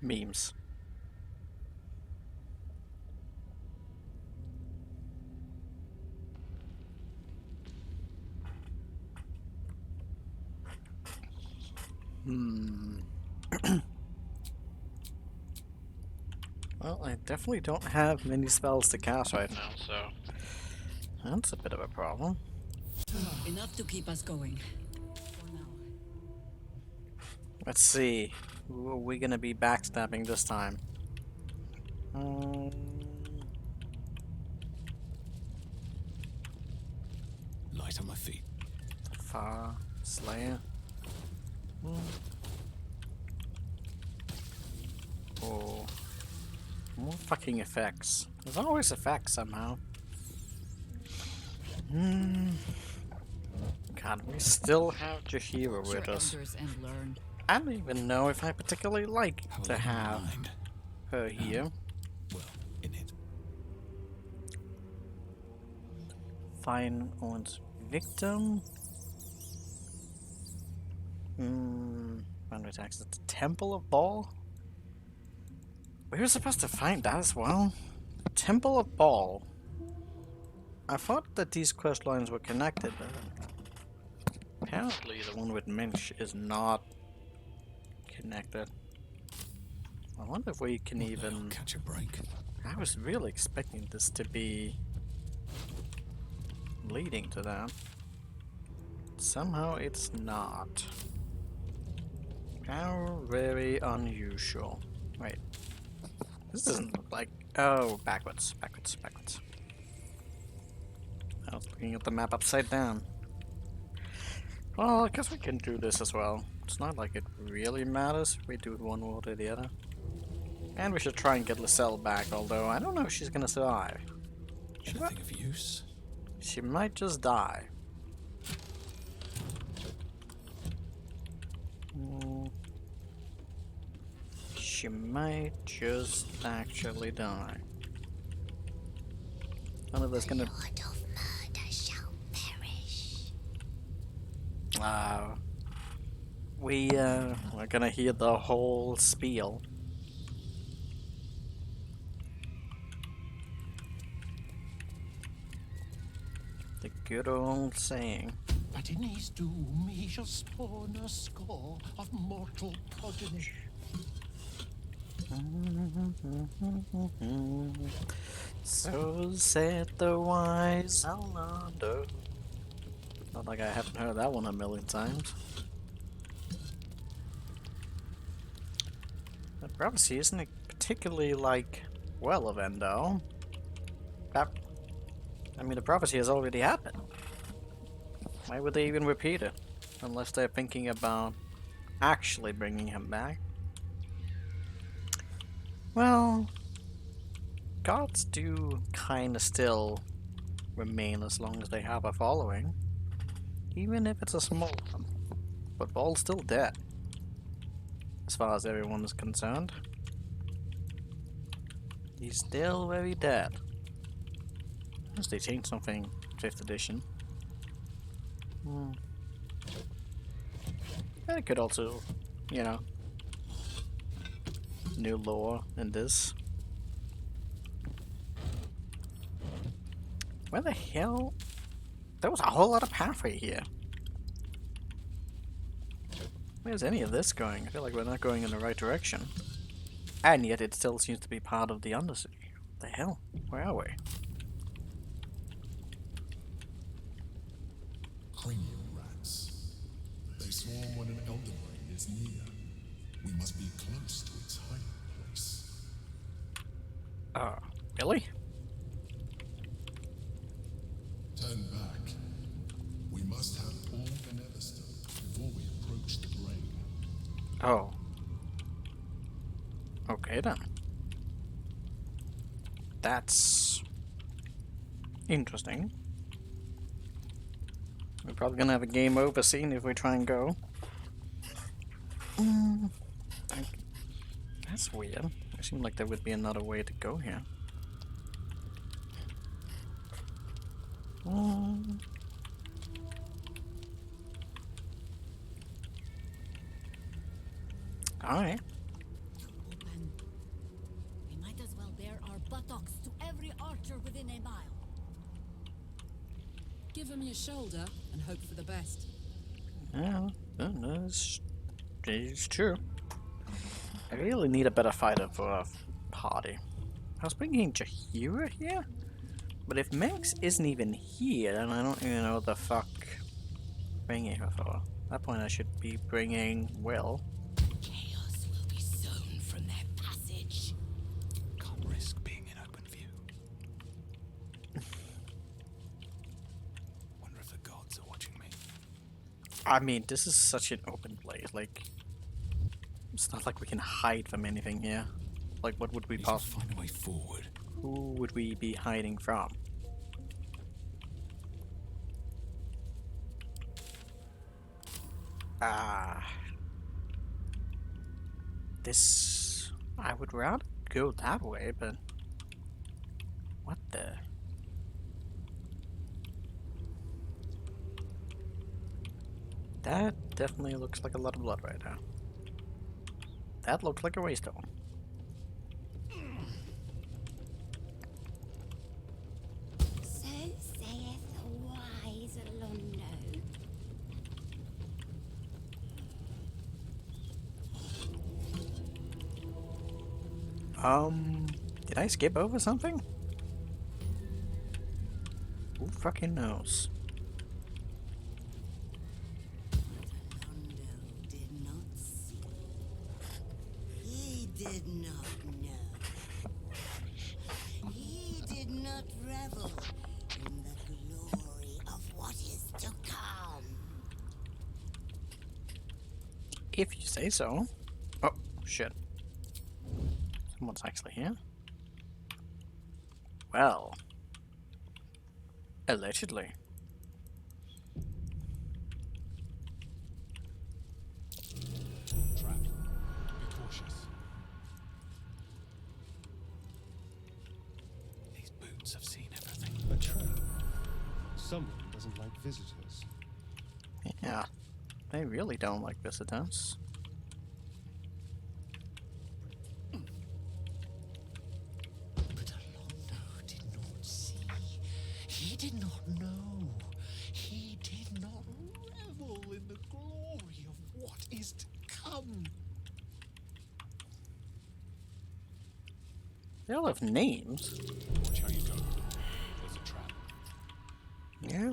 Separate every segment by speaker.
Speaker 1: Memes. Hmm. Well, I definitely don't have many spells to cast right now, so that's a bit of a problem.
Speaker 2: Enough to keep us going. For now.
Speaker 1: Let's see. Who are we gonna be backstabbing this time? Um,
Speaker 3: Light on my feet.
Speaker 1: Far Slayer. Hmm. Oh, more fucking effects. There's always effects somehow. Hmm. God, we still have Jahira
Speaker 2: Watch your
Speaker 1: with us.
Speaker 2: elders and learn.
Speaker 1: I don't even know if I particularly like
Speaker 3: Have a
Speaker 1: to
Speaker 3: lot on my
Speaker 1: have
Speaker 3: mind.
Speaker 1: her here.
Speaker 3: Well, in it.
Speaker 1: Fine owns victim. Boundary tax. It's Temple of Ball. We were supposed to find that as well. Temple of Ball. I thought that these quest lines were connected, but apparently the one with Minch is not connected. I wonder if we can
Speaker 3: Well,
Speaker 1: even...
Speaker 3: I'll catch a break.
Speaker 1: I was really expecting this to be leading to that. Somehow it's not. How very unusual. Wait. This doesn't look like... Oh, backwards. I was looking at the map upside down. Well, I guess we can do this as well. It's not like it really matters if we do one or the other. And we should try and get Lyselle back, although I don't know if she's gonna survive.
Speaker 3: Anything of use?
Speaker 1: She might just die. She might just actually die. None of us gonna...
Speaker 4: Lord of murder shall perish.
Speaker 1: We're gonna hear the whole spiel. The good old saying.
Speaker 5: But in his doom he shall spawn a score of mortal progeny.
Speaker 1: So said the wise Alando. Not like I haven't heard that one a million times. The prophecy isn't particularly like well of Endo. I mean, the prophecy has already happened. Why would they even repeat it? Unless they're thinking about actually bringing him back. Well, gods do kinda still remain as long as they have a following. Even if it's a small one. But Ball's still dead. As far as everyone is concerned. He's still very dead. Unless they changed something 5th edition. It could also, you know, new lore in this. Where the hell? There was a whole lot of pathway here. Where's any of this going? I feel like we're not going in the right direction. And yet it still seems to be part of the Undercity. What the hell? Where are we?
Speaker 6: Cranial rats. They swarm when an elder brain is near. We must be close to its hiding place.
Speaker 1: Really?
Speaker 6: Turn back. We must have all the netherstone before we approach the brain.
Speaker 1: Oh. Okay then. That's interesting. We're probably gonna have a game over scene if we try and go. That's weird. It seemed like there would be another way to go here. Alright.
Speaker 2: buttocks to every archer within a mile. Give him your shoulder and hope for the best.
Speaker 1: Yeah, it's true. I really need a better fighter for a party. I was bringing Jahira here? But if Max isn't even here, then I don't even know what the fuck bringing her for. At that point I should be bringing Will.
Speaker 4: Chaos will be sown from their passage.
Speaker 3: Can't risk being in open view. Wonder if the gods are watching me.
Speaker 1: I mean, this is such an open place, like... It's not like we can hide from anything here. Like, what would we
Speaker 3: Need to
Speaker 1: possibly...
Speaker 3: find a way forward.
Speaker 1: Who would we be hiding from? This... I would rather go that way, but... What the... That definitely looks like a lot of blood right now. That looks like a waystone.
Speaker 4: So saith the wise Londo.
Speaker 1: Did I skip over something? Who fucking knows?
Speaker 2: Londo did not see. He did not know. He did not revel in the glory of what is to come.
Speaker 1: If you say so. Oh, shit. Someone's actually here. Well. Allegedly.
Speaker 3: Trap. Be cautious. These boots have seen everything.
Speaker 5: A trap. Someone doesn't like visitors.
Speaker 1: Yeah. They really don't like visitors.
Speaker 5: But Londo did not see. He did not know. He did not revel in the glory of what is to come.
Speaker 1: They all have names.
Speaker 3: Watch how you go. There's a trap.
Speaker 1: Yeah.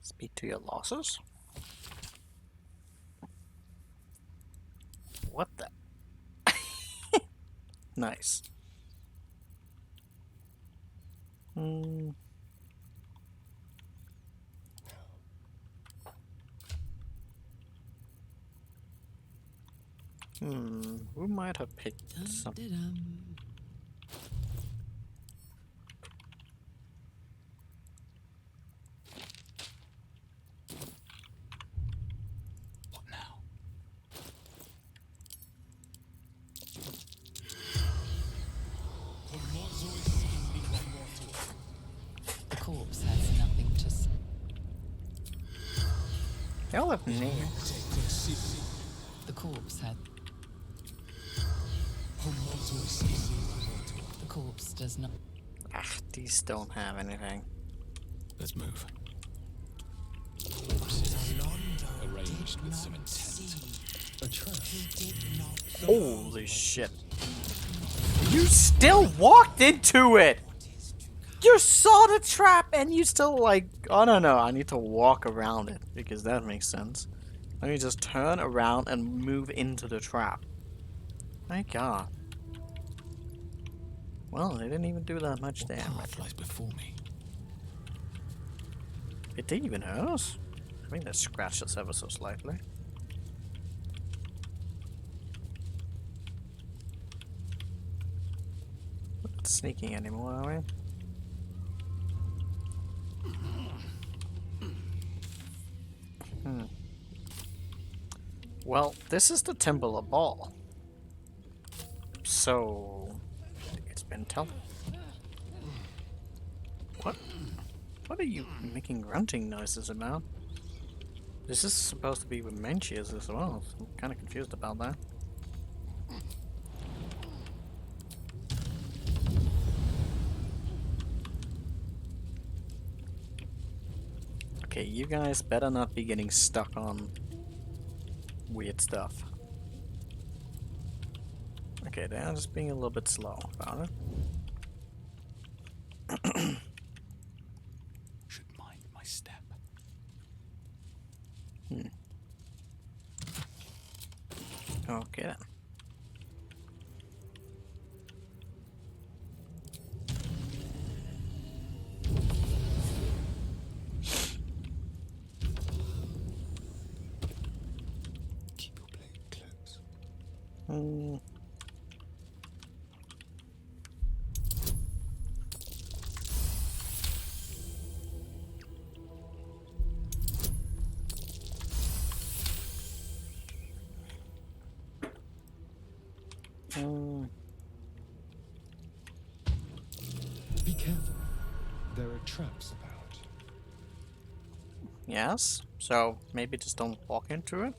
Speaker 1: Speak to your losses? What the? Nice. Who might have picked something?
Speaker 3: What now?
Speaker 7: The corpse has nothing to say.
Speaker 1: They all have names.
Speaker 7: The corpse had. The corpse does not.
Speaker 1: Ah, these don't have anything.
Speaker 3: Let's move. Arranged with some intent.
Speaker 5: A trap.
Speaker 1: Holy shit. You still walked into it! You saw the trap and you still like, oh no, I need to walk around it because that makes sense. Let me just turn around and move into the trap. My god. Well, they didn't even do that much
Speaker 3: What
Speaker 1: damage.
Speaker 3: path lies before me?
Speaker 1: Did they even hurt us? I think they scratched us ever so slightly. We're not sneaking anymore, are we? Well, this is the Temple of Baal. So, it's been What? What are you making grunting noises about? This is supposed to be with Menchius as well. So I'm kind of confused about that. Okay, you guys better not be getting stuck on weird stuff. Okay, they're just being a little bit slow about it.
Speaker 3: Should mind my step.
Speaker 1: Okay then.
Speaker 5: Keep your blade close.
Speaker 1: Hmm.
Speaker 5: Be careful. There are traps about.
Speaker 1: Yes, so maybe just don't walk into it.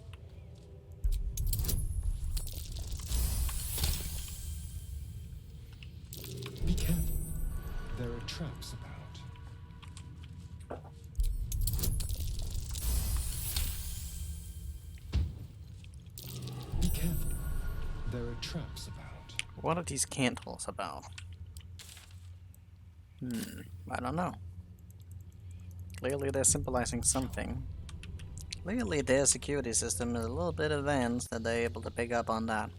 Speaker 5: Be careful. There are traps about. Be careful. There are traps about.
Speaker 1: What are these candles about? I don't know. Clearly they're symbolizing something. Clearly their security system is a little bit advanced that they're able to pick up on that.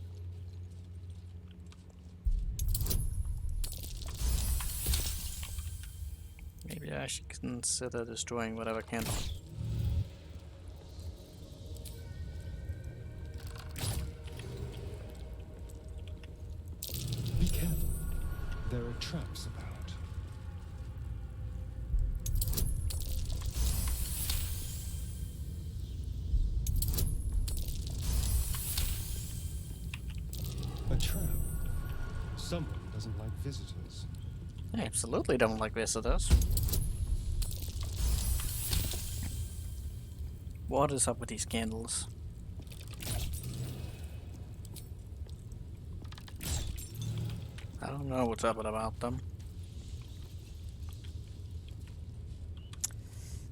Speaker 1: Maybe I should consider destroying whatever candle.
Speaker 5: Be careful. There are traps about. A trap. Someone doesn't like visitors.
Speaker 1: I absolutely don't like visitors. What is up with these candles? I don't know what's up about them.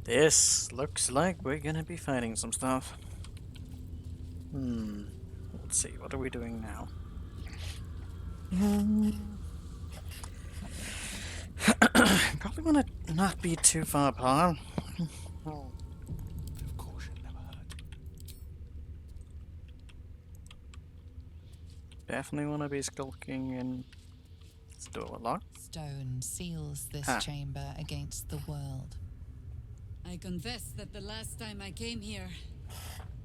Speaker 1: This looks like we're gonna be fighting some stuff. Let's see, what are we doing now? Probably wanna not be too far apart.
Speaker 3: Bit of caution never hurt.
Speaker 1: Definitely wanna be skulking in this door lock.
Speaker 7: Stone seals this
Speaker 1: Ah.
Speaker 7: chamber against the world.
Speaker 4: I confess that the last time I came here,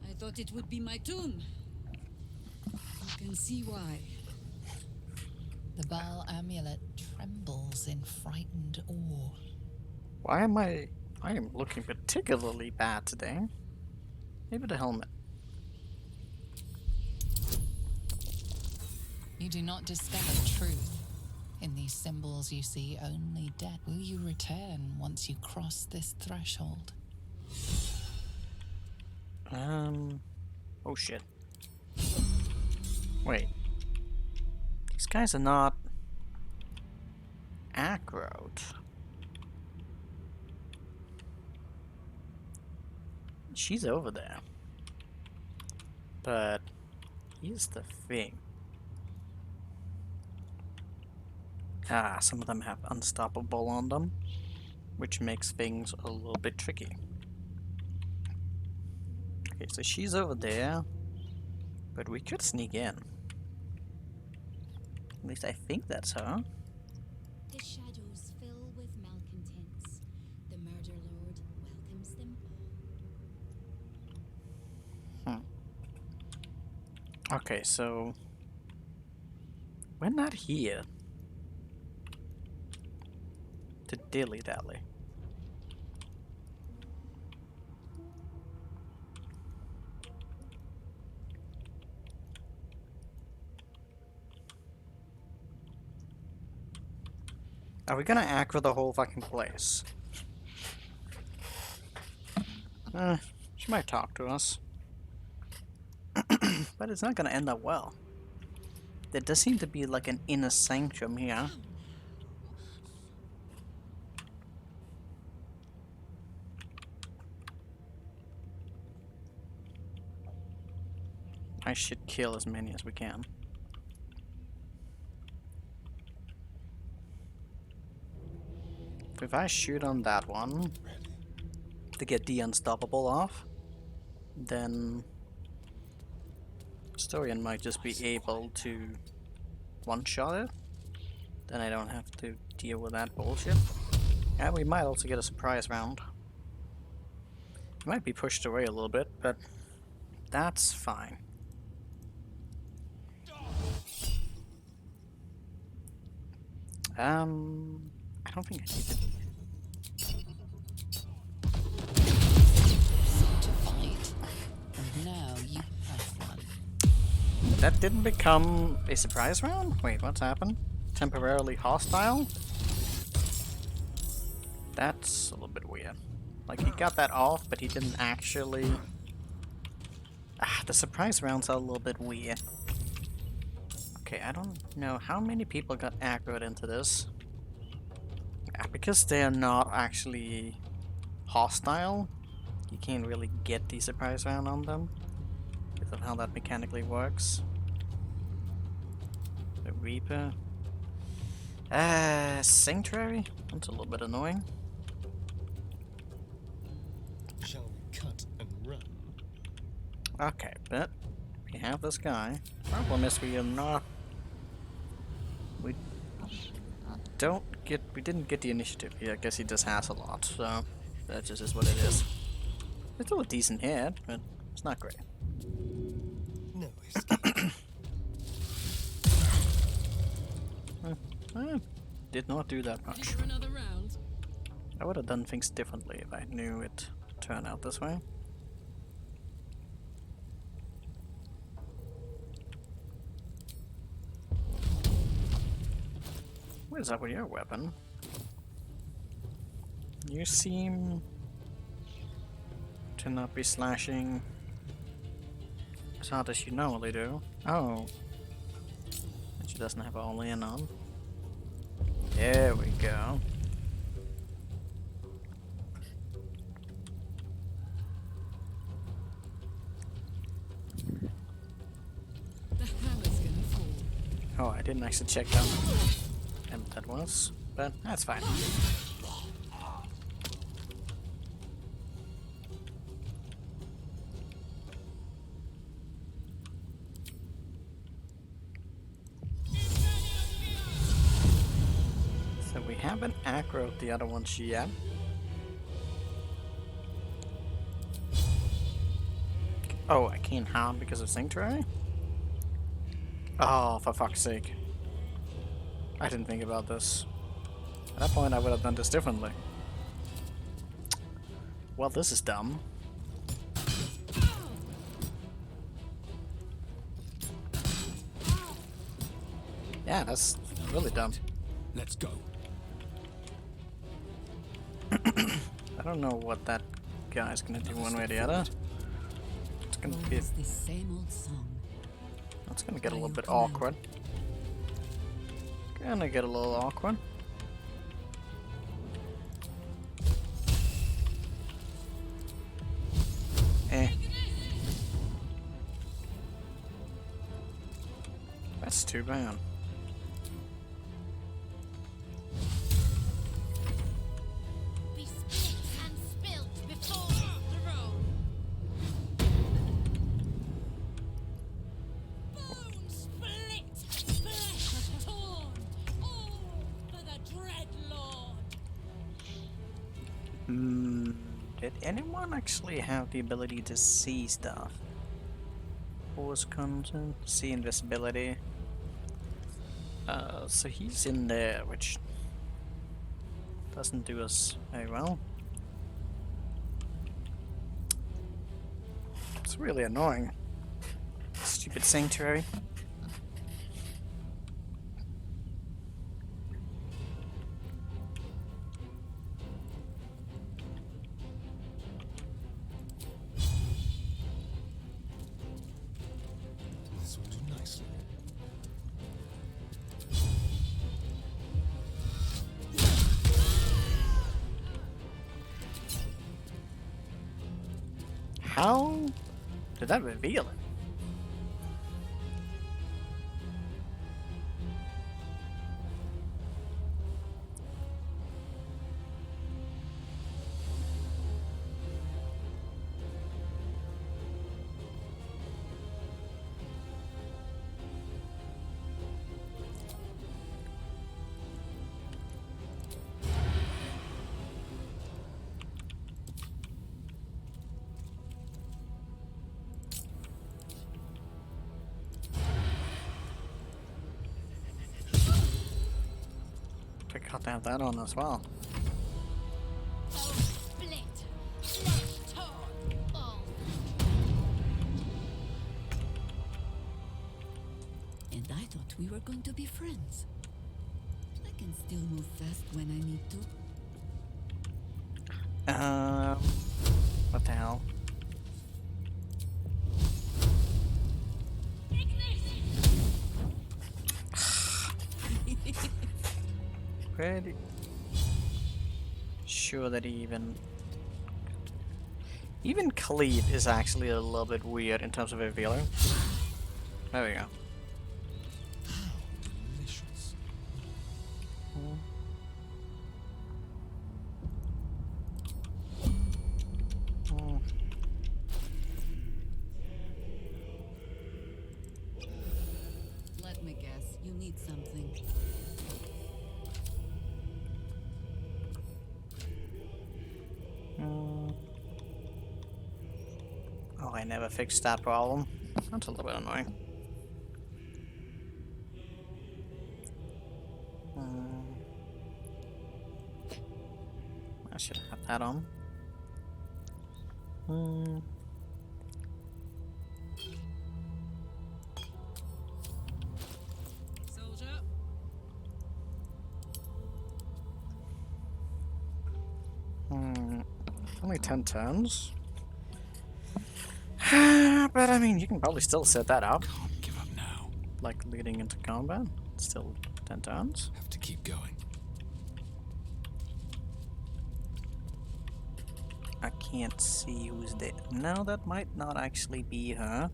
Speaker 4: I thought it would be my tomb. You can see why.
Speaker 7: The Baal amulet trembles in frightened awe.
Speaker 1: Why am I am looking particularly bad today. Maybe the helmet.
Speaker 7: You do not discover truth. In these symbols you see only death. Will you return once you cross this threshold?
Speaker 1: Oh shit. Wait. These guys are not aggroed. She's over there. But here's the thing. Ah, some of them have unstoppable on them, which makes things a little bit tricky. Okay, so she's over there, but we could sneak in. At least I think that's her.
Speaker 8: The shadows fill with malcontents. The murder lord welcomes them all.
Speaker 1: Okay, so we're not here to dilly-dally. Are we gonna aggro the whole fucking place? She might talk to us. But it's not gonna end up well. There does seem to be like an inner sanctum here. I should kill as many as we can. If I shoot on that one to get the unstoppable off, then Historian might just be able to one-shot it. Then I don't have to deal with that bullshit. And we might also get a surprise round. It might be pushed away a little bit, but that's fine. I don't think I need to.
Speaker 7: To fight, and now you have one.
Speaker 1: That didn't become a surprise round? Wait, what's happened? Temporarily hostile? That's a little bit weird. Like, he got that off, but he didn't actually... the surprise rounds are a little bit weird. Okay, I don't know how many people got aggroed into this. Yeah, because they're not actually hostile, you can't really get the surprise round on them. Because of how that mechanically works. The Reaper. Sanctuary? That's a little bit annoying.
Speaker 5: Shall we cut and run?
Speaker 1: Okay, but we have this guy. Problem is we are not... We didn't get the initiative here. I guess he just has a lot, so that just is what it is. It's still a decent hit, but it's not great.
Speaker 5: No escape.
Speaker 1: Did not do that
Speaker 4: Ready
Speaker 1: much.
Speaker 4: for another round?
Speaker 1: I would have done things differently if I knew it turned out this way. What is up with your weapon? You seem to not be slashing as hard as you normally do. Oh. And she doesn't have all in on. There we go.
Speaker 4: The hammer's gonna fall.
Speaker 1: Oh, I didn't actually check down what that was, but that's fine. So we haven't aggroed the other ones yet. Oh, I can't harm because of Sanctuary? Oh, for fuck's sake. I didn't think about this. At that point, I would have done this differently. Well, this is dumb. Yeah, that's really dumb.
Speaker 3: Let's go.
Speaker 1: I don't know what that guy's gonna do one way or the other. It's gonna be...
Speaker 4: Always this same old song.
Speaker 1: It's gonna get a little bit awkward. Gonna get a little awkward. Eh. That's too bad.
Speaker 8: Be split and spilt before the throne. Bone split, flesh torn, all for the dread lord.
Speaker 1: Did anyone actually have the ability to see stuff? Force content, see invisibility. So he's in there, which doesn't do us very well. It's really annoying. Stupid sanctuary. How did that reveal it? Forgot to have that on as well.
Speaker 8: Split, flesh torn, all.
Speaker 4: And I thought we were going to be friends. I can still move fast when I need to.
Speaker 1: What the hell? Pretty sure that even Khalid is actually a little bit weird in terms of revealing. There we go.
Speaker 6: How delicious.
Speaker 4: Let me guess, you need something.
Speaker 1: Oh, I never fixed that problem. That's a little bit annoying. I should have that on.
Speaker 4: Soldier.
Speaker 1: Only 10 turns. But I mean, you can probably still set that up.
Speaker 3: Can't give up now.
Speaker 1: Like leading into combat. Still 10 turns.
Speaker 3: Have to keep going.
Speaker 1: I can't see who's there. No, that might not actually be her.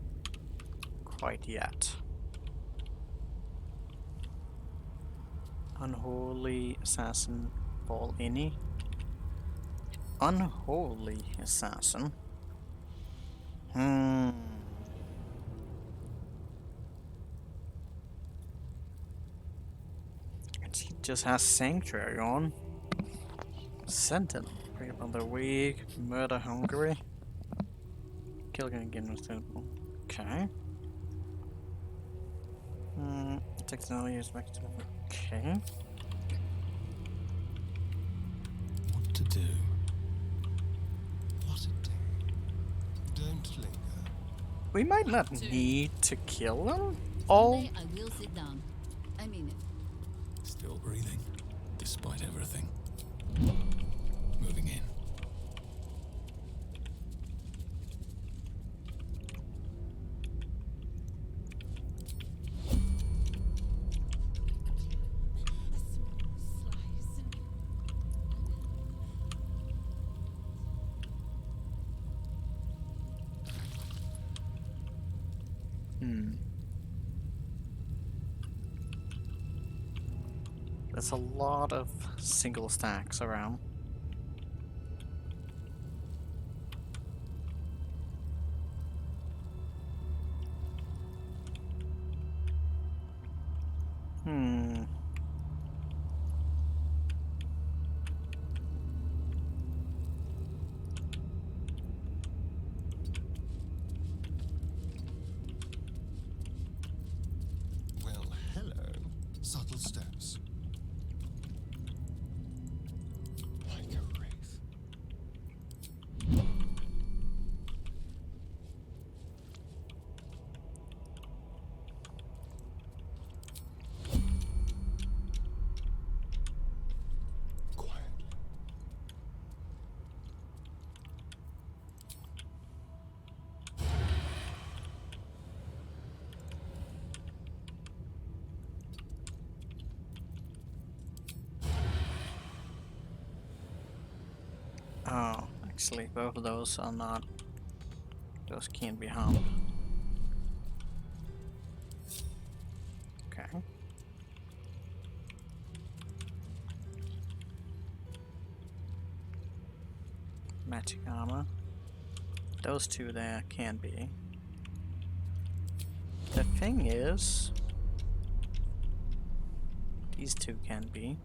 Speaker 1: Quite yet. Unholy Assassin Paul Innie. Unholy Assassin. And she just has Sanctuary on. Sentinel. Bring up on the weak. Murder Hungary. Kill again with the. Okay. Technology is back to. Okay.
Speaker 3: What to do?
Speaker 6: What a day. Don't linger.
Speaker 1: We might not need to kill them all.
Speaker 4: Someday I will sit down. I mean it.
Speaker 3: Still breathing, despite everything. Moving in.
Speaker 1: There's a lot of single stacks around.
Speaker 6: Well, hello. Subtle steps. Like a wraith. Quietly.
Speaker 1: Oh, actually, both of those are not Those can't be harmed. Okay. Magic armor. Those two there can be. The thing is, these two can be.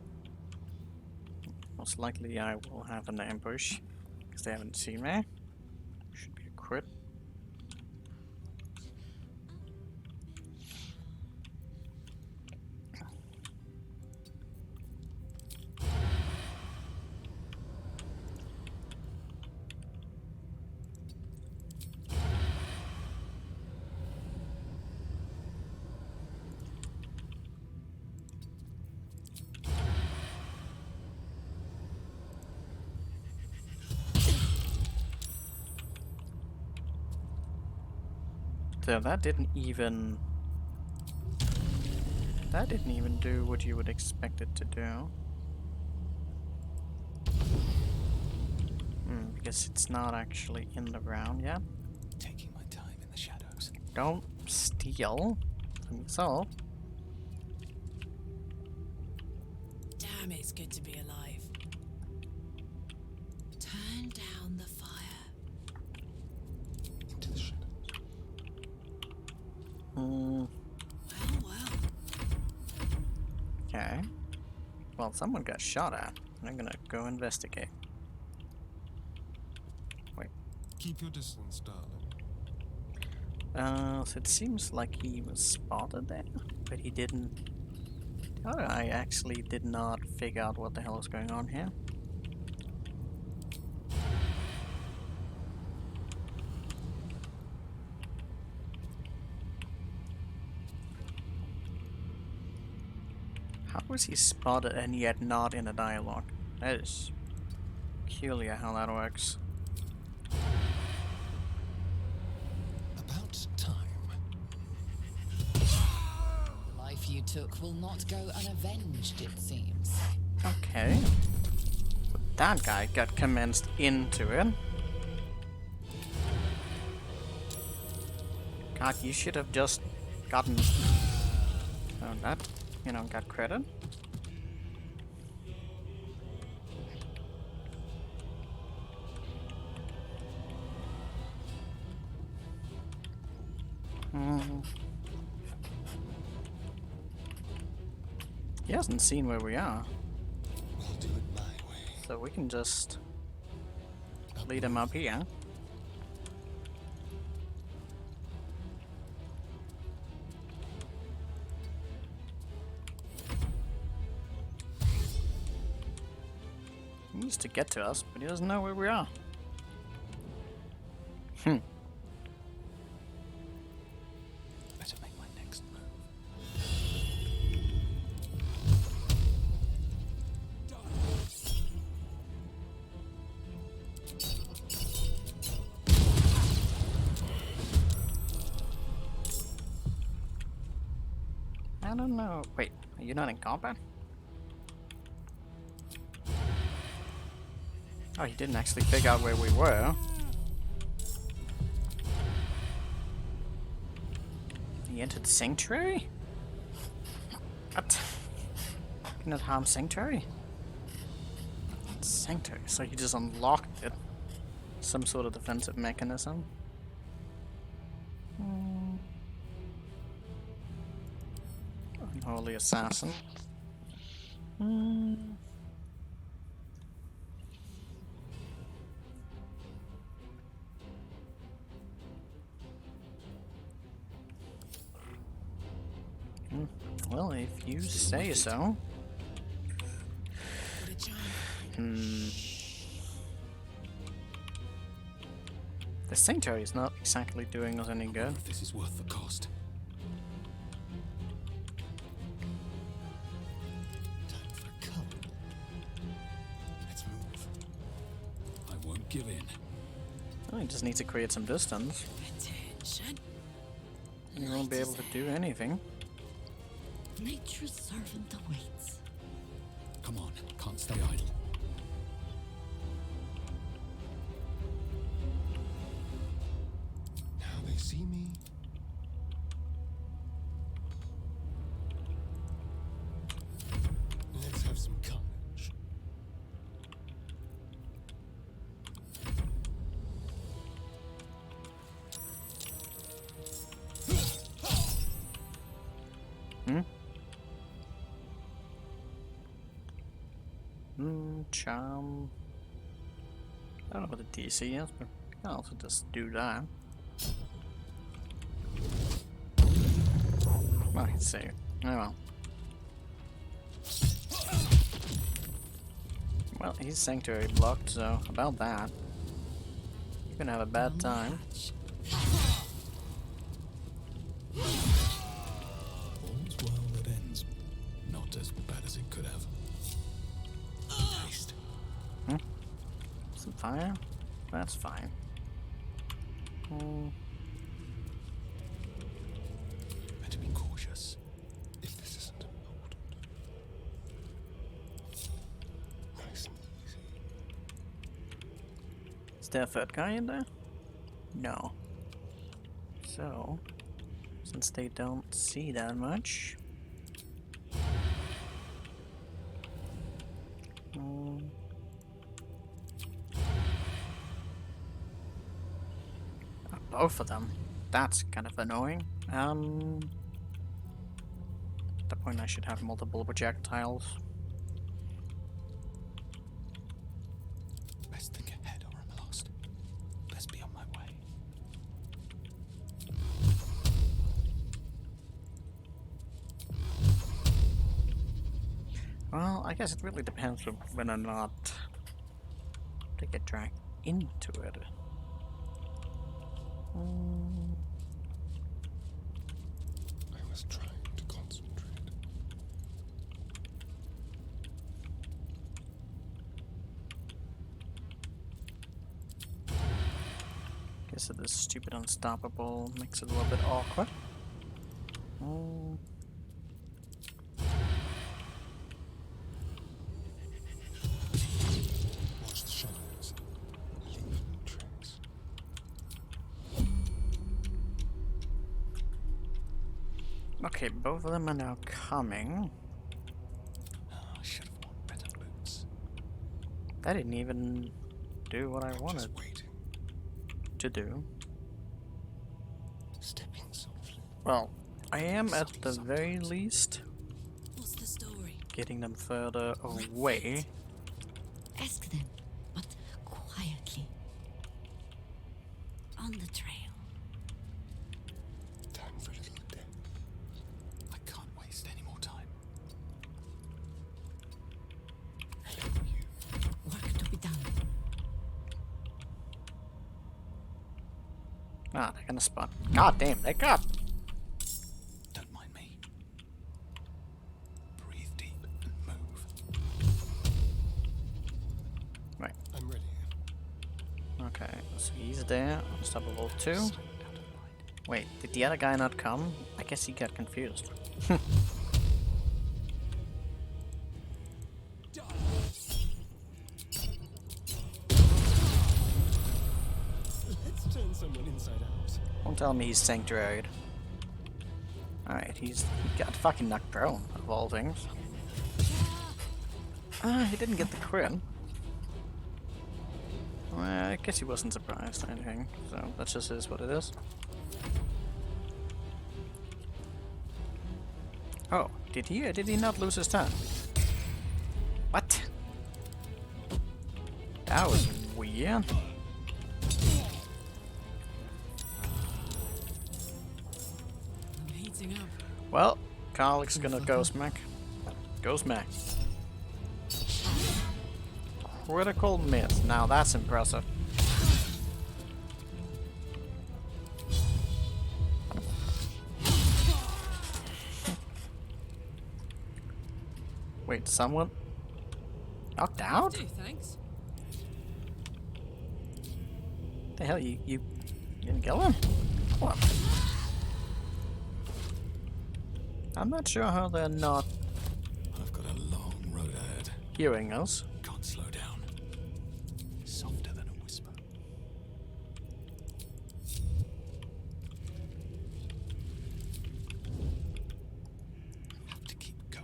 Speaker 1: Most likely I will have an ambush, because they haven't seen me. Should be a crit. So that didn't even do what you would expect it to do. Because it's not actually in the ground yet.
Speaker 3: Taking my time in the shadows.
Speaker 1: Don't steal from yourself.
Speaker 2: Damn, it's good to be alive. Turn down the fire.
Speaker 3: Into the shadows.
Speaker 2: Well.
Speaker 1: Okay. Well, someone got shot at. I'm gonna go investigate. Wait.
Speaker 6: Keep your distance, darling.
Speaker 1: So it seems like he was spotted there, but he didn't. Oh, I actually did not figure out what the hell is going on here. How was he spotted and yet not in a dialogue? That is peculiar how that works.
Speaker 5: About time.
Speaker 7: The life you took will not go unavenged, it seems.
Speaker 1: Okay. So that guy got commenced into it. God, you should have just gotten that, you know, got credit. He hasn't seen where we are,
Speaker 3: We'll do it my way.
Speaker 1: so we can just lead him up here. He needs to get to us, but he doesn't know where we are.
Speaker 3: Better make my next move.
Speaker 1: I don't know. Wait, are you not in combat? Oh, he didn't actually figure out where we were. He entered Sanctuary? What? Cannot harm Sanctuary? Sanctuary, so he just unlocked it. Some sort of defensive mechanism. Unholy Assassin. Well, if you say so. The Sanctuary is not exactly doing us any good.
Speaker 3: This is worth the cost.
Speaker 5: Time for a cup.
Speaker 3: Let's move. I won't give in.
Speaker 1: Oh, he just needs to create some distance.
Speaker 2: Attention.
Speaker 1: He won't be able to do anything.
Speaker 2: Nature's servant awaits.
Speaker 3: Come on, can't stay idle.
Speaker 1: charm. I don't know what the DC is, but I can also just do that. Well, he's safe. Oh well. Well, he's sanctuary blocked, so about that. You're gonna have a bad time.
Speaker 3: All's well that ends. Not as bad as it could have. Haste.
Speaker 1: Some fire? That's fine.
Speaker 3: Better be cautious. If this isn't emboldened. Nice and easy.
Speaker 1: Is there a third guy in there? No. So, since they don't see that much... both of them. That's kind of annoying. At that point I should have multiple projectiles.
Speaker 3: Best think ahead or I'm lost. Best be on my way.
Speaker 1: Well, I guess it really depends on whether or not they get dragged into it.
Speaker 6: I was trying to concentrate.
Speaker 1: Guess that this stupid unstoppable makes it a little bit awkward.
Speaker 6: Watch the shadows. Leaving tracks.
Speaker 1: Okay, both of them are now coming.
Speaker 3: I should have worn better boots.
Speaker 1: I didn't even do what I wanted
Speaker 6: Just waiting.
Speaker 1: to do.
Speaker 6: Stepping softly.
Speaker 1: Well, I am at the very least
Speaker 4: What's the story?
Speaker 1: getting them further away.
Speaker 2: Ask them, but quietly. On the trail.
Speaker 6: Time for a little dip.
Speaker 3: I can't waste any more time.
Speaker 2: Work to be done.
Speaker 1: Ah, they're gonna spot. God damn, they got.
Speaker 3: Don't mind me. Breathe deep and move.
Speaker 1: Right.
Speaker 6: I'm ready.
Speaker 1: Okay, so he's there. Unstoppable 2.
Speaker 3: Sight out of mind.
Speaker 1: Wait, did the other guy not come? I guess he got confused.
Speaker 6: Let's turn someone inside out.
Speaker 1: Don't tell me he's sanctuaried. Alright, he got fucking knocked prone, of all things. He didn't get the crit. Well, I guess he wasn't surprised or anything, so that just is what it is. Oh, did he or did he not lose his turn? What? That was weird.
Speaker 4: I'm heating up.
Speaker 1: Well, Carlick's gonna go smack. Go smack. Critical miss. Now that's impressive. Wait, someone knocked out?
Speaker 4: Do, thanks.
Speaker 1: The hell, you didn't kill him? What? I'm not sure how they're not
Speaker 3: I've got a long road ahead.
Speaker 1: hearing us.
Speaker 3: Can't slow down. Softer than a whisper. Have to keep going.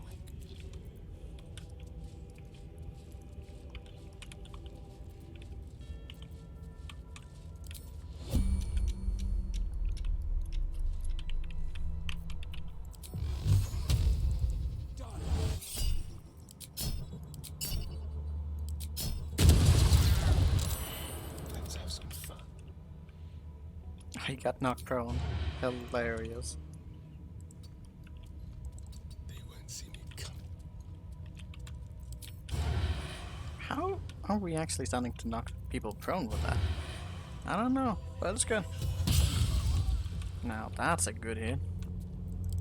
Speaker 1: He got knocked prone. Hilarious.
Speaker 3: They won't see me come.
Speaker 1: How are we actually starting to knock people prone with that? I don't know, but it's good. Now that's a good hit.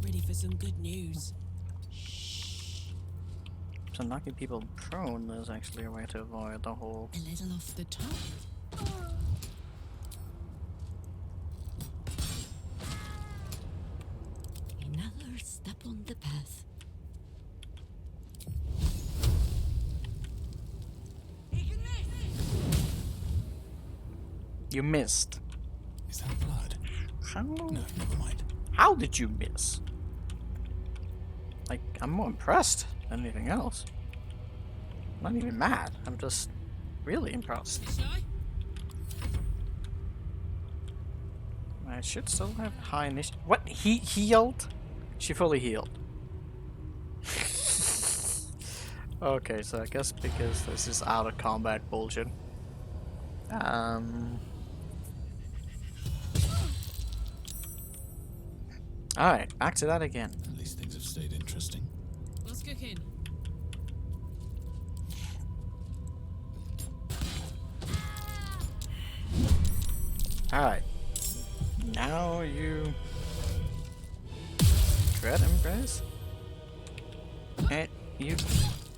Speaker 9: Ready for some good news.
Speaker 1: So knocking people prone is actually a way to avoid the whole...
Speaker 9: A little off the top. Another step on the path.
Speaker 1: You missed.
Speaker 3: Is that blood?
Speaker 1: How?
Speaker 3: No, never mind.
Speaker 1: How did you miss? Like, I'm more impressed than anything else. I'm not even mad. I'm just really impressed. I should still have high initiative. What? He healed? She fully healed. Okay, so I guess because this is out of combat bullshit. Alright, back to that again.
Speaker 3: At least things have stayed interesting.
Speaker 9: What's cooking?
Speaker 1: Alright. Now you... Dread Embrace? And you...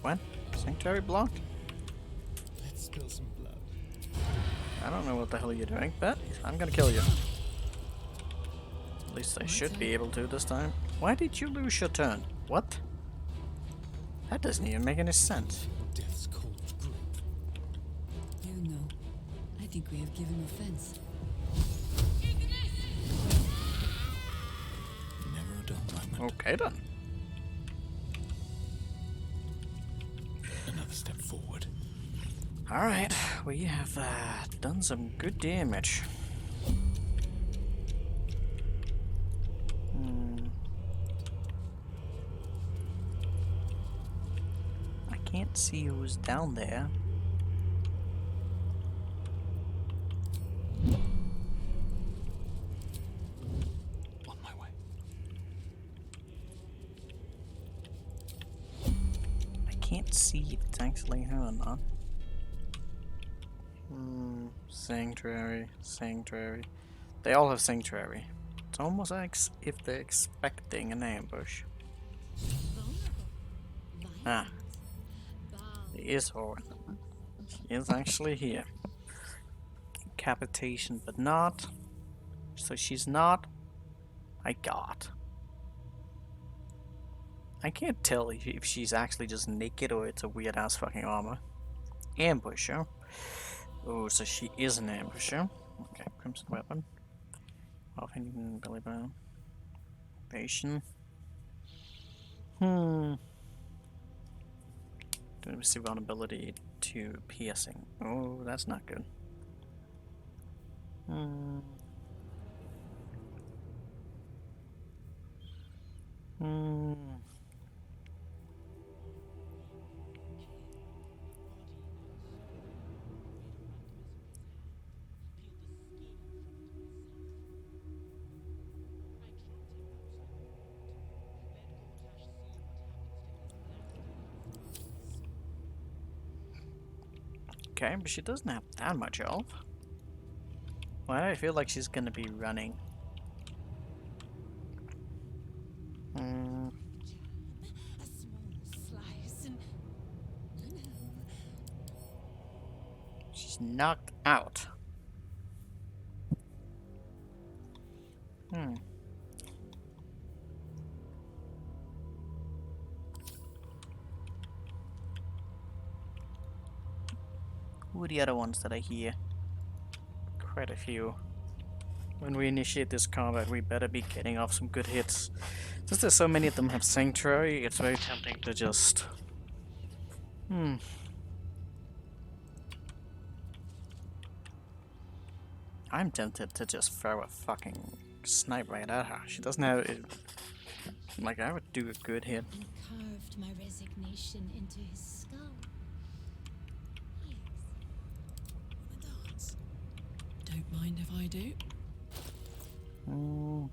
Speaker 1: What? Sanctuary blocked?
Speaker 3: Let's spill some blood.
Speaker 1: I don't know what the hell you're doing, but I'm gonna kill you. At least I should be able to this time. Why did you lose your turn? What? That doesn't even make any sense.
Speaker 3: Death's cold grip.
Speaker 4: You know, I think we have given offense.
Speaker 3: Never a dull moment.
Speaker 1: Okay then.
Speaker 3: Another step forward.
Speaker 1: Alright, we have done some good damage. I can't see who's down there.
Speaker 3: On my way.
Speaker 1: I can't see if it's actually her or not. Sanctuary, Sanctuary. They all have Sanctuary. It's almost like if they're expecting an ambush. Ah. It is Horan. She is actually here. Capitation, but not. So she's not. I got. I can't tell if she's actually just naked or it's a weird ass fucking armor. Ambusher. Oh, so she is an ambusher. Okay, Crimson Weapon. Offhand belly button. Evasion. Don't receive vulnerability to piercing. Oh, that's not good. Okay, but she doesn't have that much health. Why do I feel like she's gonna be running?
Speaker 2: A small slice and...
Speaker 1: She's knocked out. Who are the other ones that I hear? Quite a few. When we initiate this combat, we better be getting off some good hits. Since there's so many of them have Sanctuary, it's very tempting to just... I'm tempted to just throw a fucking snipe right at her. She doesn't have it. Like, I would do a good hit.
Speaker 8: And carved my resignation into his skull. Yes.
Speaker 9: Don't mind if I do.
Speaker 1: Hmm.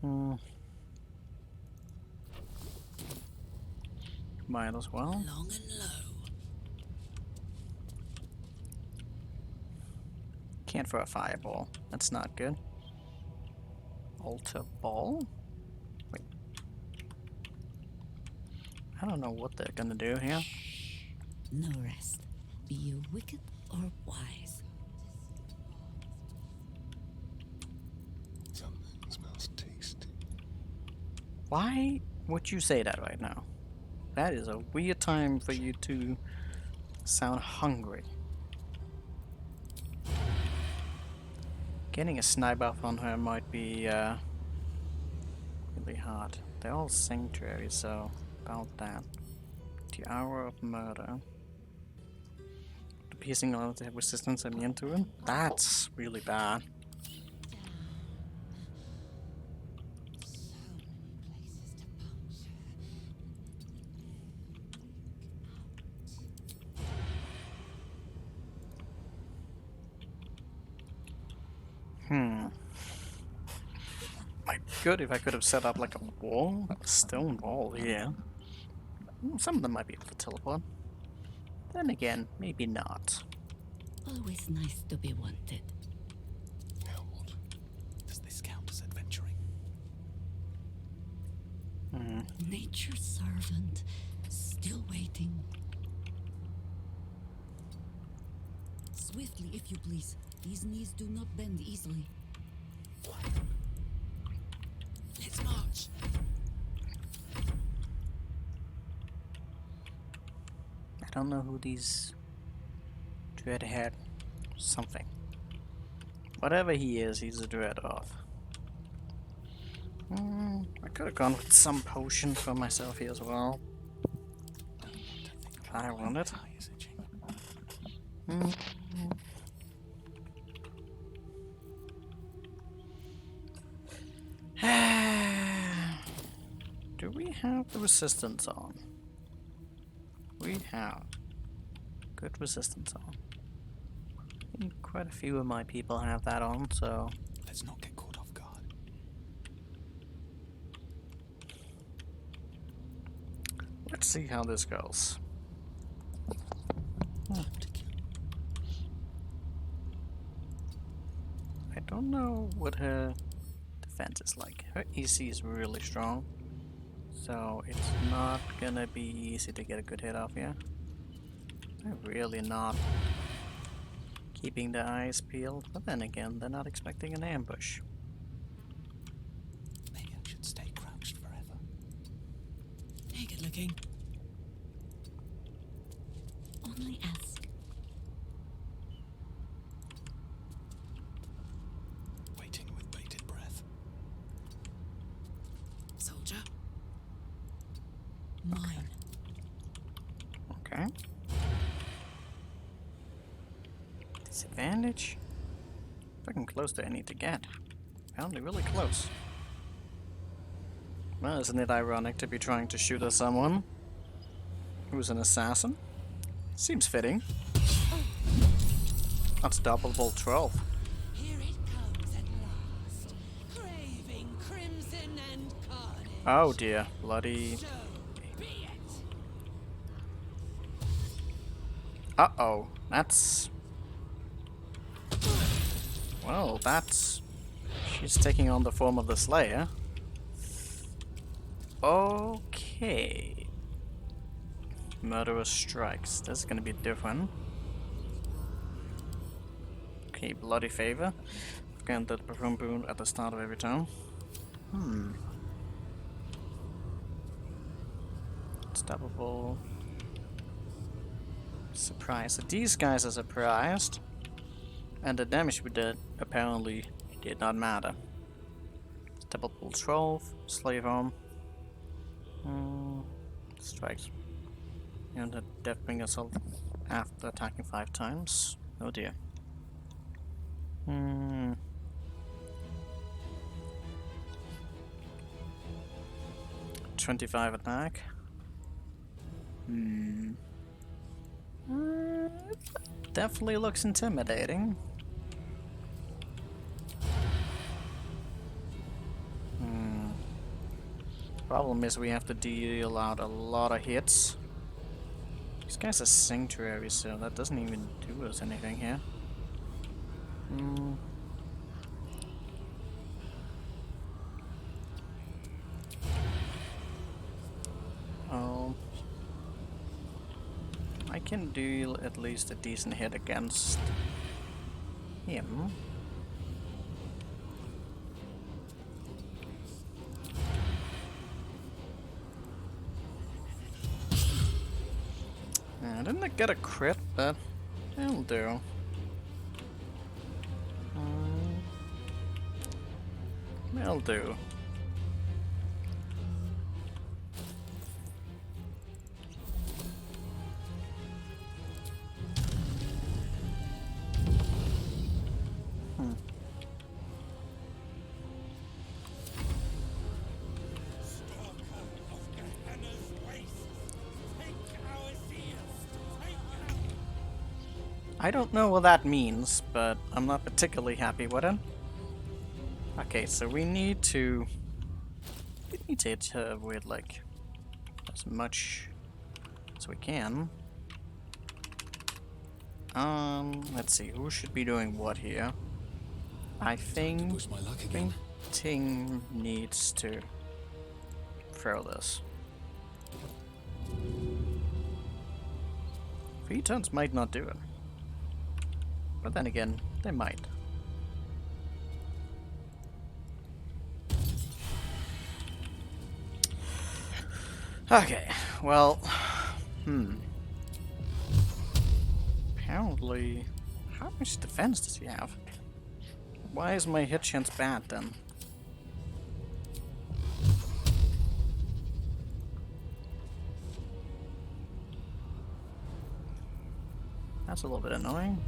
Speaker 1: Hmm. Might as well.
Speaker 2: Long and low.
Speaker 1: Can't throw a fireball. That's not good. Altar ball? Wait. I don't know what they're gonna do here.
Speaker 2: No rest. Be you wicked or wise.
Speaker 6: Something smells tasty.
Speaker 1: Why would you say that right now? That is a weird time for you to sound hungry. Getting a snipe off on her might be really hard. They're all sanctuaries, so about that. The hour of murder. The piercing of the resistance immune to it. That's really bad. Might be good if I could have set up like a wall, a stone wall here. Some of them might be able to teleport. Then again, maybe not.
Speaker 2: Always nice to be wanted.
Speaker 5: Now what? Does this count as adventuring?
Speaker 2: Nature's servant, still waiting.
Speaker 4: Swiftly, if you please. These knees do not bend easily.
Speaker 2: Let's march.
Speaker 1: I don't know who these dread-haired something. Whatever he is, he's a dread of. I could have gone with some potion for myself here as well. If I wanted. Do we have the resistance on? We have good resistance on. I think quite a few of my people have that on, so
Speaker 5: Let's not get caught off guard.
Speaker 1: let's see how this goes. I don't know what her defense is like. Her EC is really strong, so it's not gonna be easy to get a good hit off here. They're really not keeping their eyes peeled, but then again, they're not expecting an ambush.
Speaker 5: Maybe I should stay crouched forever.
Speaker 9: Naked looking.
Speaker 2: Only ask.
Speaker 5: Waiting with bated breath.
Speaker 9: Soldier. Mine.
Speaker 1: Okay. Disadvantage? Fucking close to I need to get. Apparently really close. Well, isn't it ironic to be trying to shoot at someone who's an assassin? Seems fitting. Unstoppable 12.
Speaker 2: Here it comes at last. Craving crimson and carnage.
Speaker 1: Oh dear. Bloody.
Speaker 2: So be it.
Speaker 1: Uh-oh. That's... Well, that's... She's taking on the form of the Slayer. Okay. Murderous strikes. This is gonna be different. Okay, bloody favor. Again, the perform boon at the start of every turn. Unstoppable. Surprise. So these guys are surprised. And the damage we did apparently did not matter. Unstoppable 12. Slave arm. Strikes. And the Deathbringer assault after attacking 5 times. Oh dear. 25 attack. Definitely looks intimidating. Problem is we have to deal out a lot of hits. This guy's a sanctuary, so that doesn't even do us anything here. Hmm. Oh. I can deal at least a decent hit against him. I didn't get a crit, but it'll do. It'll do. I don't know what that means, but I'm not particularly happy with it. Okay, so we need to hit her with like as much as we can. Let's see, who should be doing what here? I think
Speaker 3: Push my luck again.
Speaker 1: Ting needs to throw this. Three turns might not do it. But then again, they might. Okay, well, apparently, how much defense does he have? Why is my hit chance bad then? That's a little bit annoying.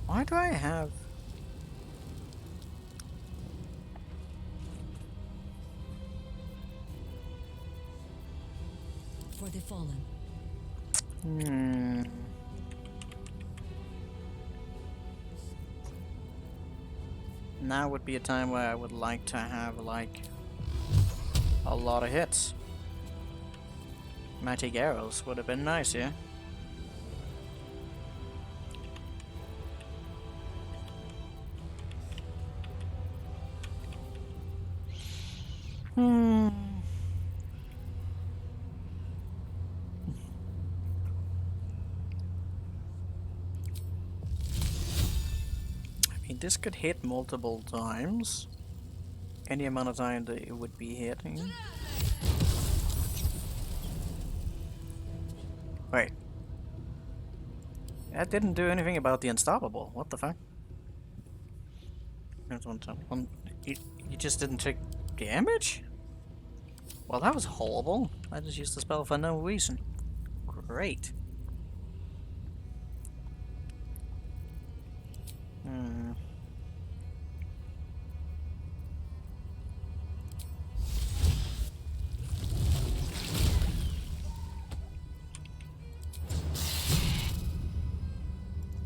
Speaker 1: Why do I have...
Speaker 4: For the fallen.
Speaker 1: Now would be a time where I would like to have, like, a lot of hits. Magic arrows would have been nice, yeah? This could hit multiple times. Any amount of time that it would be hitting. Wait. That didn't do anything about the unstoppable. What the fuck? You just didn't take damage? Well, that was horrible. I just used the spell for no reason. Great.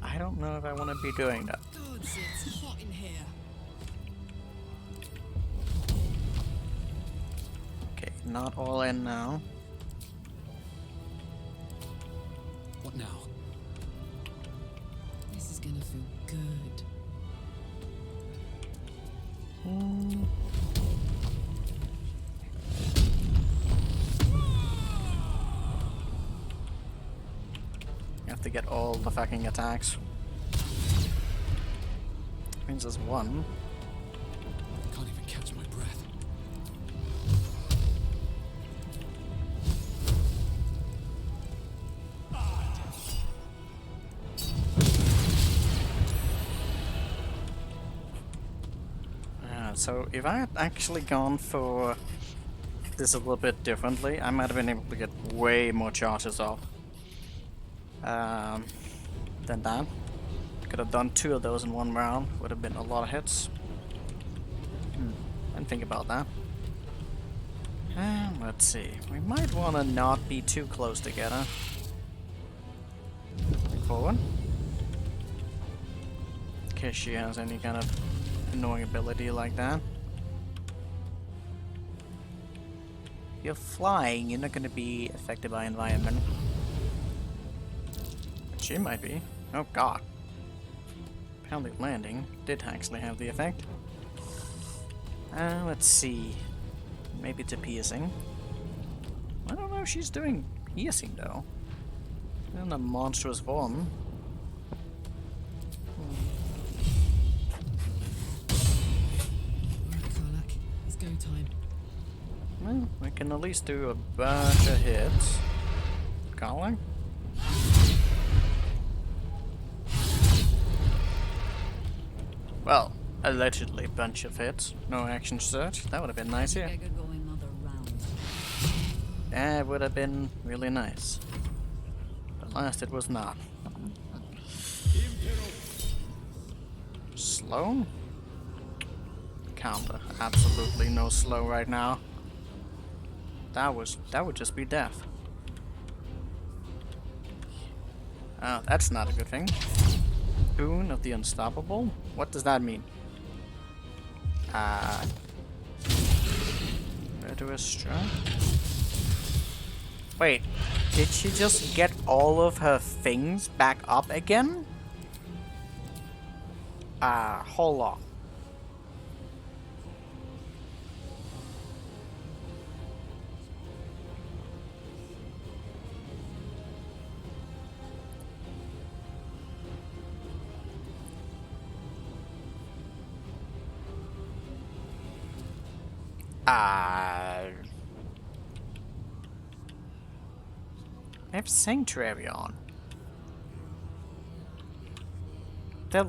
Speaker 1: I don't know if I want to be doing that.
Speaker 9: Gods, it's hot in here.
Speaker 1: Okay, not all in now.
Speaker 3: What now?
Speaker 9: This is gonna feel good.
Speaker 1: You have to get all the fucking attacks. Means there's one.
Speaker 3: I can't even catch my breath.
Speaker 1: So if I had actually gone for this a little bit differently, I might have been able to get way more charges off than that. Could have done 2 of those in one round, would have been a lot of hits. Didn't think about that. Let's see, we might want to not be too close together. Forward. In case she has any kind of annoying ability like that. you're flying, you're not going to be affected by environment. But she might be. Oh god. Apparently landing did actually have the effect. Let's see. Maybe it's a piercing. I don't know if she's doing piercing though. In a monstrous form.
Speaker 9: Right, Karlak. It's go time.
Speaker 1: Well, we can at least do a bunch of hits. Calling? Well, allegedly bunch of hits. No action search. That would have been nice here.
Speaker 4: I could go another round.
Speaker 1: That would have been really nice. But last it was not. Slow? Counter. Absolutely no slow right now. That would just be death. Oh, that's not a good thing. Boon of the Unstoppable? What does that mean? Murderous Strike? Wait, did she just get all of her things back up again? Hold on. I have Sanctuary on. They're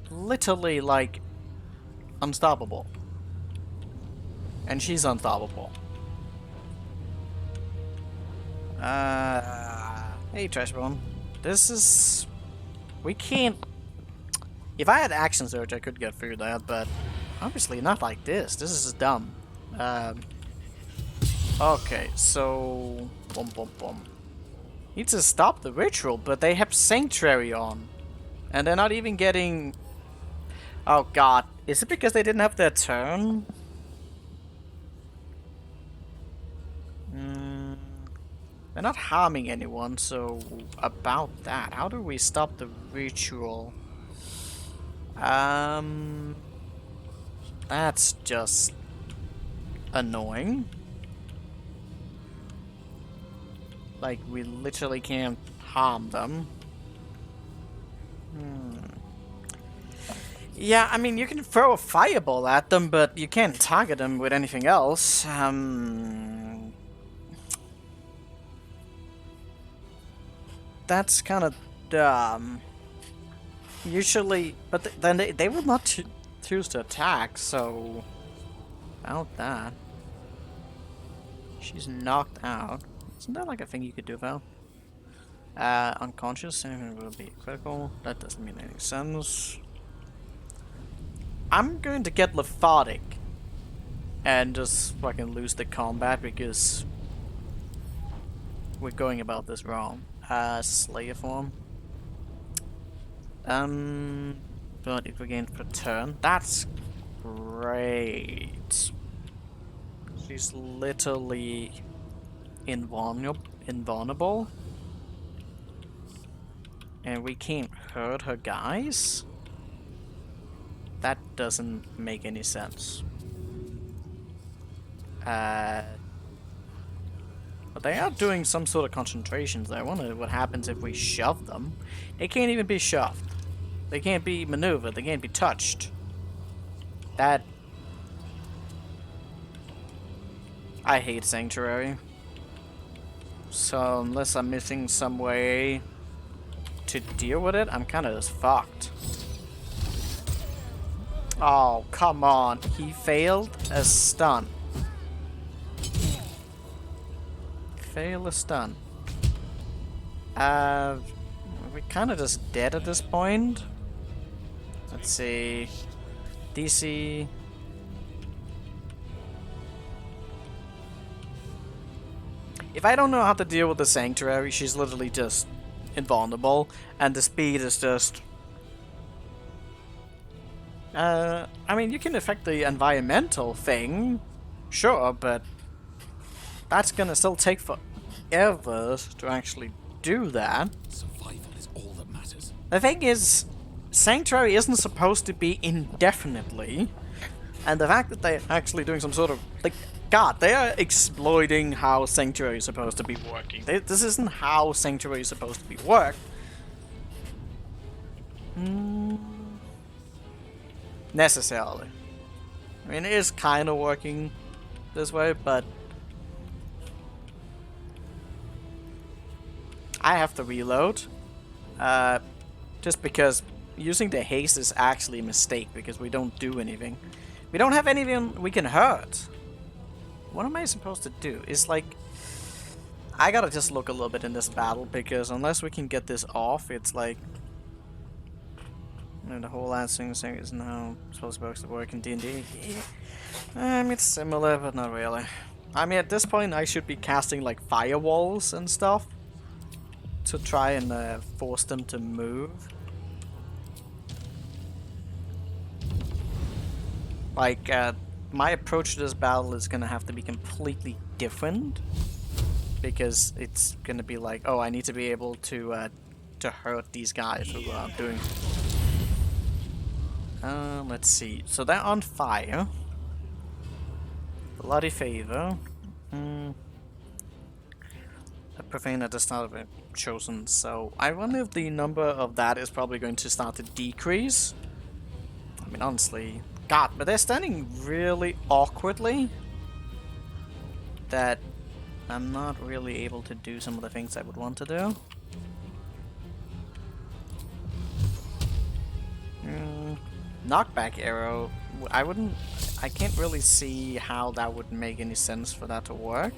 Speaker 1: literally like unstoppable. And she's unstoppable. Hey Trashbone. This is... We can't... If I had Action Surge I could get through that, but obviously not like this. This is dumb. Okay, so... Boom, boom, boom. Need to stop the ritual, but they have Sanctuary on. And they're not even getting... Oh god. Is it because they didn't have their turn? They're not harming anyone, so... About that. How do we stop the ritual? That's just... annoying. Like, we literally can't harm them. Yeah, I mean, you can throw a fireball at them, but you can't target them with anything else. That's kind of dumb. Usually, but then they will not choose to attack, so... About that. She's knocked out. Isn't that like a thing you could do, though? Unconscious and will be critical. That doesn't mean any sense. I'm going to get lethargic and just fucking lose the combat because we're going about this wrong. Slayer form. But it regains per turn. That's great. She's literally invulnerable. And we can't hurt her guys? That doesn't make any sense. But they are doing some sort of concentrations there. I wonder what happens if we shove them. They can't even be shoved. They can't be maneuvered. They can't be touched. That... I hate Sanctuary. So unless I'm missing some way to deal with it, I'm kind of just fucked. Oh, come on. He failed a stun. Fail a stun. We're kind of just dead at this point. Let's see. DC. If I don't know how to deal with the Sanctuary, she's literally just invulnerable, and the speed is just... I mean, you can affect the environmental thing, sure, but that's gonna still take forever to actually do that.
Speaker 3: Survival is all that matters.
Speaker 1: The thing is, Sanctuary isn't supposed to be indefinitely, and the fact that they're actually doing some sort of, like, God, they are exploiting how Sanctuary is supposed to be working. This isn't how Sanctuary is supposed to be worked. Necessarily. I mean, it is kind of working this way, but I have to reload. Just because using the haste is actually a mistake because we don't do anything. We don't have anything we can hurt. What am I supposed to do? It's like, I gotta just look a little bit in this battle because unless we can get this off, it's like, you know, the whole last thing is now supposed to work in D&D. It's similar, but not really. I mean, at this point, I should be casting like firewalls and stuff to try and force them to move. Like, my approach to this battle is gonna have to be completely different because it's gonna be like, oh, I need to be able to hurt these guys who are doing. Let's see. So they're on fire. Bloody favor. A profane at the start of it chosen. So I wonder if the number of that is probably going to start to decrease. I mean, honestly, God, but they're standing really awkwardly that I'm not really able to do some of the things I would want to do. Knockback arrow, I can't really see how that would make any sense for that to work.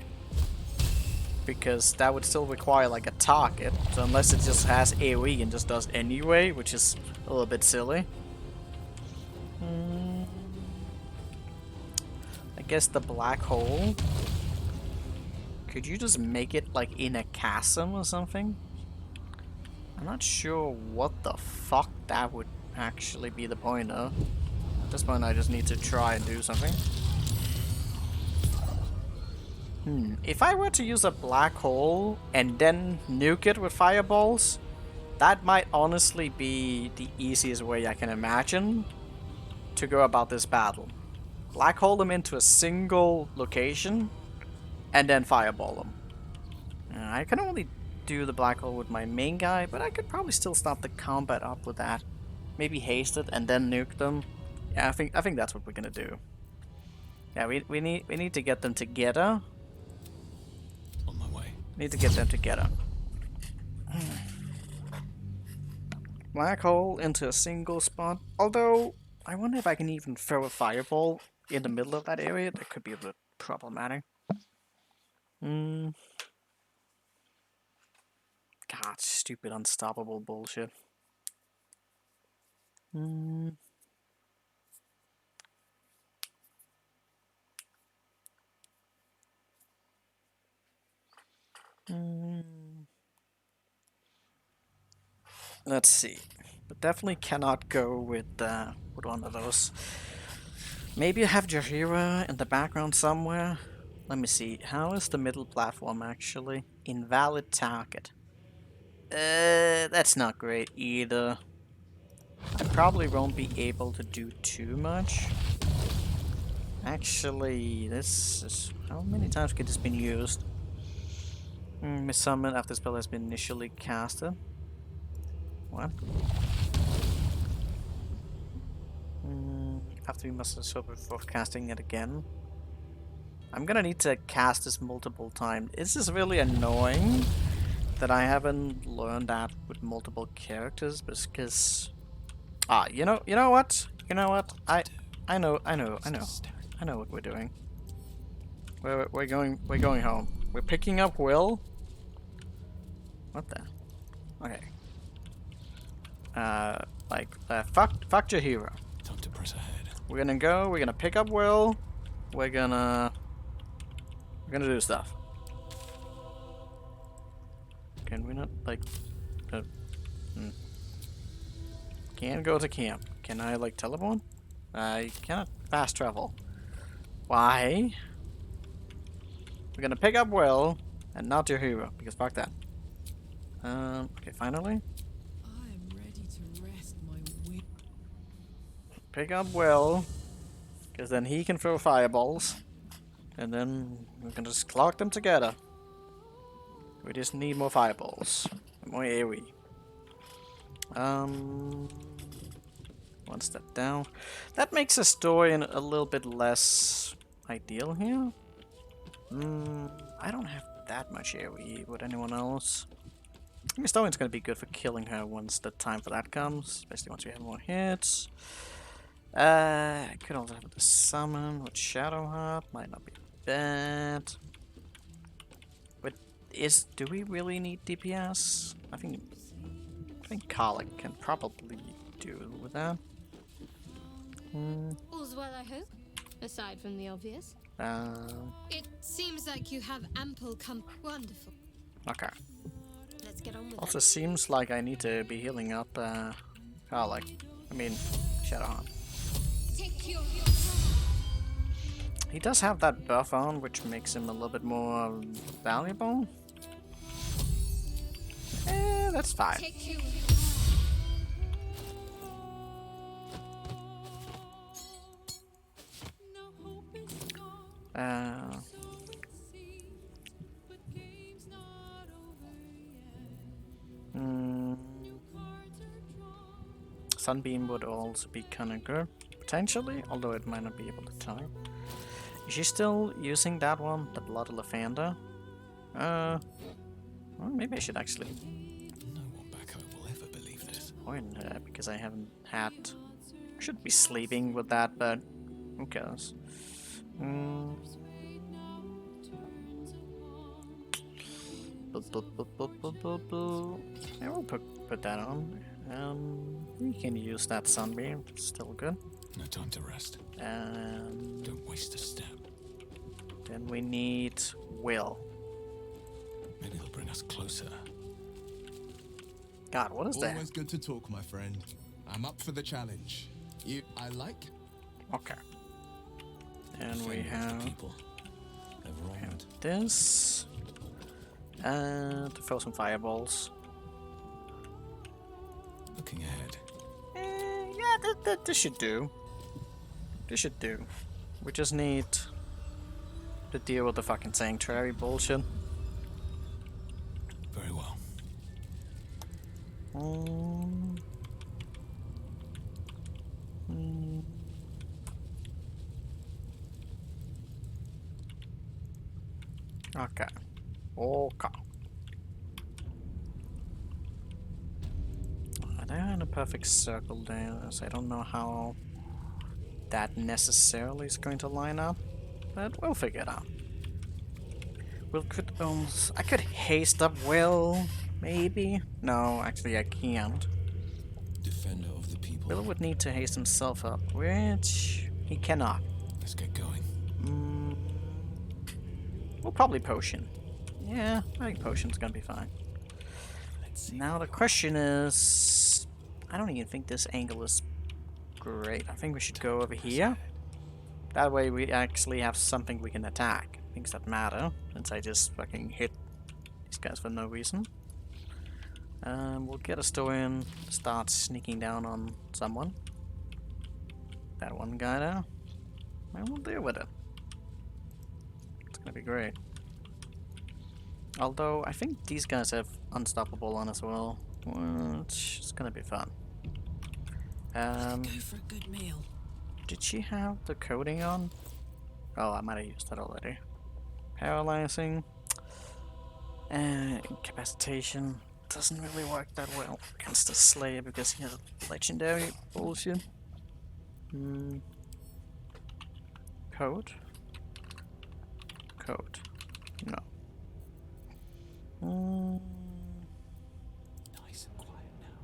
Speaker 1: Because that would still require like a target, so unless it just has AoE and just does anyway, which is a little bit silly. I guess the black hole. Could you just make it like in a chasm or something? I'm not sure what the fuck that would actually be the point of. At this point I just need to try and do something. If I were to use a black hole and then nuke it with fireballs, that might honestly be the easiest way I can imagine to go about this battle. Black hole them into a single location and then fireball them. I can only do the black hole with my main guy, but I could probably still stop the combat up with that. Maybe haste it and then nuke them. Yeah, I think that's what we're gonna do. Yeah, we need to get them together.
Speaker 3: On my way.
Speaker 1: Need to get them together. Black hole into a single spot. Although, I wonder if I can even throw a fireball in the middle of that area. That could be a bit problematic. God, stupid unstoppable bullshit. Let's see. But definitely cannot go with one of those. Maybe I have Jahira in the background somewhere. Let me see. How is the middle platform actually? Invalid target. That's not great either. I probably won't be able to do too much. Actually, this is... How many times could this been used? Miss summon after the spell has been initially casted. What? After you must swap before casting it again. I'm gonna need to cast this multiple times. This is really annoying that I haven't learned that with multiple characters, because you know what? You know what? I know what we're doing. We're going home. We're picking up Will. What the? Okay. Fuck Jahira.
Speaker 3: Time to press ahead.
Speaker 1: We're gonna pick up Will. We're gonna do stuff. Can we not, like... Can't go to camp. Can I, like, teleport? I cannot fast travel. Why? We're gonna pick up Will and not your hero, because fuck that. Okay, finally.
Speaker 9: I am ready to rest my wing.
Speaker 1: Pick up Will, because then he can throw fireballs. And then we can just clock them together. We just need more fireballs. And more AoE. One step down. That makes the story a little bit less ideal here. I don't have that much AoE. Would anyone else? I mean, Stone's gonna be good for killing her once the time for that comes, especially once we have more hits. I could also have the summon with Shadow Heart. Might not be bad. But do we really need DPS? I think Karlach can probably do with that.
Speaker 8: All's well, I hope. Aside from the obvious. It seems like you have ample Wonderful.
Speaker 1: Okay.
Speaker 8: Let's get on with
Speaker 1: Also
Speaker 8: it.
Speaker 1: seems like I need to be healing up Karlach. I mean, Shadowheart.
Speaker 8: Take your
Speaker 1: He does have that buff on, which makes him a little bit more valuable. That's fine.
Speaker 8: Take your
Speaker 1: Sunbeam would also be kind of good, potentially, although it might not be able to time. Is she still using that one, the Blood Lathander? Well, maybe I should actually
Speaker 3: No one back home will ever believe this.
Speaker 1: point her, because I haven't had... I should be sleeping with that, but who cares? Yeah, we'll put that on. We can use that Sunbeam, still good.
Speaker 3: No time to rest.
Speaker 1: And
Speaker 3: Don't waste a step.
Speaker 1: then we need Will.
Speaker 3: Maybe they'll bring us closer.
Speaker 1: God, what is that?
Speaker 10: Always good to talk, my friend. I'm up for the challenge. I like?
Speaker 1: Okay. And we
Speaker 3: Friend of the
Speaker 1: have
Speaker 3: people. They've wronged.
Speaker 1: this. And to throw some fireballs.
Speaker 3: Looking ahead.
Speaker 1: Yeah, this should do. This should do. We just need to deal with the fucking sanctuary bullshit.
Speaker 3: Very well.
Speaker 1: Okay. Okay. They're in a perfect circle there, so I don't know how that necessarily is going to line up, but we'll figure it out. I could haste up Will, maybe? No, actually I can't.
Speaker 3: Defender of the people.
Speaker 1: Will would need to haste himself up, which he cannot.
Speaker 3: Let's get going.
Speaker 1: We'll probably potion. Yeah, I think potion's gonna be fine. Now the question is, I don't even think this angle is great. I think we should go over here. That way we actually have something we can attack. Things that matter, since I just fucking hit these guys for no reason. We'll get a Stoian, start sneaking down on someone. That one guy there. And we'll deal with it. It's gonna be great. Although, I think these guys have Unstoppable on as well, which is gonna be fun.
Speaker 9: Go for a good meal.
Speaker 1: Did she have the coding on? Oh, I might have used that already. Paralyzing. Incapacitation. Doesn't really work that well against the Slayer because he has legendary bullshit. Code? Code. No.
Speaker 5: Nice and quiet now.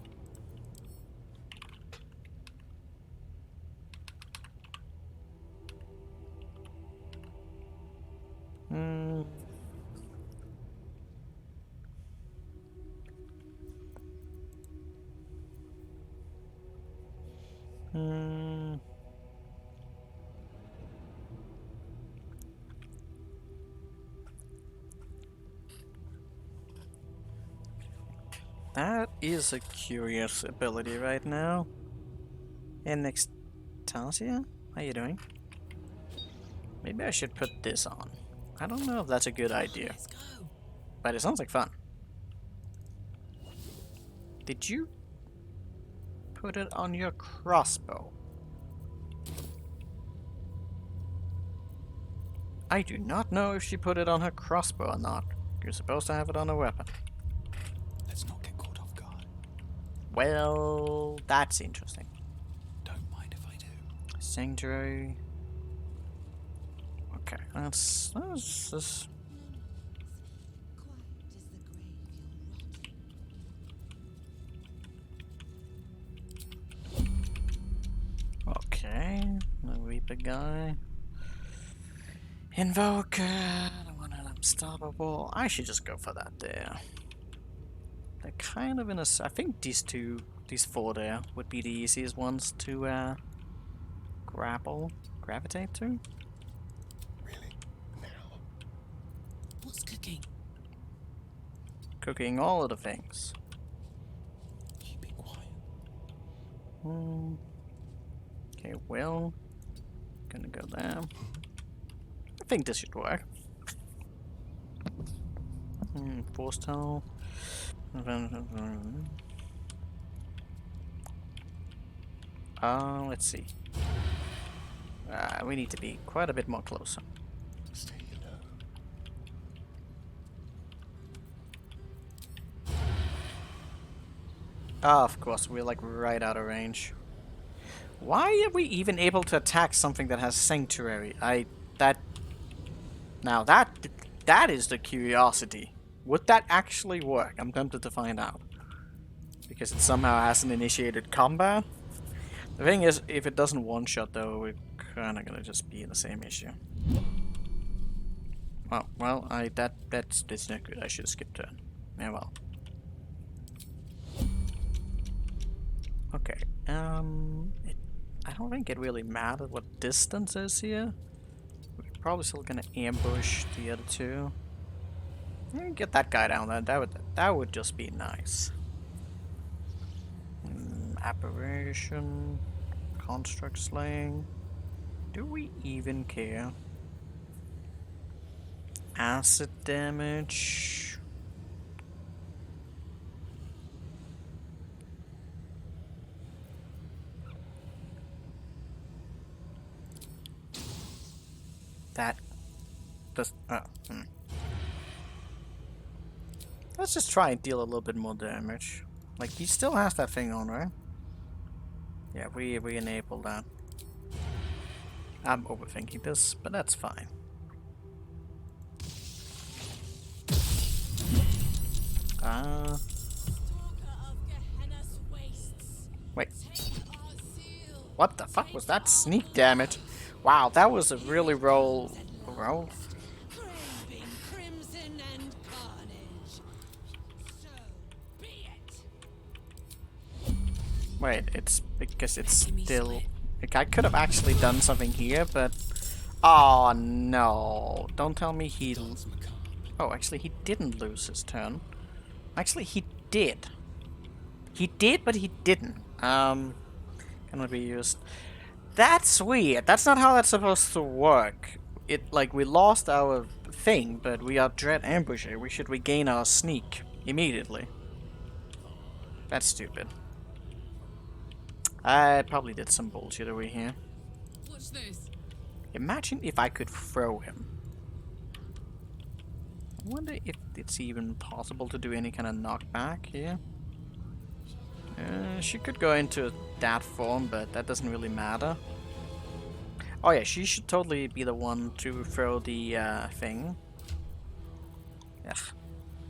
Speaker 1: That is a curious ability right now. And Tasia, how you doing? Maybe I should put this on. I don't know if that's a good idea,
Speaker 9: Let's go.
Speaker 1: but it sounds like fun. Did you put it on your crossbow? I do not know if she put it on her crossbow or not. You're supposed to have it on a weapon.
Speaker 3: Let's not get caught off guard.
Speaker 1: Well, that's interesting.
Speaker 3: Don't mind if I do.
Speaker 1: Sanctuary. Okay, that's
Speaker 2: Quiet as the grave you'll rot.
Speaker 1: okay. The Reaper guy. Invoker. The one unstoppable. I should just go for that there. They're kind of in a. I think these four there would be the easiest ones to gravitate to.
Speaker 6: Really? Now?
Speaker 9: What's cooking?
Speaker 1: Cooking all of the things.
Speaker 3: Keep it quiet.
Speaker 1: Okay, well, gonna go there. I think this should work. Force tunnel. Let's see. We need to be quite a bit more closer.
Speaker 6: Stay low.
Speaker 1: Ah, of course, we're like right out of range. Why are we even able to attack something that has sanctuary? Now that is the curiosity. Would that actually work? I'm tempted to find out. Because it somehow hasn't initiated combat. The thing is, if it doesn't one-shot though, we're kinda gonna just be in the same issue. Oh, well, that's not good. I should have skipped turn. Yeah, well. Okay, I don't think it really matters what distance is here. We're probably still gonna ambush the other two. Yeah, get that guy down there. That would just be nice. Apparition, construct slaying. Do we even care? Acid damage. That does. Let's just try and deal a little bit more damage. Like, he still has that thing on, right? Yeah, we enable that. I'm overthinking this, but that's fine. Wait. What the fuck was that sneak damage? Wow, that was a really roll.
Speaker 2: Craving crimson and carnage. So be it.
Speaker 1: Wait, it's because it's still. Like, I could have actually done something here, but. Oh no! Don't tell me he. Oh, actually, he didn't lose his turn. Actually, he did. He did, but he didn't. Cannot be used. That's weird. That's not how that's supposed to work. Like, we lost our thing, but we are Dread Ambusher. We should regain our sneak immediately. That's stupid. I probably did some bullshittery here.
Speaker 9: What's this?
Speaker 1: Imagine if I could throw him. I wonder if it's even possible to do any kind of knockback here. She could go into that form, but that doesn't really matter. Oh yeah, she should totally be the one to throw the thing. Yeah,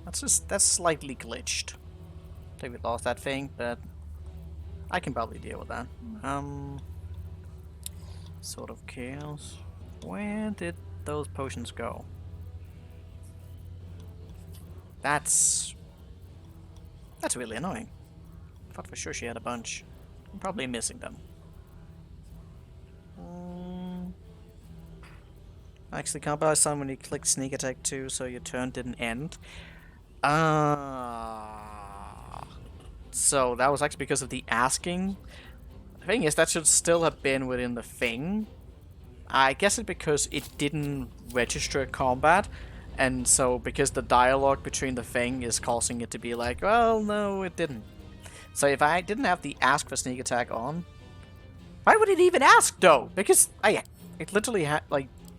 Speaker 1: that's slightly glitched. I think we lost that thing, but I can probably deal with that. Sort of chaos. Where did those potions go? That's really annoying. I thought for sure she had a bunch. I'm probably missing them. Actually, can't buy some when you click sneak attack too, so your turn didn't end. So that was actually because of the asking. The thing is, that should still have been within the thing. I guess it's because it didn't register combat, and so because the dialogue between the thing is causing it to be like, well, no, it didn't. So if I didn't have the ask for sneak attack on, why would it even ask though? Because it literally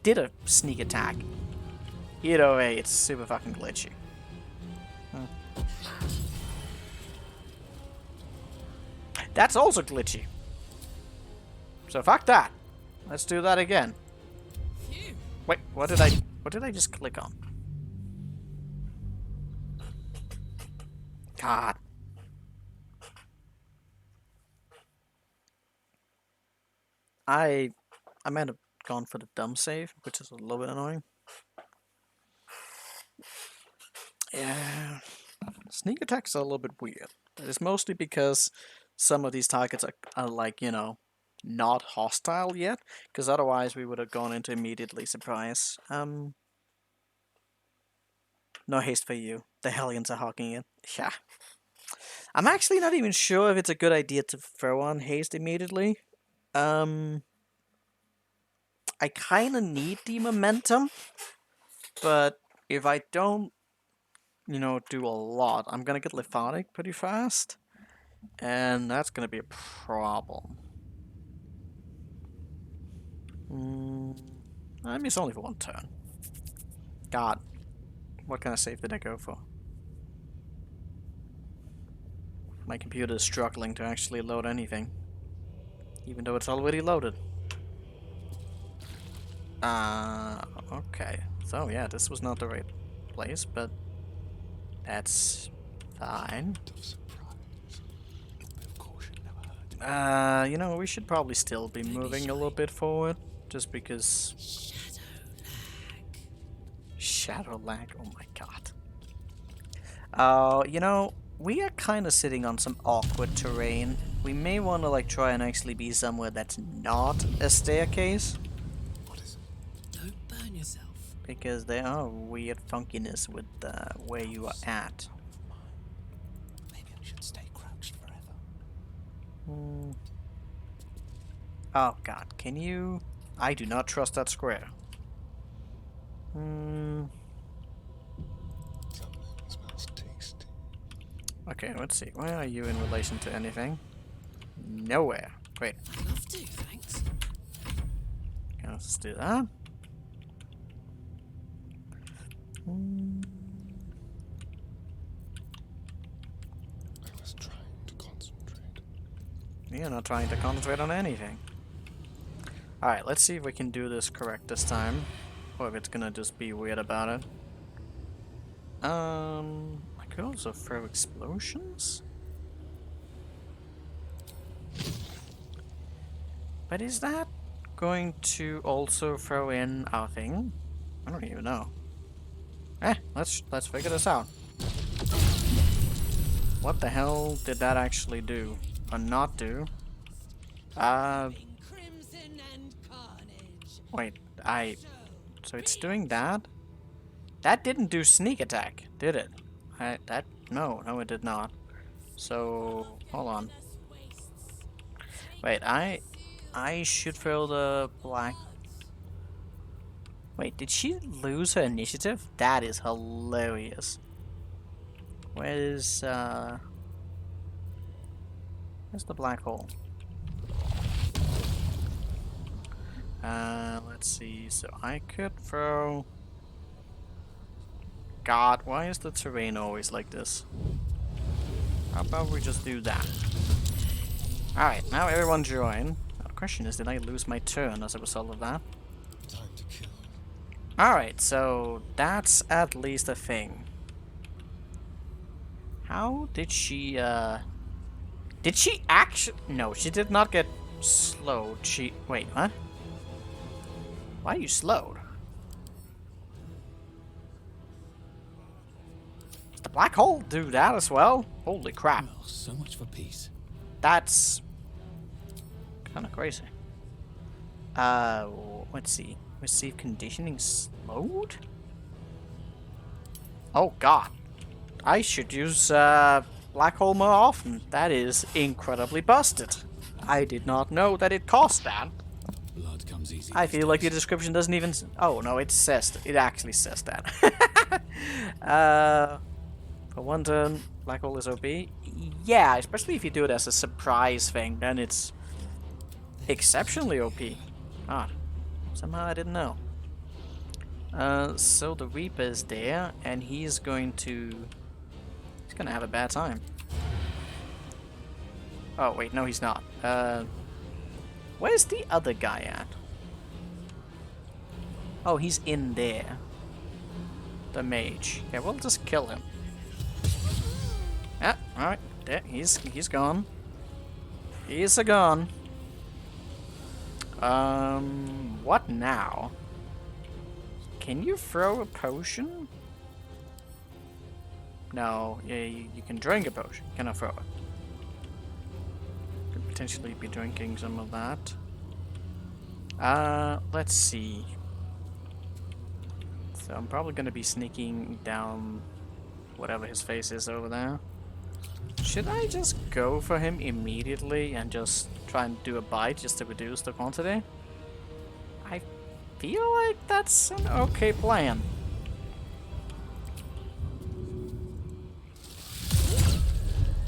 Speaker 1: did a sneak attack. Either way, it's super fucking glitchy. That's also glitchy. So fuck that. Let's do that again. Wait, what did I just click on? God. I might have gone for the dumb save, which is a little bit annoying. Yeah. Sneak attacks are a little bit weird. It's mostly because some of these targets are like, you know, not hostile yet, because otherwise we would have gone into immediately surprise. No haste for you. The Hellions are hogging it. Yeah. I'm actually not even sure if it's a good idea to throw on haste immediately. I kind of need the momentum, but if I don't, you know, do a lot, I'm gonna get lethargic pretty fast, and that's gonna be a problem. I mean, it's only for one turn. God, what kind of save did I go for? My computer is struggling to actually load anything, even though it's already loaded. Okay. So yeah, this was not the right place, but that's fine. You know, we should probably still be moving a little bit forward, just because... Shadow lag? Oh my god. You know, we are kind of sitting on some awkward terrain. We may want to, like, try and actually be somewhere that's not a staircase.
Speaker 5: Don't burn yourself.
Speaker 1: Because there are weird funkiness with where you are at.
Speaker 5: Maybe I should stay crouched forever.
Speaker 1: Oh god, can you... I do not trust that square.
Speaker 6: Smells tasty.
Speaker 1: Okay, let's see. Where are you in relation to anything? Nowhere. Great.
Speaker 5: I'd love to, thanks.
Speaker 1: Okay, let's do that.
Speaker 6: I was trying to concentrate.
Speaker 1: You're not trying to concentrate on anything. Alright, let's see if we can do this correct this time. Or if it's gonna just be weird about it. I could also throw explosions? But is that going to also throw in our thing? I don't even know. Let's figure this out. What the hell did that actually do? Or not do? Wait, so it's doing that? That didn't do sneak attack, did it? No, it did not. So, hold on. Wait, I should throw the black... Wait, did she lose her initiative? That is hilarious. Where's the black hole? Let's see. So I could throw... God, why is the terrain always like this? How about we just do that? Alright, now everyone join. The question is, did I lose my turn as a result of that?
Speaker 6: Time to kill.
Speaker 1: Alright, so that's at least a thing. How did she, Did she actually... No, she did not get slowed. Wait, what? Why are you slowed? Does the black hole do that as well? Holy crap.
Speaker 3: Well, so much for peace.
Speaker 1: That's... kind of crazy. Let's see. Receive conditioning slowed? Oh god. I should use, black hole more often. That is incredibly busted. I did not know that it cost that.
Speaker 3: Blood comes easy.
Speaker 1: I
Speaker 3: these
Speaker 1: feel like the
Speaker 3: days.
Speaker 1: description doesn't even... Oh, no, it says... It actually says that. For one turn, black hole is OP. Yeah, especially if you do it as a surprise thing, then it's exceptionally OP. Ah, somehow I didn't know. So the Reaper is there, and he's going to... He's gonna have a bad time. Oh, wait, no he's not. Where's the other guy at? Oh, he's in there. The mage. Yeah, we'll just kill him. Ah, alright. There, he's gone. He's gone. What now? Can you throw a potion? No, yeah, you can drink a potion. You cannot throw it. Could potentially be drinking some of that. Let's see. So I'm probably gonna be sneaking down whatever his face is over there. Should I just go for him immediately and just try and do a bite just to reduce the quantity? I feel like that's an okay plan.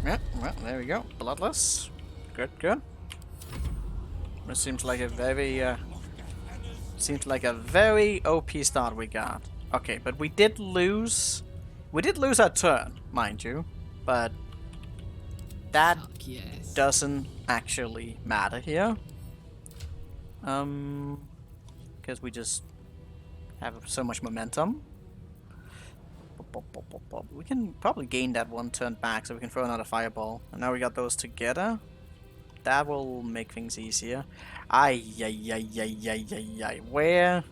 Speaker 1: Yeah, well, there we go. Bloodless. Good, good. This seems like a very, OP start we got. Okay, but we did lose our turn, mind you, but that
Speaker 9: Yes.
Speaker 1: doesn't actually matter here. Because we just have so much momentum. We can probably gain that one turn back so we can throw another fireball. And now we got those together. That will make things easier. Ay. Where?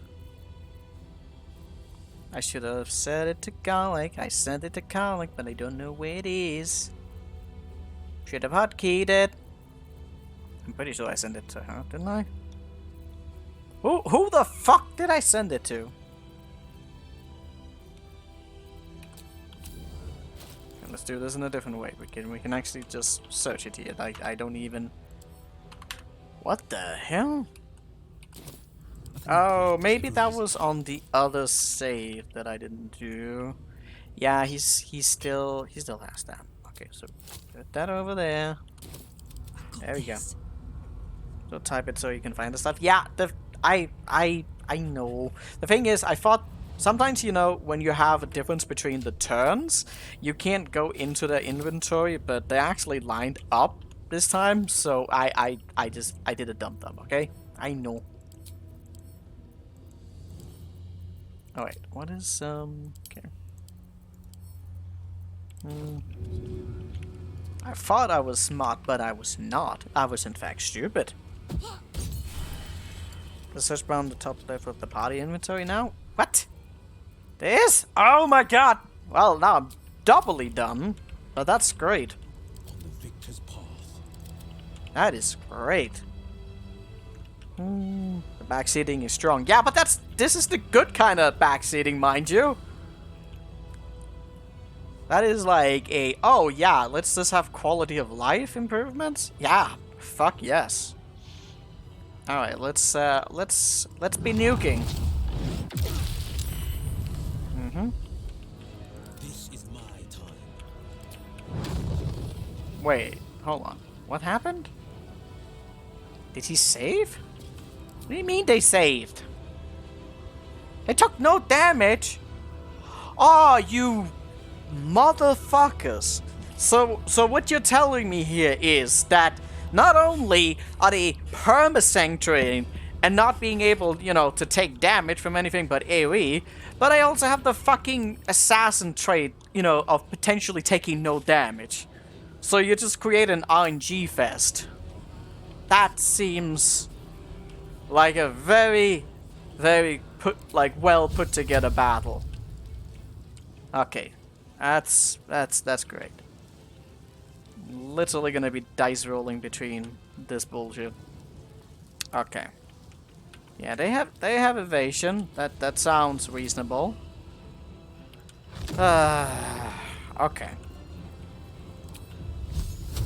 Speaker 1: I should have said it to Garlic. I sent it to Garlic, but I don't know where it is. Should have hotkeyed it. I'm pretty sure I sent it to her, didn't I? Who the fuck did I send it to? Okay, let's do this in a different way. We can actually just search it here. I don't even... What the hell? Oh, maybe that was on the other save that I didn't do. Yeah, he still has that. Okay, so put that over there. There we go. So type it so you can find the stuff. Yeah, I know. The thing is, I thought sometimes, you know, when you have a difference between the turns, you can't go into the inventory, but they're actually lined up this time. So I did a dumb thumb. Okay, I know. Oh wait, what is okay. I thought I was smart, but I was not. I was in fact stupid. The search bar on the top left of the party inventory now? What? This? Oh my god! Well, now I'm doubly dumb. But that's great.
Speaker 3: On the victor's path.
Speaker 1: That is great. The backseating is strong. Yeah, but this is the good kind of backseating, mind you. That is like a, oh yeah, let's just have quality of life improvements? Yeah, fuck yes. Alright, let's be nuking.
Speaker 3: This is my time.
Speaker 1: Wait, hold on. What happened? Did he save? What do you mean they saved? They took no damage. Oh, you motherfuckers. So what you're telling me here is that not only are they perma-sanctuating and not being able, you know, to take damage from anything but AoE, but I also have the fucking assassin trait, you know, of potentially taking no damage. So you just create an RNG fest. That seems like a very, very well put together battle. Okay, that's great. Literally gonna be dice rolling between this bullshit. Okay. Yeah, they have evasion. That sounds reasonable. Okay.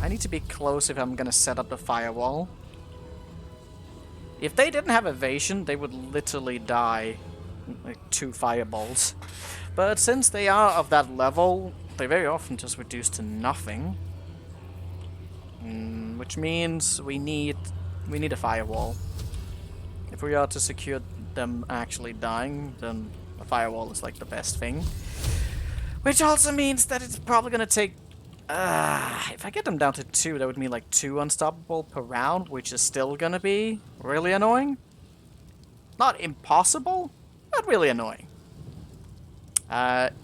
Speaker 1: I need to be close if I'm gonna set up the firewall. If they didn't have evasion, they would literally die like 2 fireballs. But since they are of that level, they very often just reduce to nothing. Which means we need a firewall. If we are to secure them actually dying, then a firewall is like the best thing. Which also means that it's probably gonna take... if I get them down to 2, that would mean like 2 unstoppable per round, which is still gonna be really annoying. Not impossible, but really annoying.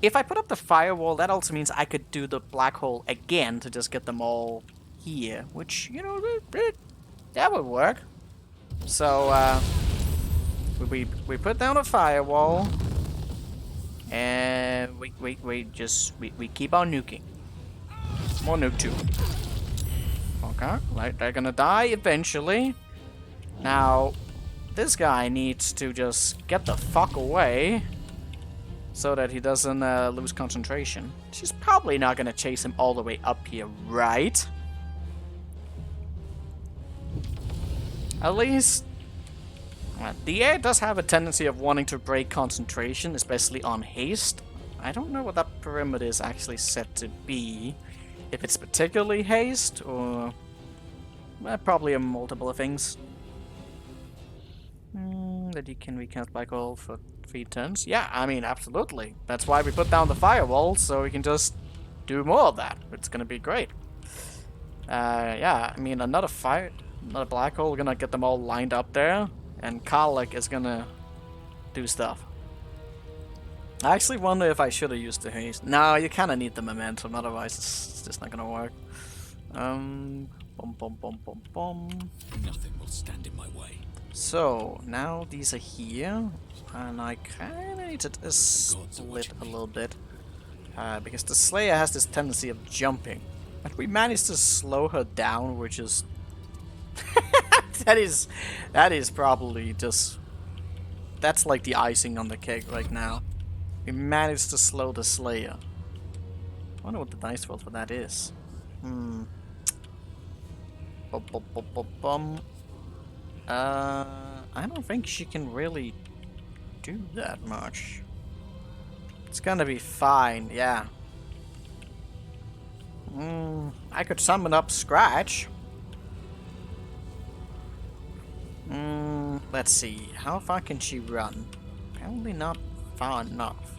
Speaker 1: If I put up the firewall, that also means I could do the black hole again to just get them all here, which, you know, that would work. So, we put down a firewall, and we keep on nuking. More nuke too. Okay, like they're gonna die eventually. Now, this guy needs to just get the fuck away so that he doesn't lose concentration. She's probably not gonna chase him all the way up here, right? At least, the air does have a tendency of wanting to break concentration, especially on haste. I don't know what that perimeter is actually set to be. If it's particularly haste, or probably a multiple of things. That you can recast black hole for 3 turns. Yeah, I mean, absolutely. That's why we put down the firewall, so we can just do more of that. It's gonna be great. Yeah, I mean, another black hole, gonna get them all lined up there, and Karlach is gonna do stuff. I actually wonder if I should have used the haste. No, you kind of need the momentum, otherwise it's just not gonna work. Nothing
Speaker 3: will stand in my way.
Speaker 1: So, now these are here, and I kind of need to split a little bit. Because the Slayer has this tendency of jumping. But we managed to slow her down, which is... that is probably just... That's like the icing on the cake right now. We managed to slow the Slayer. I wonder what the dice roll for that is. I don't think she can really do that much. It's gonna be fine, yeah. I could summon up Scratch. Let's see. How far can she run? Apparently not far enough.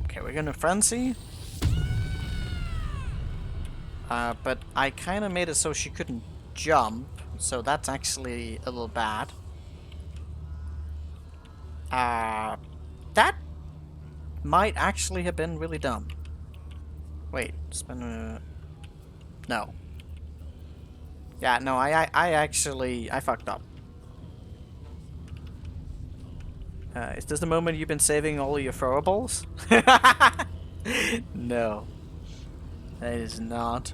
Speaker 1: Okay, we're gonna Frenzy. But I kind of made it so she couldn't jump, so that's actually a little bad. That might actually have been really dumb. Wait, spin a... No. Yeah, no, I fucked up. Is this the moment you've been saving all of your throwables? No. That is not.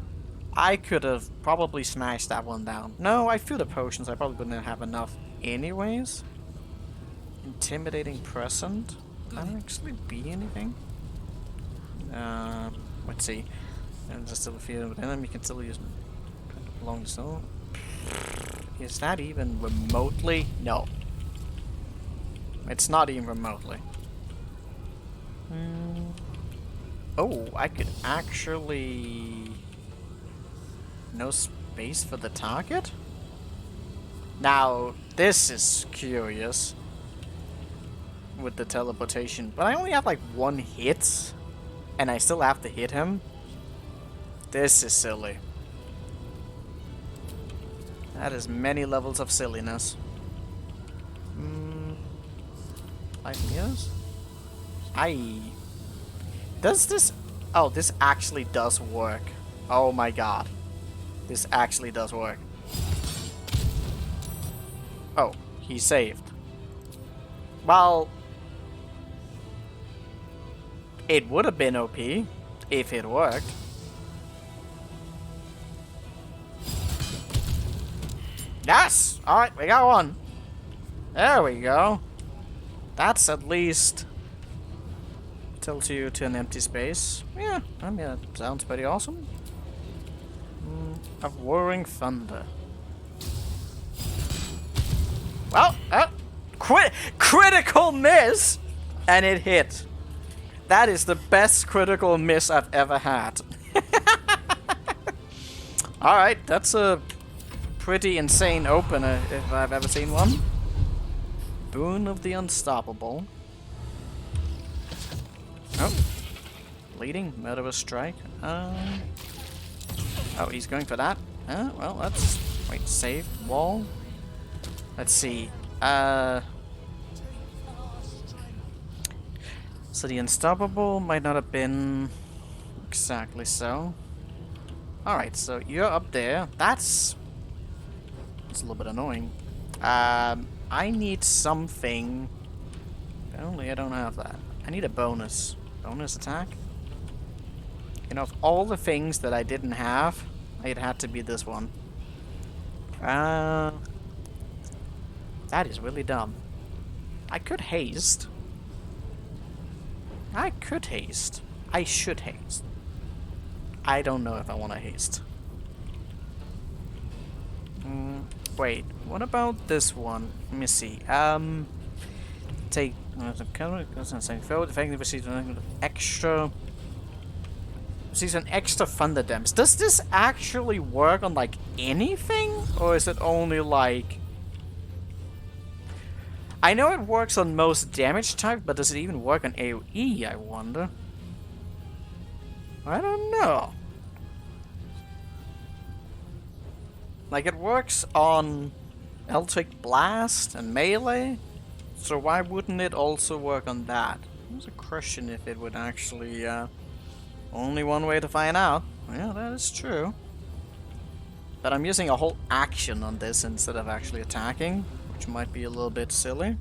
Speaker 1: I could have probably smashed that one down. No, I threw the potions. I probably wouldn't have enough anyways. Intimidating present? Can that actually be anything? Let's see. And just still a few, but then you can still use long distance. Is that even remotely? No. It's not even remotely. Oh, I could actually... No space for the target? Now, this is curious. With the teleportation. But I only have like 1 hit. And I still have to hit him. This is silly. That is many levels of silliness. 5 meters? Does this... Oh, this actually does work. Oh my god. This actually does work. Oh, he saved. Well... It would have been OP if it worked. Yes! Alright, we got one. There we go. That's at least Tells you to an empty space. Yeah, I mean, that sounds pretty awesome. A whirring thunder. Well, critical miss! And it hit. That is the best critical miss I've ever had. Alright, that's a pretty insane opener if I've ever seen one. Boon of the Unstoppable. Oh. Bleeding, murderous strike. Oh, he's going for that. Well, that's... Wait, save, wall. Let's see. So the Unstoppable might not have been exactly so. Alright, so you're up there. That's a little bit annoying. I need something. Only I don't have that. I need a bonus. Bonus attack? You know, of all the things that I didn't have, it had to be this one. That is really dumb. I could haste. I could haste. I should haste. I don't know if I want to haste. Wait, what about this one? Let me see. Take extra. Receives an extra thunder damage. Does this actually work on like anything, or is it only like? I know it works on most damage type, but does it even work on AoE? I wonder. I don't know. Like, it works on Electric Blast and Melee, so why wouldn't it also work on that? There's a question if it would actually, only one way to find out. Yeah, that is true. But I'm using a whole action on this instead of actually attacking, which might be a little bit silly.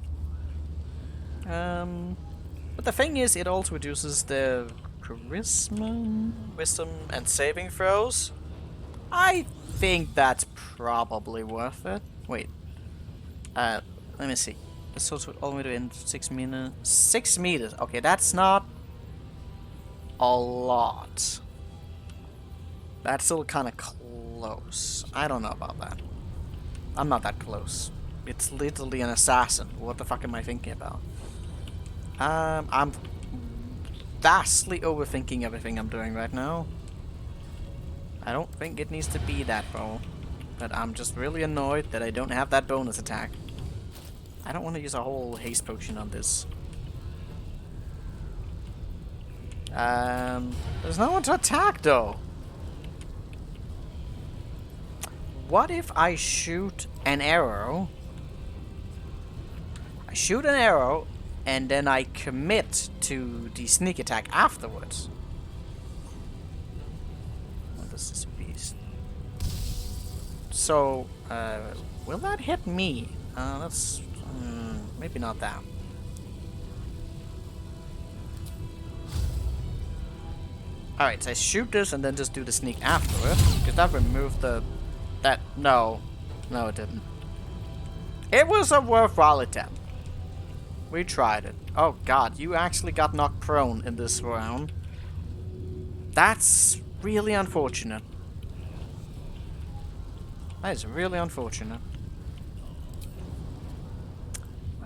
Speaker 1: But the thing is, it also reduces the charisma, wisdom, and saving throws. I think that's probably worth it. Wait. Let me see. This goes all the way to in 6 meters. 6 meters. Okay, that's not a lot. That's still kind of close. I don't know about that. I'm not that close. It's literally an assassin. What the fuck am I thinking about? I'm vastly overthinking everything I'm doing right now. I don't think it needs to be that, bro. But I'm just really annoyed that I don't have that bonus attack. I don't want to use a whole haste potion on this. There's no one to attack, though. What if I shoot an arrow? I shoot an arrow, and then I commit to the sneak attack afterwards. What is this beast? So, will that hit me? That's maybe not that. Alright, so I shoot this and then just do the sneak afterwards. Because that removed the... No. No, it didn't. It was a worthwhile attempt. We tried it. Oh god, you actually got knocked prone in this round. That's really unfortunate. That is really unfortunate.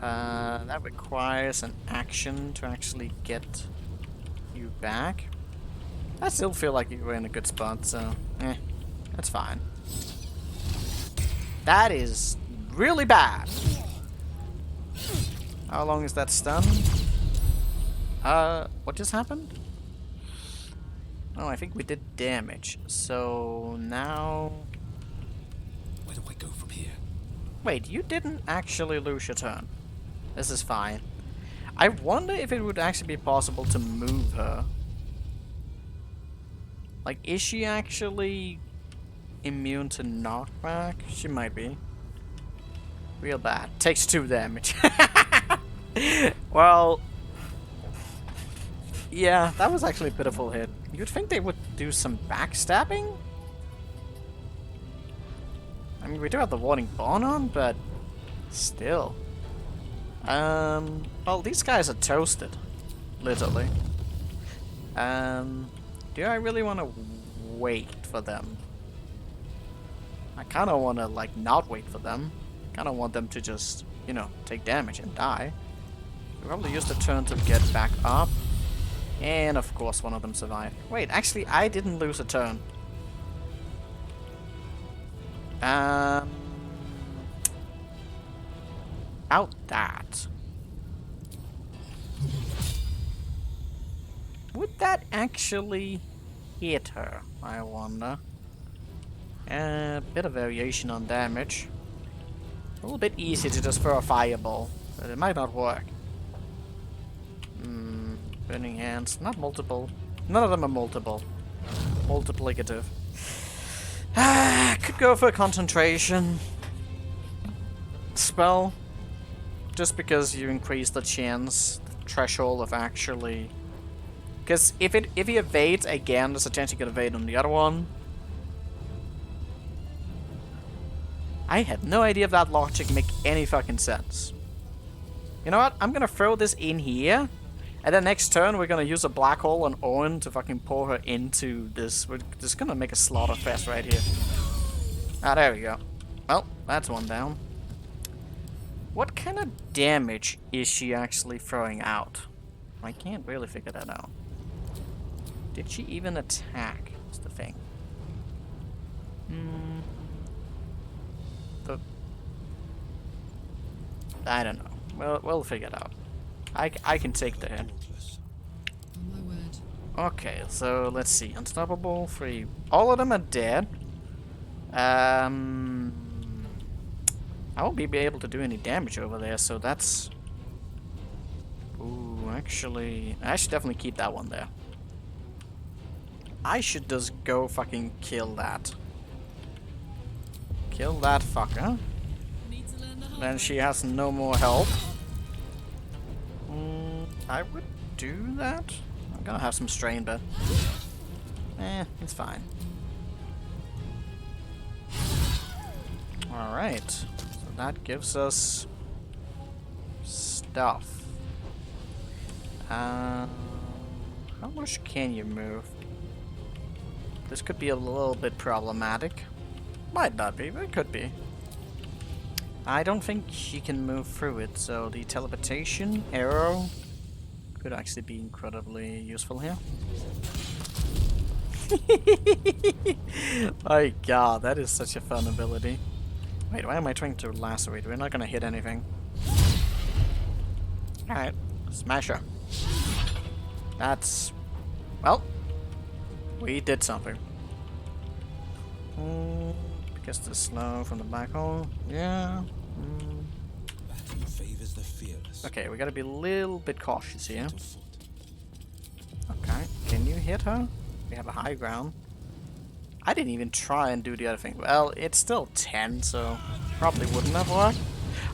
Speaker 1: That requires an action to actually get you back. I still feel like you were in a good spot, so that's fine. That is really bad. How long is that stun? What just happened? Oh, I think we did damage. So now...
Speaker 3: Where do I go from here?
Speaker 1: Wait, you didn't actually lose your turn. This is fine. I wonder if it would actually be possible to move her. Like, is she actually immune to knockback? She might be. Real bad. Takes 2 damage. Well, yeah, that was actually a pitiful hit. You'd think they would do some backstabbing? I mean, we do have the Warding Bond on, but still. Well, these guys are toasted. Literally. Do I really want to wait for them? I kind of want to, like, not wait for them. Kind of want them to just, you know, take damage and die. We'll probably use the turn to get back up. And, of course, one of them survived. Wait, actually, I didn't lose a turn. Out that. Would that actually hit her, I wonder? A bit of variation on damage. A little bit easy to just throw a fireball, but it might not work. Burning hands, not multiple. None of them are multiple. Multiplicative. Could go for a concentration spell. Just because you increase the chance, the threshold of actually... Because if he evades again, there's a chance he could evade on the other one. I had no idea if that logic make any fucking sense. You know what? I'm gonna throw this in here. And then next turn we're gonna use a black hole on Owen to fucking pour her into this. We're just gonna make a slaughter fest right here. Ah, there we go. Well, that's one down. What kind of damage is she actually throwing out? I can't really figure that out. Did she even attack? That's the thing. I don't know. Well, we'll figure it out. I can take the hit.
Speaker 4: Oh my word.
Speaker 1: Okay, so let's see. Unstoppable, 3. All of them are dead. I won't be able to do any damage over there, so that's... Ooh, actually... I should definitely keep that one there. I should just go fucking kill that. Kill that fucker. Then she has no more health. I would do that. I'm gonna have some strain, but... it's fine. Alright. So that gives us... stuff. How much can you move? This could be a little bit problematic. Might not be, but it could be. I don't think she can move through it, so the teleportation arrow could actually be incredibly useful here. My god, that is such a fun ability. Wait, why am I trying to lacerate? We're not gonna hit anything. Alright, smash her. That's... well, we did something. Guess the slow from the black hole. Yeah.
Speaker 5: Favors the fearless.
Speaker 1: Okay, we gotta be a little bit cautious here. Okay, can you hit her? We have a high ground. I didn't even try and do the other thing. Well, it's still 10, so probably wouldn't have worked.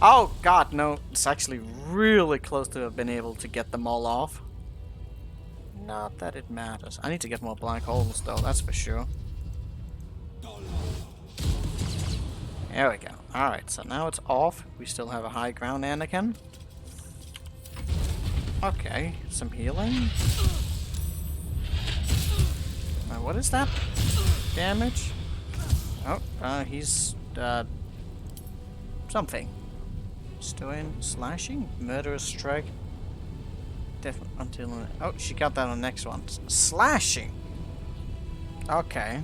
Speaker 1: Oh god, no. It's actually really close to have been able to get them all off. Not that it matters. I need to get more black holes though, that's for sure. There we go. Alright, so now it's off. We still have a high ground, Anakin. Okay, some healing. What is that? Damage? Oh, he's, something. He's doing slashing? Murderous strike? Until... oh, she got that on the next one. Slashing! Okay.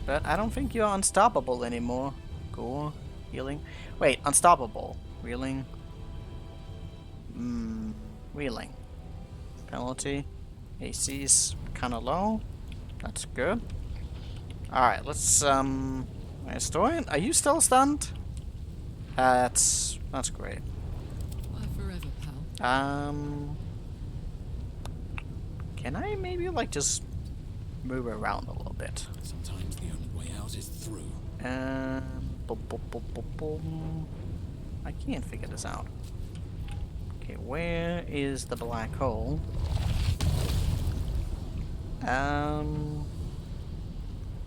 Speaker 1: But I don't think you're unstoppable anymore. Gore, healing. Wait, unstoppable. Reeling. Reeling. Penalty. AC's kinda low. That's good. Alright, let's Historian, are you still stunned? That's great.
Speaker 4: Why forever, pal?
Speaker 1: Can I maybe like just move around a little bit?
Speaker 5: Sometimes the only way out is through.
Speaker 1: I can't figure this out. Okay, where is the black hole?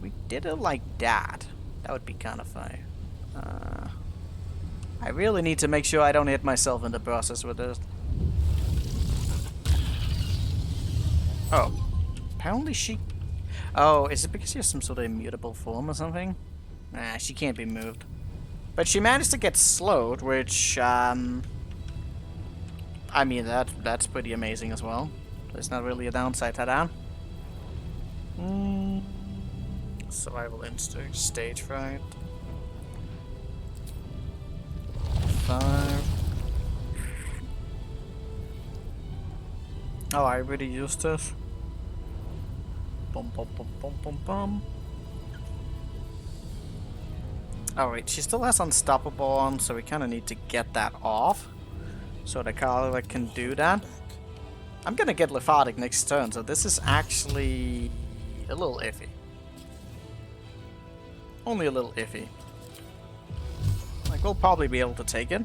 Speaker 1: We did it like that. That would be kind of funny. I really need to make sure I don't hit myself in the process with this. Oh. Apparently she... Oh, is it because she has some sort of immutable form or something? Nah, she can't be moved. But she managed to get slowed, which, I mean, that's pretty amazing as well. There's not really a downside to that. Survival instinct, stage fright. 5. Oh, I already used this. Bum bum bum bum bum bum. Alright, she still has Unstoppable on, so we kind of need to get that off. So the Carla can do that. I'm gonna get Lethargic next turn, so this is actually a little iffy. Only a little iffy. Like, we'll probably be able to take it.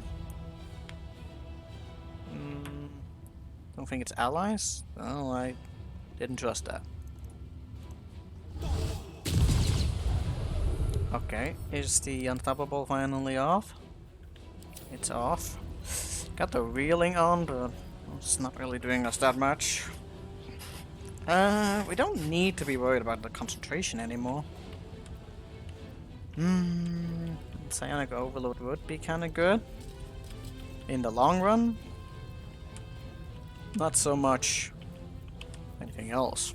Speaker 1: Don't think it's allies? Oh, I didn't trust that. Okay, is the Unstoppable finally off? It's off. Got the reeling on, but it's not really doing us that much. We don't need to be worried about the concentration anymore. Psionic Overload would be kinda good. In the long run. Not so much anything else.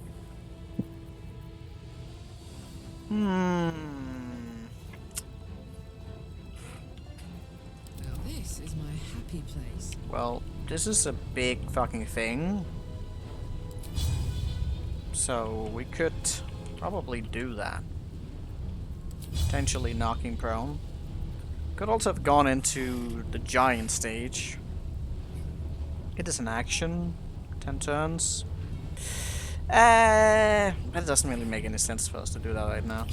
Speaker 9: Now this is my happy place.
Speaker 1: Well, this is a big fucking thing. So we could probably do that. Potentially knocking prone. Could also have gone into the giant stage. It is an action. 10 turns. It doesn't really make any sense for us to do that right now.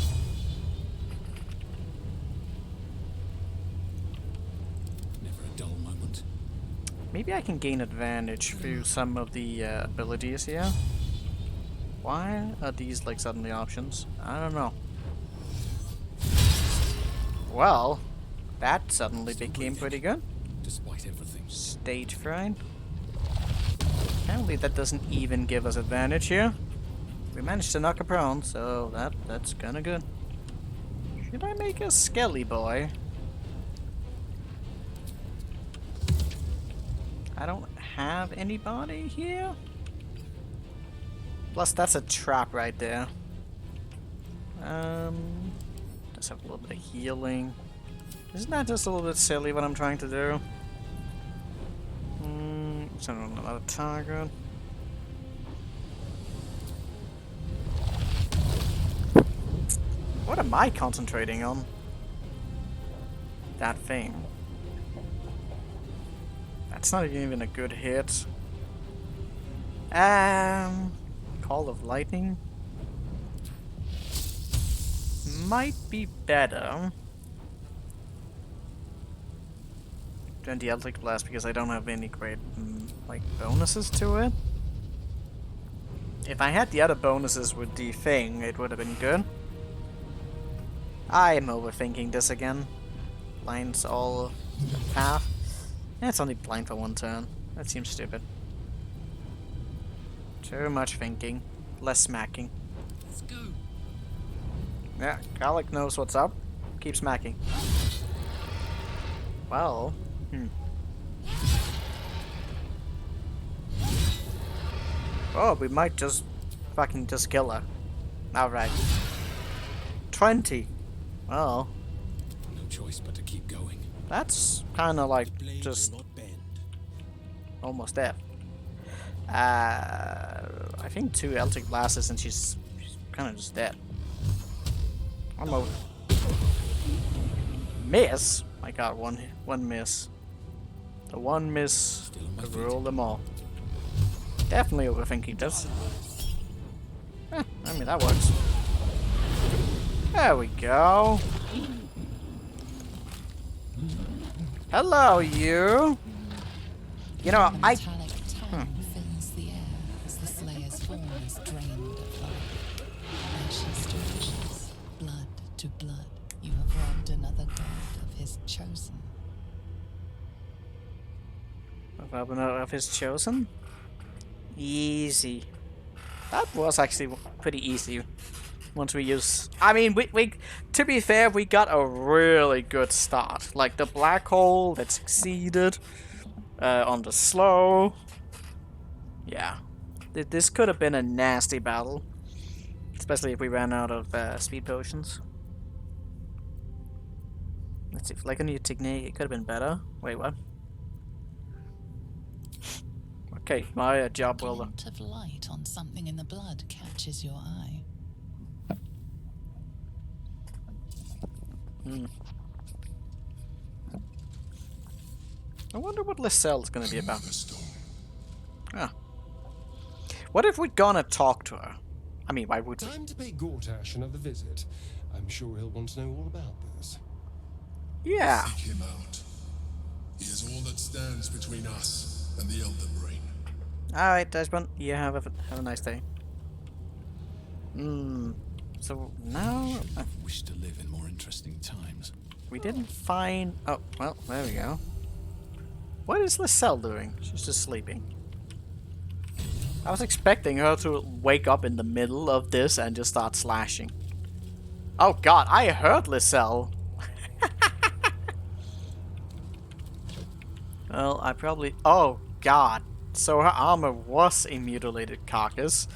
Speaker 3: Never a dull moment.
Speaker 1: Maybe I can gain advantage through some of the abilities here. Why are these like suddenly options? I don't know. Well, that suddenly became pretty good.
Speaker 3: Despite everything.
Speaker 1: Stage fright. Apparently that doesn't even give us advantage here. We managed to knock her prone, so that's kinda good. Should I make a Skelly boy? I don't have anybody here. Plus that's a trap right there. Let's have a little bit of healing. Isn't that just a little bit silly what I'm trying to do? Send on another target. What am I concentrating on? That thing. That's not even a good hit. Call of Lightning might be better than the Eldritch Blast because I don't have any great like bonuses to it. If I had the other bonuses with the thing, it would have been good. I am overthinking this again. Blinds all the path. Yeah, it's only blind for 1 turn. That seems stupid. Too much thinking, less smacking.
Speaker 9: Let's go.
Speaker 1: Yeah, Garlic knows what's up. Keep smacking. Well, Oh, we might just fucking just kill her. Alright. 20. Well,
Speaker 3: No choice but to keep going.
Speaker 1: that's kind of like just almost dead. I think 2 Eldritch Blasts and she's kind of just dead. I'm over. Miss? I got one miss. The one miss to rule them all. Definitely overthinking this. I mean that works. There we go. Hello, you. You know,
Speaker 7: The
Speaker 1: I.
Speaker 7: metallic tongue fills the air as the Slayer's form is drained of life. Ashes to ashes, blood to blood, you have robbed another god of his chosen.
Speaker 1: Of his chosen? Easy. That was actually pretty easy. Once we use... I mean, we to be fair, we got a really good start. Like, the black hole that succeeded on the slow. Yeah. This could have been a nasty battle. Especially if we ran out of speed potions. Let's see, if like a new technique, it could have been better. Wait, what? Okay, my job well done.
Speaker 7: Glint of light on something in the blood catches your eye.
Speaker 1: I wonder what Lisselle's gonna be about.
Speaker 6: Another stone.
Speaker 1: Ah. What if we're gonna talk to her? I mean, why would we?
Speaker 11: Time to pay Gortash another visit. I'm sure he'll want to know all about this.
Speaker 1: Yeah.
Speaker 6: Seek him out. He is all that stands between us and the Elden Ring.
Speaker 1: Alright, Desmond. You have a nice day. So now
Speaker 3: Wish to live in more interesting times.
Speaker 1: we didn't find. Oh, well, there we go. What is Lisselle doing? She's just sleeping. I was expecting her to wake up in the middle of this and just start slashing. Oh god, I heard Lisselle. Well, I probably... Oh god. So her armor was a mutilated carcass.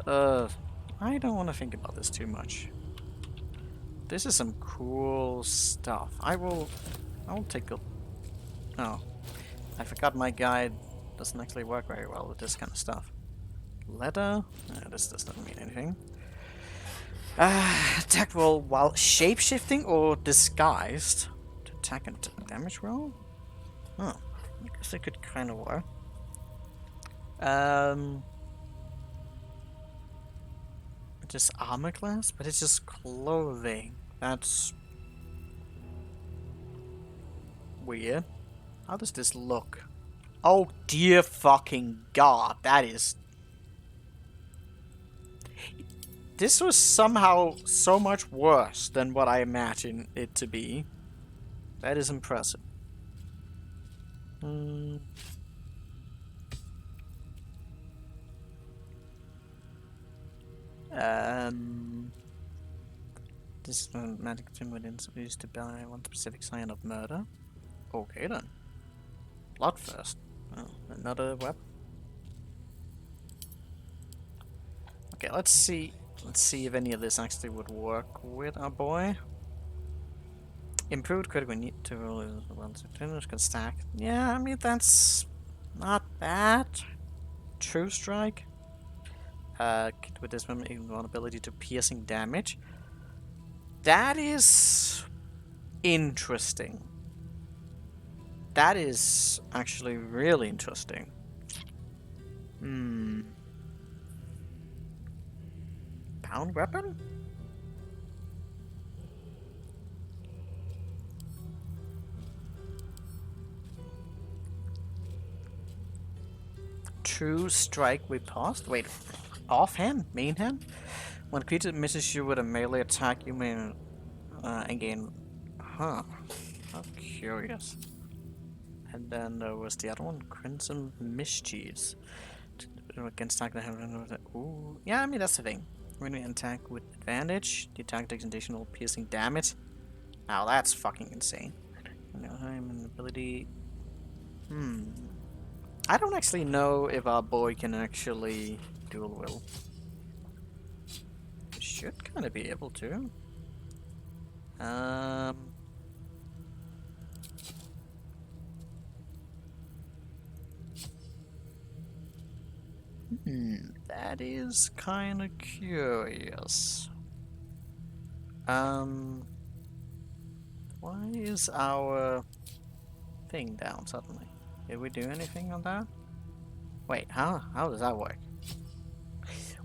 Speaker 1: I don't want to think about this too much. This is some cool stuff. I will take a... Oh. I forgot my guide doesn't actually work very well with this kind of stuff. Leather? This doesn't mean anything. Attack roll while shape-shifting or disguised. To attack and damage roll? Oh. I guess it could kind of work. Just armor class? But it's just clothing. That's... weird. How does this look? Oh dear fucking god, that is... This was somehow so much worse than what I imagined it to be. That is impressive. This magic timidin is used to buy one specific sign of murder. Okay then. Bloodthirst. Oh, another weapon. Okay, let's see. Let's see if any of this actually would work with our boy. Improved critical need to roll once finished can stack. Yeah, I mean that's not bad. True strike. With this one, invulnerability to piercing damage. That is interesting. That is actually really interesting. Pound weapon? True strike with past? Wait, offhand? Main hand? When a creature misses you with a melee attack, you may again. Huh. I'm curious. And then there was the other one, Crimson Mischiefs. Against attack that have... Ooh. Yeah, I mean that's the thing. When we attack with advantage, the attack takes additional piercing damage. Now that's fucking insane. I'm an ability. I don't actually know if our boy can actually dual will. He should kind of be able to. That is kind of curious. Why is our thing down suddenly? Did we do anything on that? Wait, how does that work?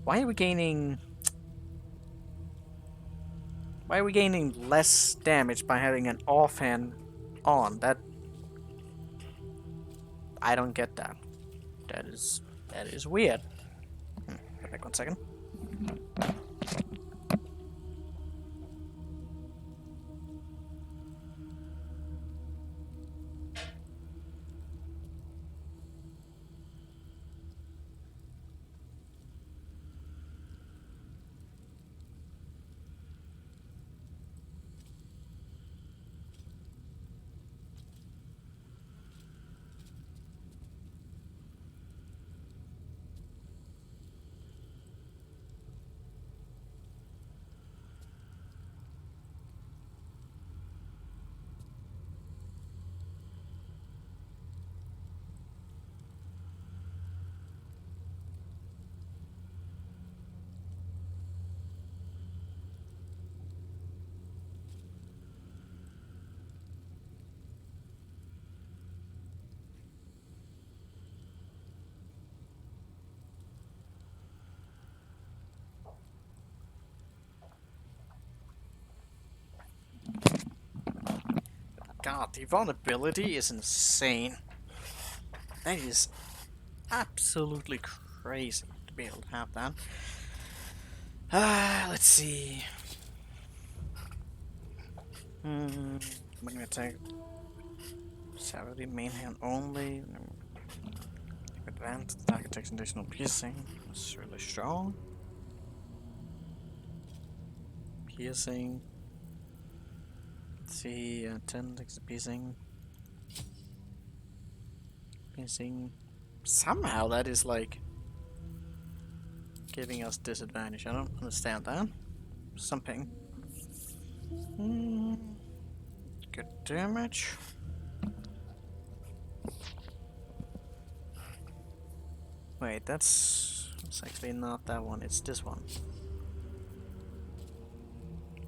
Speaker 1: Why are we gaining... Why are we gaining less damage by having an offhand on? That... I don't get that. That is weird. Go back 1 second. God, the vulnerability is insane. That is absolutely crazy to be able to have that. Let's see. I'm gonna take Saturday main hand only. Advanced attack takes additional piercing. That's really strong. Piercing. Let's see, 10 takes the piercing. Piercing. Somehow that is like giving us disadvantage. I don't understand that. Something. Good damage. Wait, that's actually not that one, it's this one.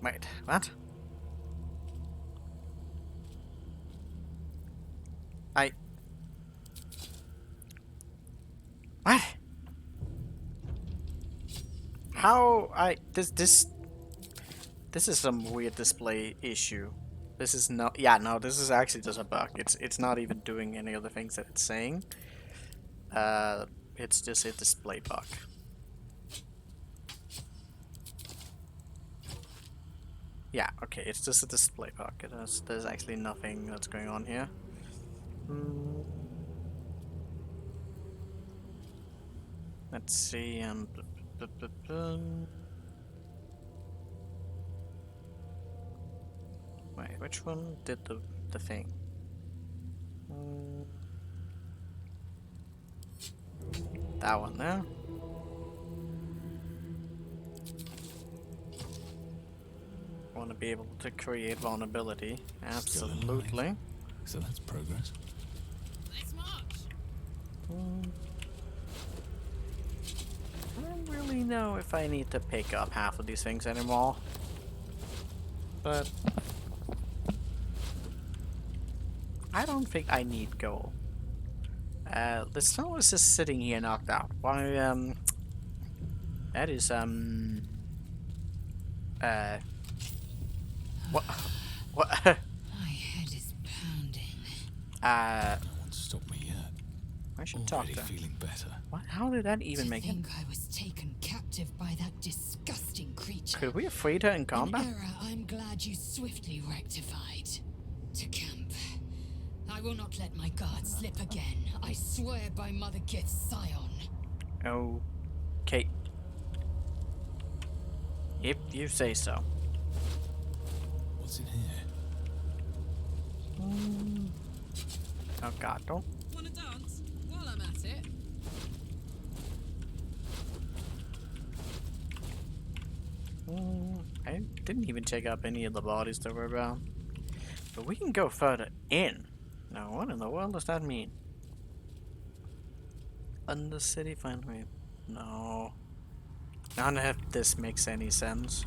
Speaker 1: Wait, what? What? How this is some weird display issue. This is not, yeah, no, this is actually just a bug. It's not even doing any of the things that it's saying. It's just a display bug. Yeah, okay, it's just a display bug. There's actually nothing that's going on here. Let's see, wait, which one did the thing? That one there. Want to be able to create vulnerability? Absolutely.
Speaker 3: So that's progress.
Speaker 9: Let's march.
Speaker 1: I don't really know if I need to pick up half of these things anymore. But I don't think I need gold. The snow is just sitting here knocked out. Why, that is, what?
Speaker 4: My head is pounding.
Speaker 3: No one's stopped me yet.
Speaker 1: I should talk
Speaker 3: Already
Speaker 1: to.
Speaker 3: feeling better.
Speaker 1: What? How did that even make
Speaker 4: I
Speaker 1: it?
Speaker 4: think I was taken captive by that disgusting creature.
Speaker 1: Could we have freed her in combat?
Speaker 4: An error I'm glad you swiftly rectified. To camp. I will not let my guard slip again. I swear by Mother Gith's scion.
Speaker 1: Okay. If you say so.
Speaker 3: What's in here?
Speaker 1: Oh god, don't.
Speaker 9: Wanna dance? While I'm at it.
Speaker 1: I didn't even check up any of the bodies that were around. But we can go further in. Now, what in the world does that mean? Undercity finally. No. None of this makes any sense.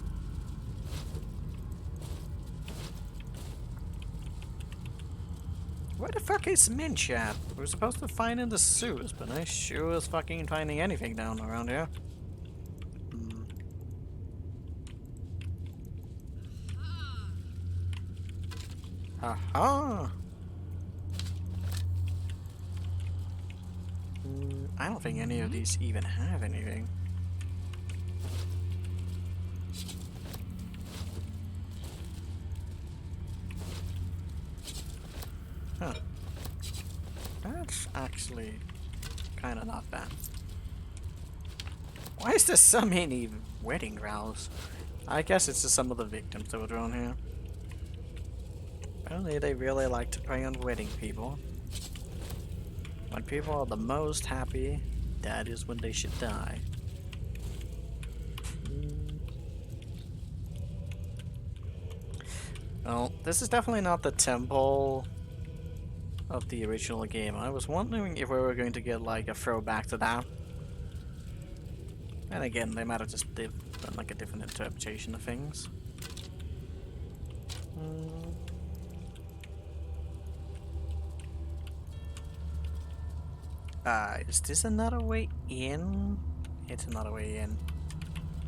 Speaker 1: Where the fuck is Minch at? We're supposed to find in the sewers, but I sure is fucking finding anything down around here. Aha! I don't think any of these even have anything. Huh. That's actually kind of not bad. Why is there so many wedding vows? I guess it's just some of the victims that were drawn here. Apparently they really like to prey on wedding people. When people are the most happy, that is when they should die. Well, this is definitely not the temple of the original game. I was wondering if we were going to get like a throwback to that. And again, they might have just done like a different interpretation of things. Is this another way in? It's another way in.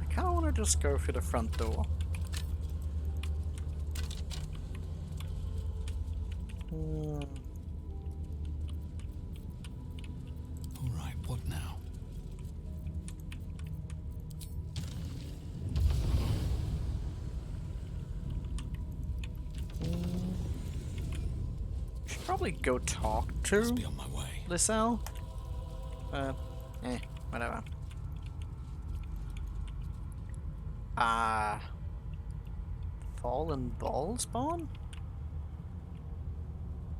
Speaker 1: I kinda wanna just go through the front door.
Speaker 3: All right, what now?
Speaker 1: Should probably go talk
Speaker 3: Must
Speaker 1: to
Speaker 3: be on my way.
Speaker 1: Lysel. Whatever. Fallen Ball spawn?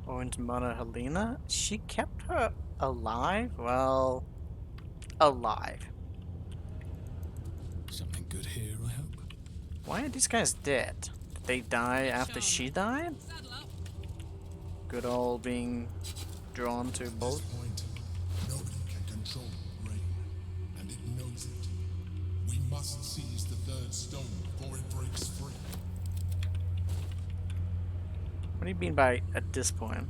Speaker 1: Owen's mother Helena? She kept her alive? Well, alive.
Speaker 3: Something good here, I hope.
Speaker 1: Why are these guys dead? Did they die after she died?
Speaker 9: Saddle up.
Speaker 1: Good old being drawn to
Speaker 6: At this
Speaker 1: both.
Speaker 6: point, nobody can control rain, and it knows it. We must seize the third stone before it breaks free.
Speaker 1: What do you mean by at this point?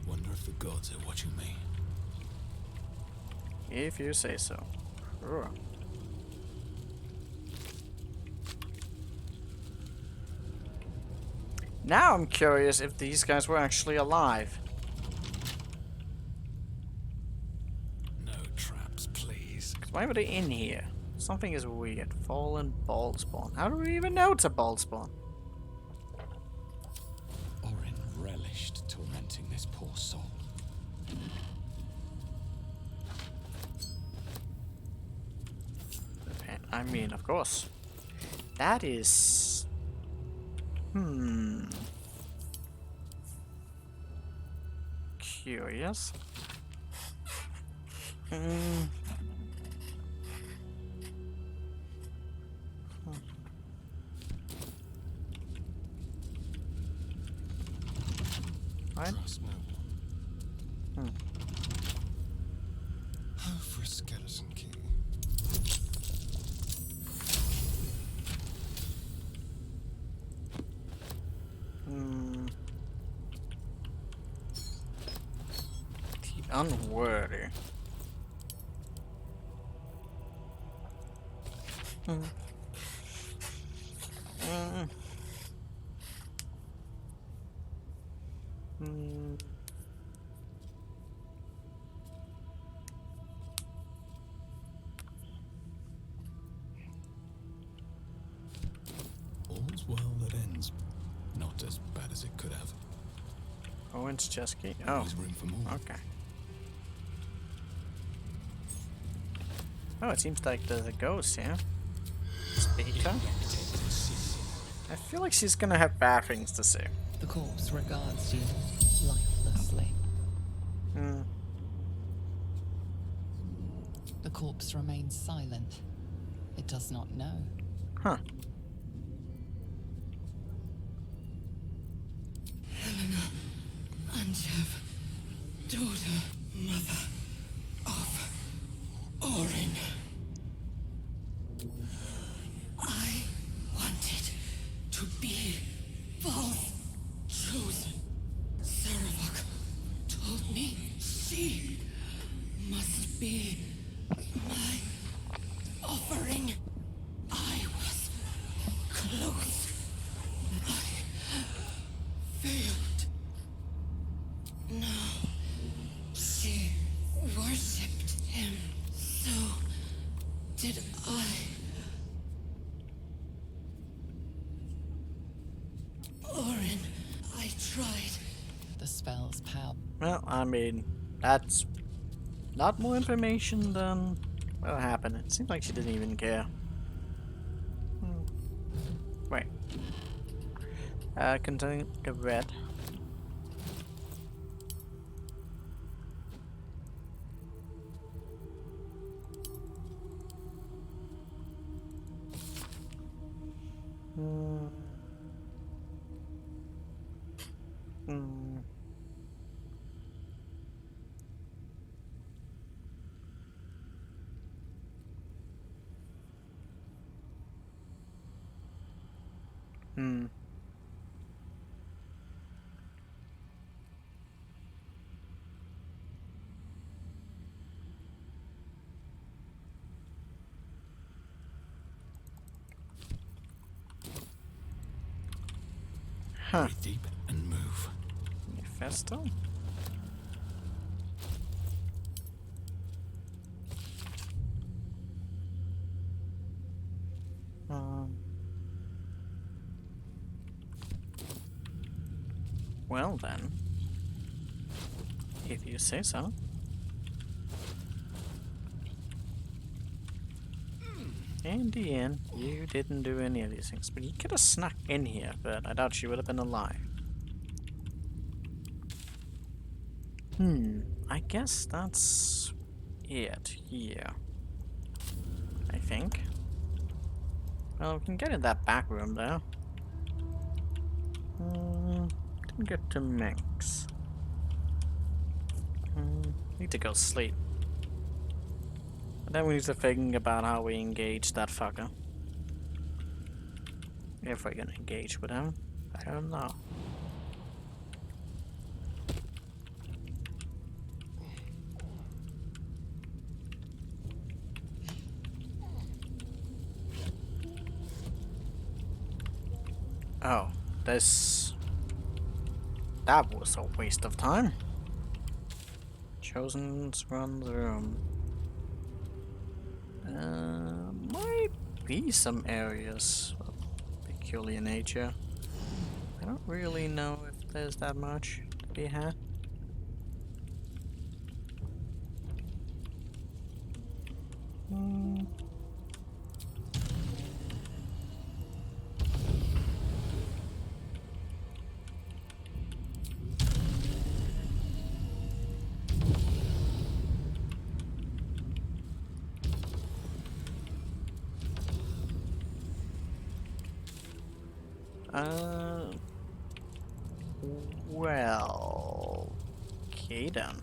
Speaker 3: Wonder if the gods are watching me.
Speaker 1: If you say so. Sure. Now I'm curious if these guys were actually alive.
Speaker 3: No traps, please.
Speaker 1: 'Cause why were they in here? Something is weird. Fallen ball spawn. How do we even know it's a ball spawn?
Speaker 5: Orin relished tormenting this poor soul.
Speaker 1: I mean, of course. That is... Curious. Right?
Speaker 11: Trust no one. How for a skeleton key?
Speaker 1: The unworthy.
Speaker 3: All's well that ends. Not as bad as it could have.
Speaker 1: Owen's chest key. Oh,
Speaker 3: There's room for more.
Speaker 1: okay. Oh, it seems like there's a ghost here. Speaker. I feel like she's gonna have bad things to say.
Speaker 7: The corpse regards you lifelessly. The corpse remains silent. It does not know.
Speaker 1: Huh.
Speaker 2: Anjev, daughter, mother of Orin. I wanted to be false chosen. Saravok told me she must be my offering. I was close. I failed. No, she worshipped him. So did I. Orin, I tried.
Speaker 7: The spell's power.
Speaker 1: Well, I mean, that's not more information than what happened. It seems like she didn't even care. Wait. Containing the red. Huh.
Speaker 3: Breathe deep and move.
Speaker 1: Manifesto? Well then, if you say so. In the end, you didn't do any of these things, but you could have snuck in here, but I doubt you would have been alive. I guess that's it here. I think. Well, we can get in that back room though. Didn't get to Minx. Need to go sleep. But then we need to think about how we engage that fucker. If we're gonna engage with him. I don't know. Oh, that was a waste of time. Chosen's run the room. Might be some areas of peculiar nature. I don't really know if there's that much to be had. Well, okay then.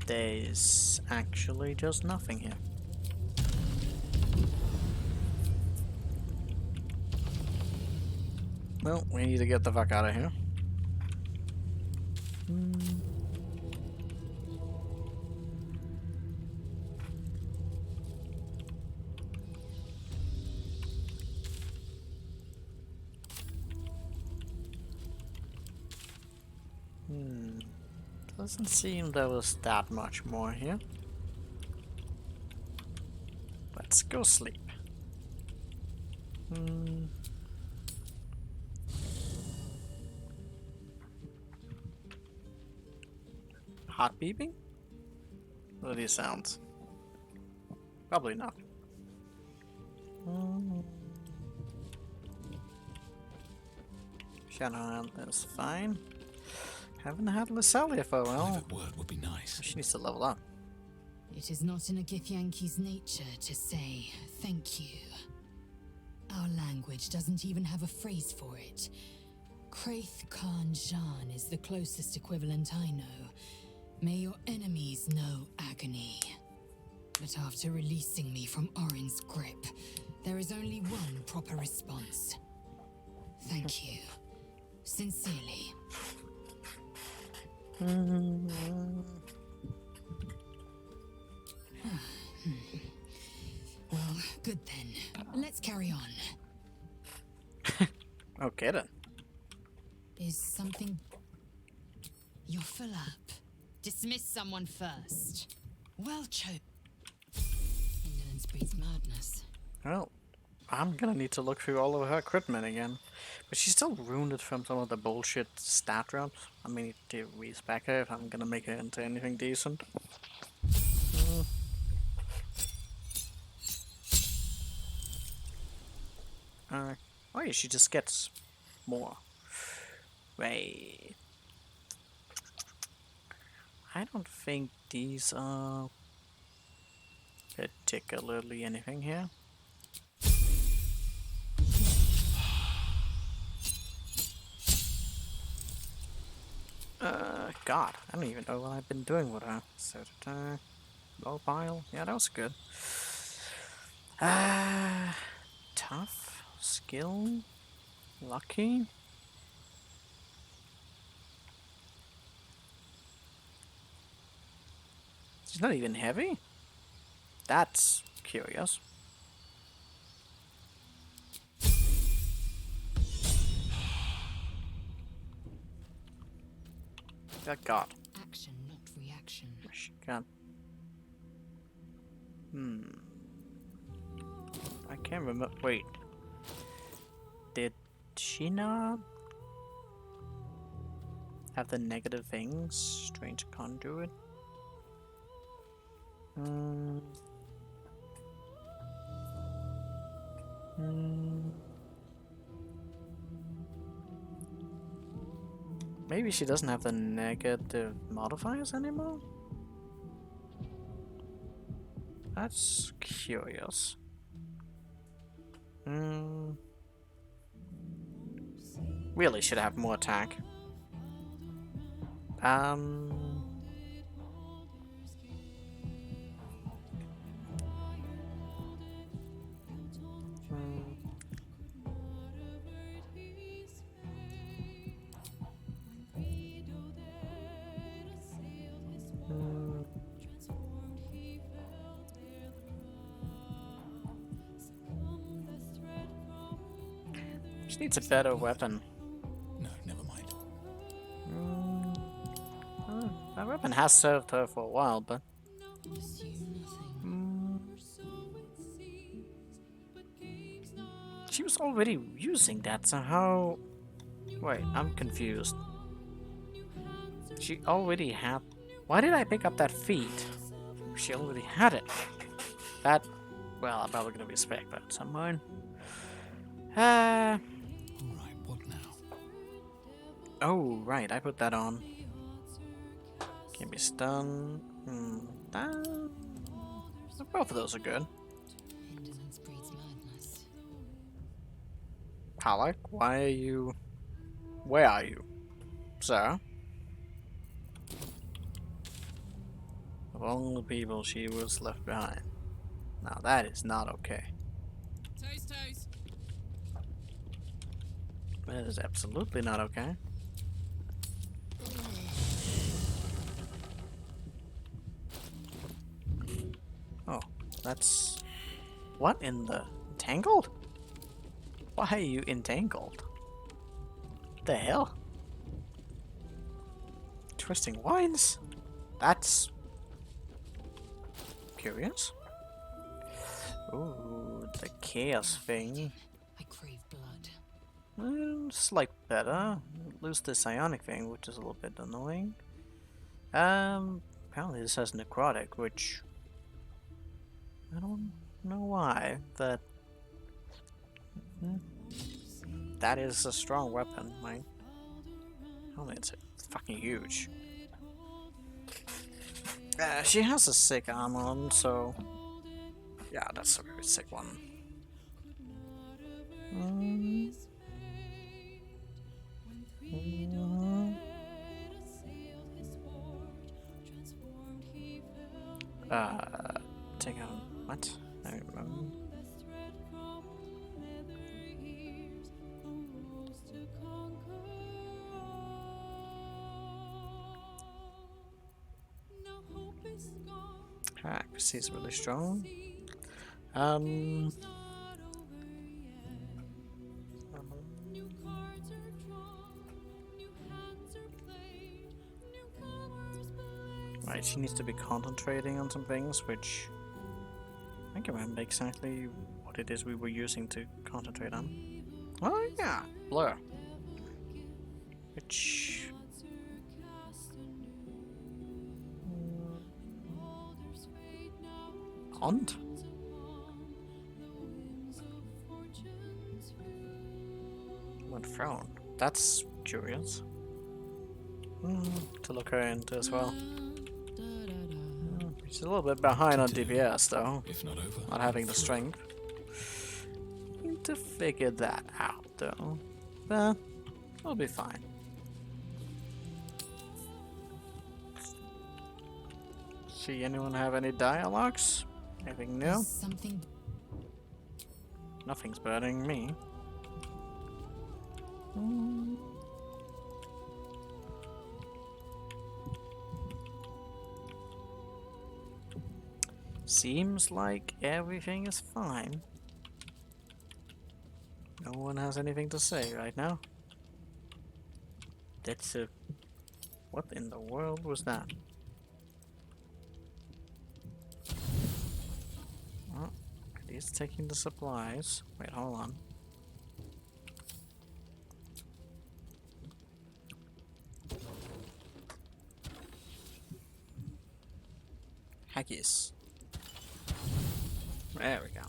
Speaker 1: There's actually just nothing here. Well, we need to get the fuck out of here. Doesn't seem there was that much more here. Let's go sleep. Heart beeping? What are these sounds? Probably not. Shanahan is fine. Haven't had Lysalia for a while.
Speaker 3: Private word would be nice.
Speaker 1: She needs to level up.
Speaker 4: It is not in a Githyanki's nature to say thank you. Our language doesn't even have a phrase for it. Kraith Khan Jan is the closest equivalent I know. May your enemies know agony. But after releasing me from Orin's grip, there is only one proper response. Thank you. Sincerely. Well, good then. Let's carry on.
Speaker 1: Okay then.
Speaker 4: Is something... You're full up. Dismiss someone first. Well chosen. Indolence breeds madness.
Speaker 1: Well, I'm gonna need to look through all of her critmen again. But she's still wounded from some of the bullshit stat drops. I mean, to respec her if I'm gonna make her into anything decent. Oh yeah, she just gets more. Right. I don't think these are particularly anything here. God, I don't even know what I've been doing with her. So, low pile. Yeah, that was good. Tough, skill, lucky. She's not even heavy? That's curious. Good God.
Speaker 4: Action, not reaction.
Speaker 1: She can't. I can't remember. Wait. Did she not have the negative things? Strange conduit? Maybe she doesn't have the negative modifiers anymore? That's curious. Really should have more attack. She needs a better weapon.
Speaker 3: No, never mind.
Speaker 1: That weapon has served her for a while, but she was already using that, so how... Wait, I'm confused. She already had... Why did I pick up that feat? She already had it. That... Well, I'm probably gonna be spec that at some point.
Speaker 3: Alright, what now?
Speaker 1: Oh, right, I put that on. Can be stunned. Both of those are good.
Speaker 4: Indolence breeds madness.
Speaker 1: Halleck, why are you... Where are you, sir? Of all the people, she was left behind. Now that is not okay.
Speaker 9: Toes, toes.
Speaker 1: That is absolutely not okay. Oh, that's... What in the... Entangled? Why are you entangled? What the hell? Twisting wines? That's... curious. Ooh, the chaos thing.
Speaker 4: I crave blood.
Speaker 1: Slight better. Lose the psionic thing, which is a little bit annoying. Apparently this has necrotic, which... I don't know why, but... That is a strong weapon, right? Helmet's fucking huge. She has a sick armor on, so... Yeah, that's a very sick one. Take out... What? I don't remember. Accuracy is really strong. Right, she needs to be concentrating on some things, which I can't remember exactly what it is we were using to concentrate on. Oh yeah, blur. Which... Hunt? What throne? That's curious. To look her into as well. She's a little bit behind on DPS though.
Speaker 3: If not over.
Speaker 1: Not having the strength. Need to figure that out though. But we'll be fine. See anyone have any dialogues? Anything new?
Speaker 4: Something.
Speaker 1: Nothing's burning me. Seems like everything is fine. No one has anything to say right now. That's a What in the world was that? Oh, he's taking the supplies. Wait, hold on. Haggis. There we go.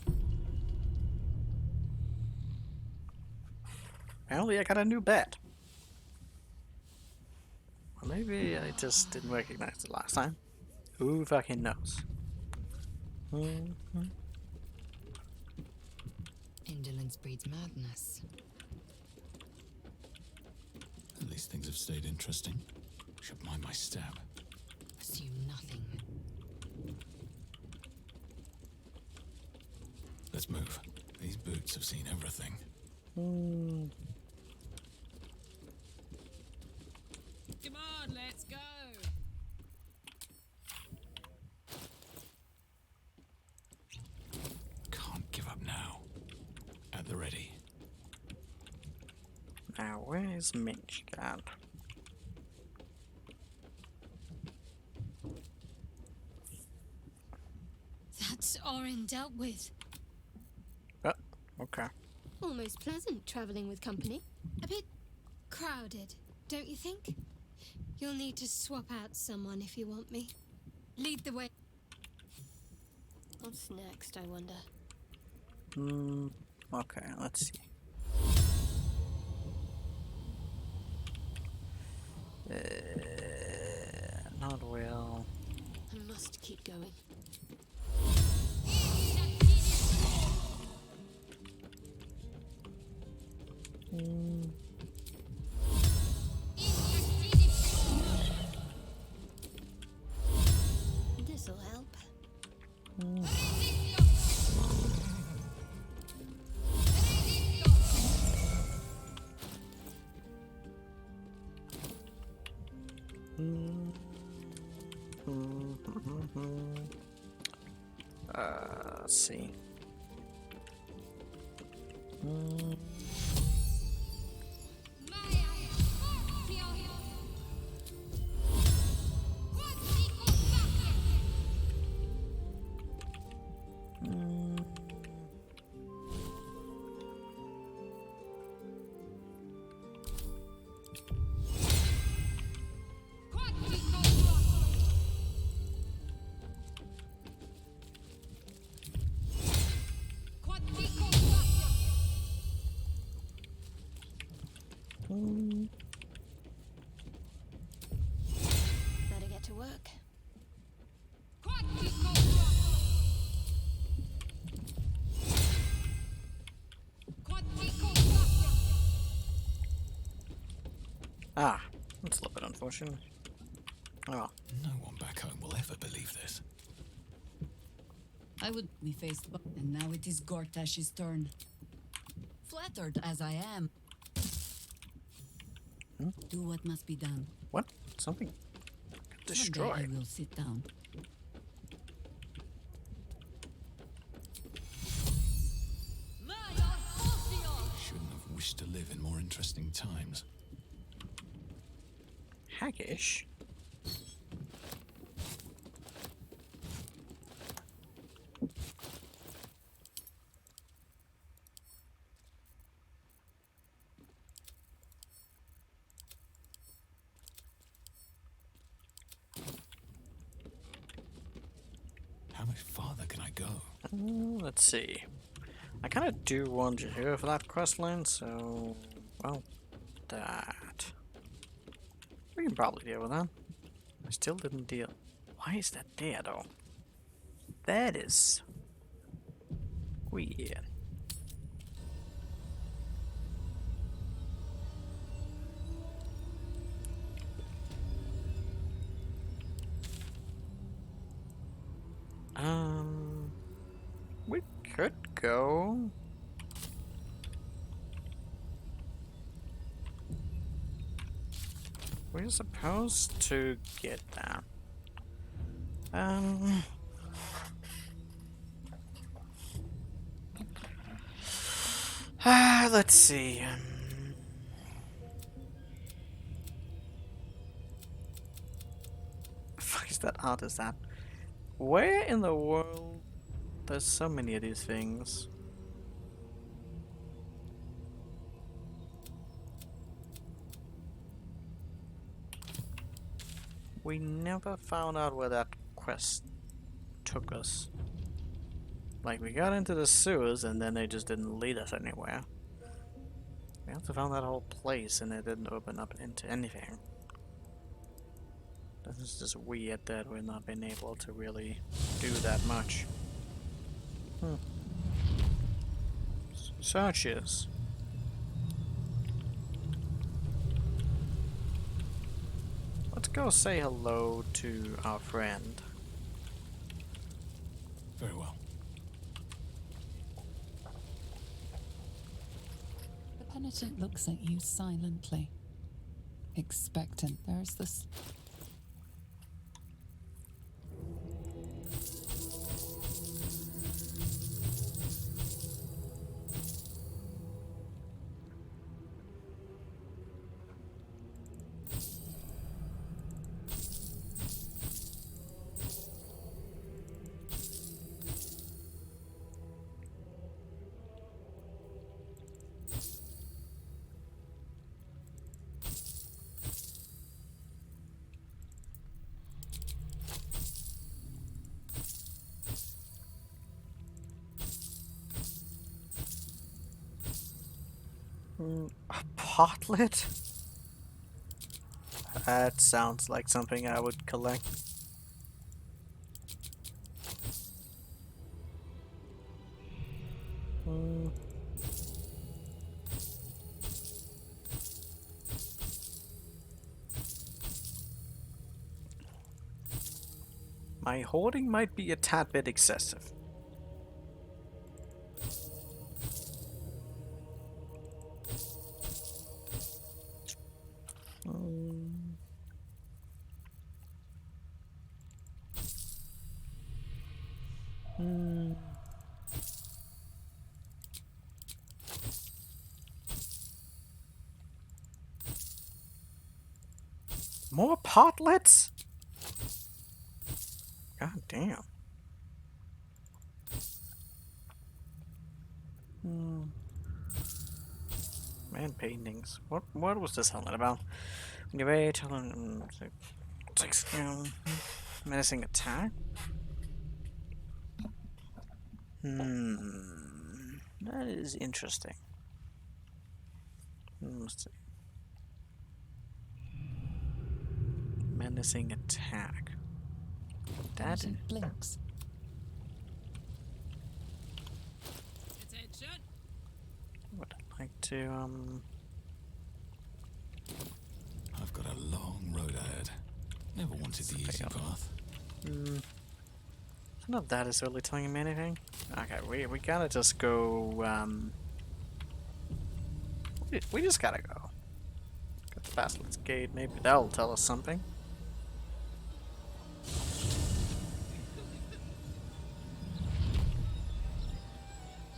Speaker 1: Apparently I got a new bet. Or maybe I just didn't recognize it last time. Who fucking knows?
Speaker 4: Indolence breeds madness.
Speaker 3: At least things have stayed interesting. Should mind my step.
Speaker 4: Assume nothing.
Speaker 3: Let's move. These boots have seen everything.
Speaker 9: Come on, let's go.
Speaker 3: Can't give up now. At the ready.
Speaker 1: Now, where is Minch gone?
Speaker 8: That's Orin dealt with.
Speaker 1: Oh, okay.
Speaker 8: Almost pleasant traveling with company. A bit crowded, don't you think? You'll need to swap out someone if you want me. Lead the way. What's next, I wonder?
Speaker 1: Okay, let's see. Not well.
Speaker 8: I must keep going. This'll help.
Speaker 1: Let's see.
Speaker 8: Better get to work.
Speaker 1: Ah, that's a little bit unfortunate. Oh well.
Speaker 3: No one back home will ever believe this.
Speaker 12: We faced, and now it is Gortash's turn. Flattered as I am. Do what must be done.
Speaker 1: What? Something
Speaker 12: Someday
Speaker 1: destroyed.
Speaker 12: I will sit down.
Speaker 3: Shouldn't have wished to live in more interesting times.
Speaker 1: Haggish?
Speaker 3: How much farther can I go?
Speaker 1: Let's see. I kind of do want you here for that quest line, so... well, that... we can probably deal with that. I still didn't deal... why is that there, though? That is... weird. We could go. We're supposed to get that. Let's see. place that art is at? Where in the world? There's so many of these things. We never found out where that quest took us. Like, we got into the sewers and then they just didn't lead us anywhere. We have to find that whole place and it didn't open up into anything. This is just weird that we've not been able to really do that much. Searches. Let's go say hello to our friend.
Speaker 3: Very well.
Speaker 7: The penitent looks at you silently, expectant. There's this.
Speaker 1: A potlet? That sounds like something I would collect. My hoarding might be a tad bit excessive. More potlets? God damn. Man paintings. What was this helmet about? Anyway, menacing attack? That is interesting. Let's see. Menacing attack. That
Speaker 7: blinks.
Speaker 9: Attention.
Speaker 1: Would I like to
Speaker 3: I've got a long road ahead. Never wanted the easy path.
Speaker 1: None of that is really telling me anything. Okay, we gotta just go. We just gotta go. Go to Basilisk Gate. Maybe that'll tell us something.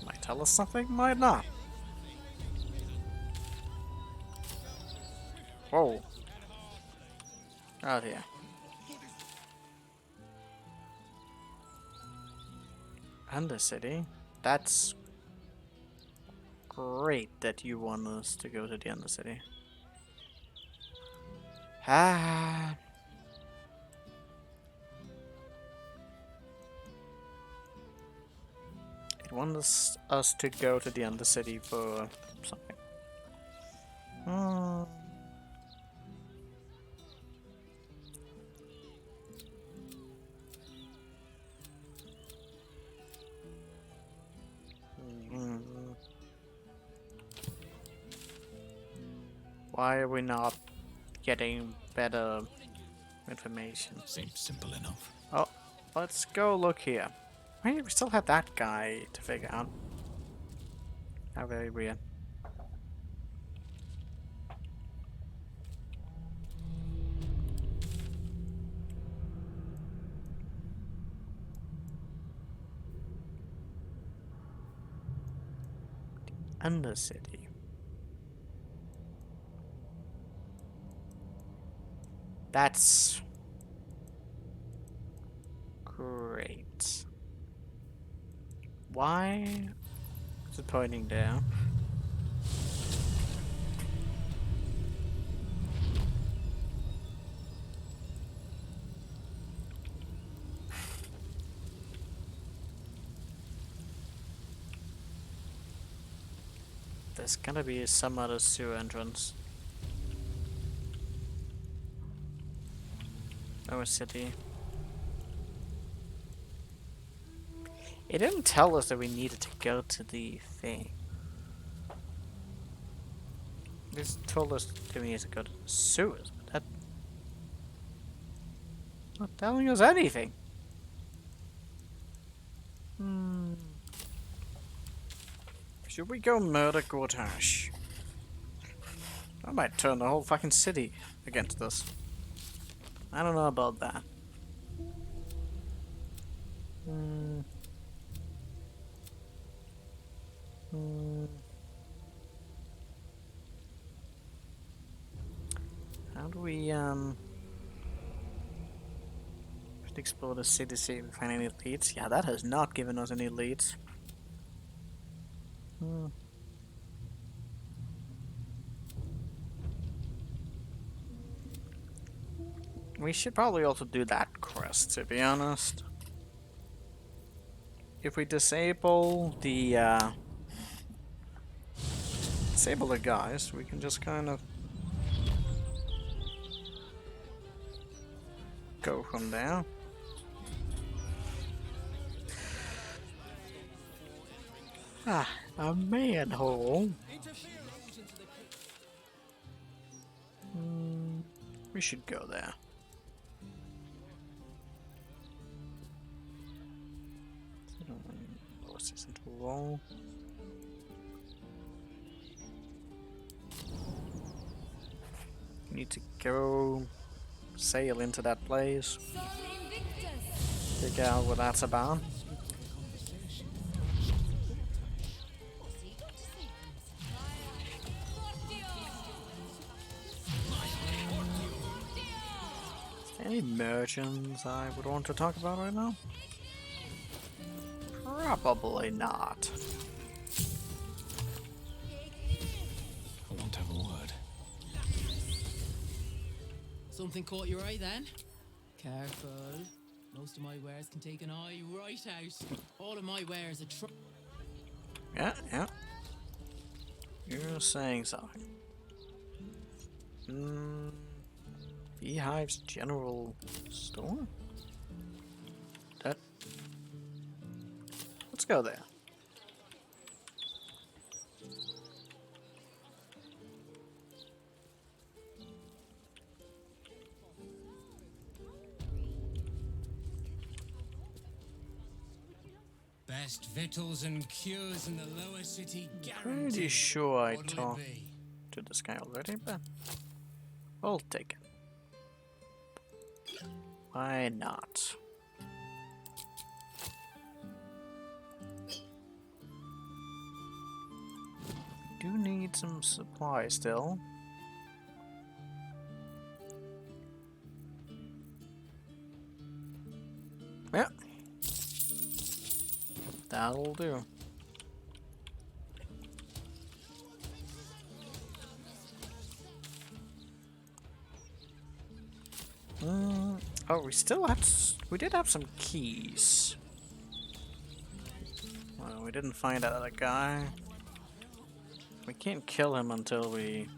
Speaker 1: Might tell us something. Might not. Whoa. Out here. Undercity. That's great that you want us to go to the Undercity. Ah. It wants us to go to the Undercity for something. Why are we not getting better information?
Speaker 3: Seems simple enough.
Speaker 1: Oh, let's go look here. Wait, we still have that guy to figure out. How very weird. Undercity. That's Great. Why is it pointing down? There's gonna be some other sewer entrance. Or city. It didn't tell us that we needed to go to the thing. This told us that we need to go to the sewers, but that not telling us anything. Should we go murder Gortash? I might turn the whole fucking city against us. I don't know about that. How do we just explore the city, see if we find any leads? Yeah, that has not given us any leads. We should probably also do that quest, to be honest. If we disable the guys, we can just kind of go from there. Ah, a manhole. We should go there. What's this into a wall? Need to go sail into that place. Figure out what that's about. Any merchants I would want to talk about right now? Probably not.
Speaker 3: I want to have a word.
Speaker 9: Something caught your eye then? Careful. Most of my wares can take an eye right out. All of my wares are
Speaker 1: Yeah. You're saying something. Beehive's general store? That. Let's go there.
Speaker 5: Best victuals and cures in the lower city guaranteed.
Speaker 1: Pretty sure I
Speaker 5: What'll it
Speaker 1: talked
Speaker 5: be?
Speaker 1: to this guy already, but I'll take it. Why not? Do need some supplies still. Yeah. That'll do. Oh, we did have some keys. Well, we didn't find that other guy. We can't kill him until we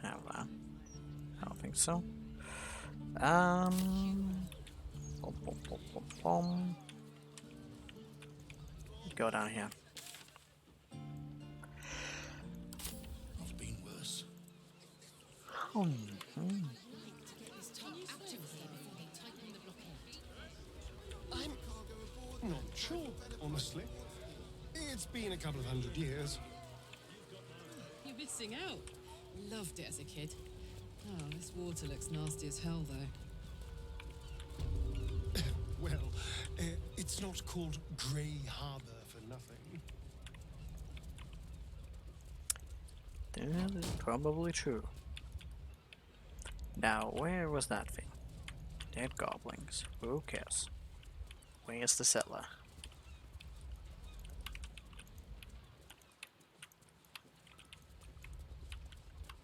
Speaker 1: have that. I don't think so. Go down here.
Speaker 5: I've been worse.
Speaker 11: I'm not sure, honestly. It's been a couple of 100 years.
Speaker 9: You're missing out. Loved it as a kid. Oh, this water looks nasty as hell, though.
Speaker 11: Well, it's not called Grey Harbour for nothing.
Speaker 1: That is probably true. Now, where was that thing? Dead goblins. Who cares? Where's the cellar?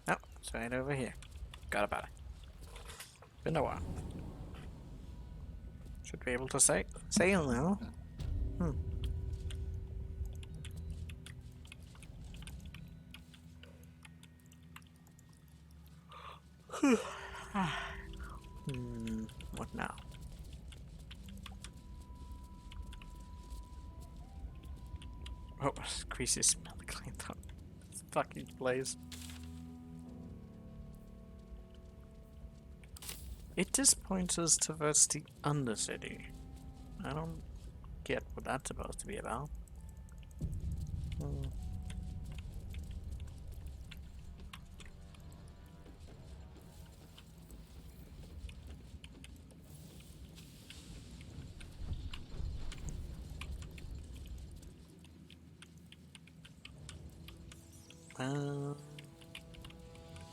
Speaker 1: Oh, it's right over here. Got about it. Been a while. Should be able to sail now. What now? Oh, Greasy smell cleaned up. This fucking place. It just points us towards the Undercity. I don't get what that's supposed to be about.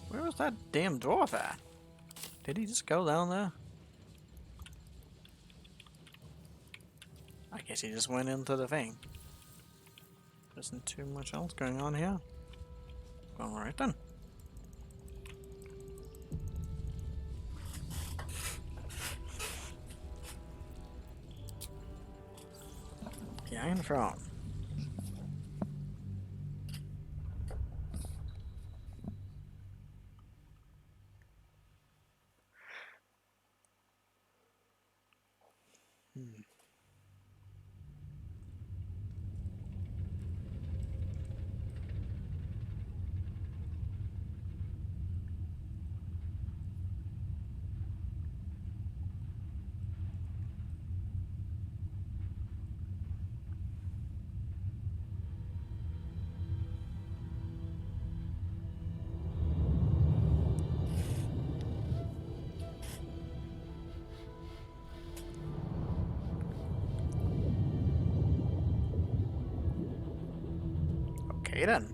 Speaker 1: Where was that damn dwarf at? Did he just go down there? I guess he just went into the thing. There isn't too much else going on here. Alright then. The Iron Throne. Okay then.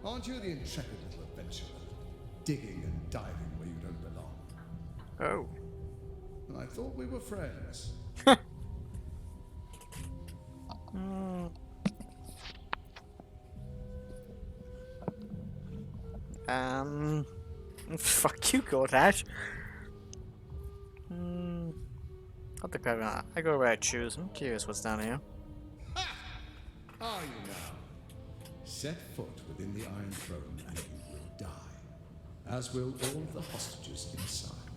Speaker 13: Aren't you the intrepid little adventurer? Digging and diving where you don't belong.
Speaker 1: Oh.
Speaker 13: And I thought we were friends.
Speaker 1: Fuck you, Gortash. I'll think I go where I choose. I'm curious what's down here.
Speaker 13: Are you now? Set foot within the Iron Throne and you will die, as will all the hostages inside.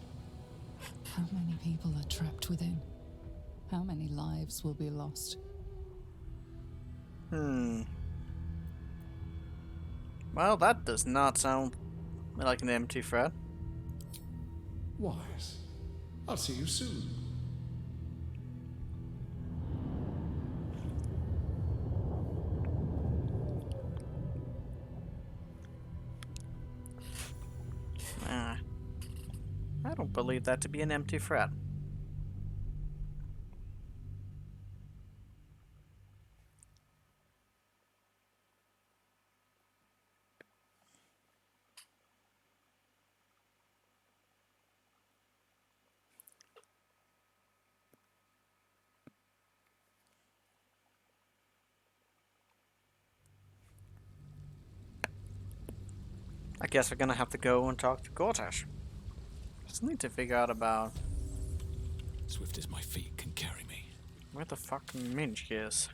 Speaker 7: How many people are trapped within? How many lives will be lost?
Speaker 1: Well, that does not sound like an empty threat.
Speaker 13: Wise. I'll see you soon.
Speaker 1: I don't believe that to be an empty threat. I guess we're gonna have to go and talk to Gortash. Just need to figure out about
Speaker 3: Swift as my feet can carry me.
Speaker 1: where the fuck Minch is.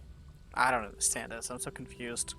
Speaker 1: I don't understand this. I'm so confused.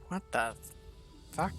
Speaker 1: What the fuck?